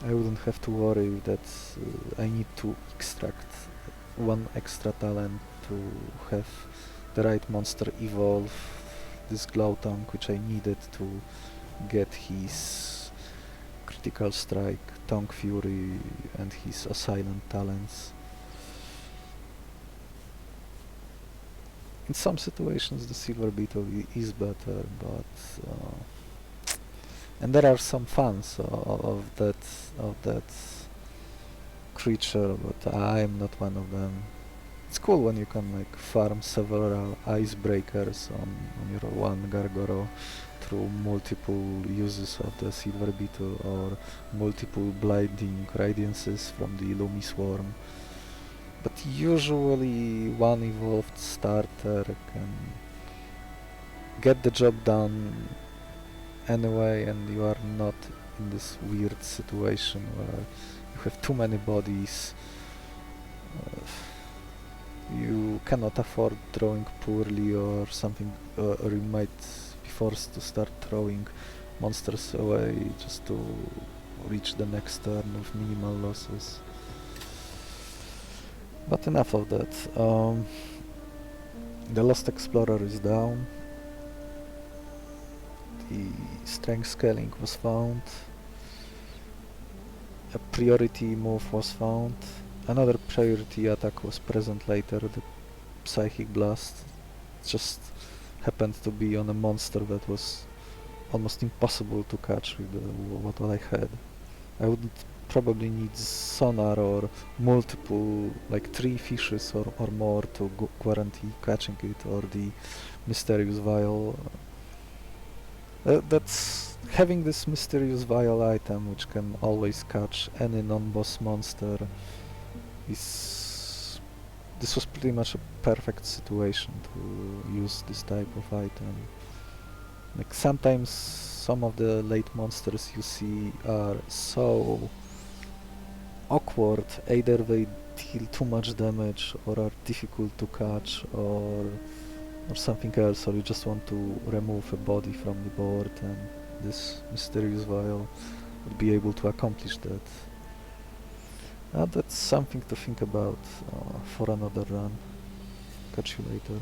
I wouldn't have to worry that I need to extract one extra talent to have the right monster evolve this Glowtongue, which I needed to get his critical strike, Tongue Fury and his Assailant talents. In some situations the Silver Beetle is better, but and there are some fans of that creature, but I am not one of them. It's cool when you can like farm several icebreakers on your one Gargoro through multiple uses of the Silver Beetle or multiple blinding radiances from the Illumi Swarm. But usually one evolved starter can get the job done anyway, and you are not in this weird situation where you have too many bodies. You cannot afford throwing poorly or something, or you might be forced to start throwing monsters away just to reach the next turn with minimal losses. But enough of that. The Lost Explorer is down. The strength scaling was found. A priority move was found. Another priority attack was present later, the Psychic Blast. It just happened to be on a monster that was almost impossible to catch with what I had. I would probably need sonar or multiple, like 3 fishes or more to guarantee catching it, or the Mysterious Vial. That's having this Mysterious Vial item, which can always catch any non-boss monster, this was pretty much a perfect situation to use this type of item. Like sometimes some of the late monsters you see are so awkward, either they deal too much damage or are difficult to catch or something else, or you just want to remove a body from the board, and this Mysterious Vial would be able to accomplish that. That's something to think about for another run. Catch you later.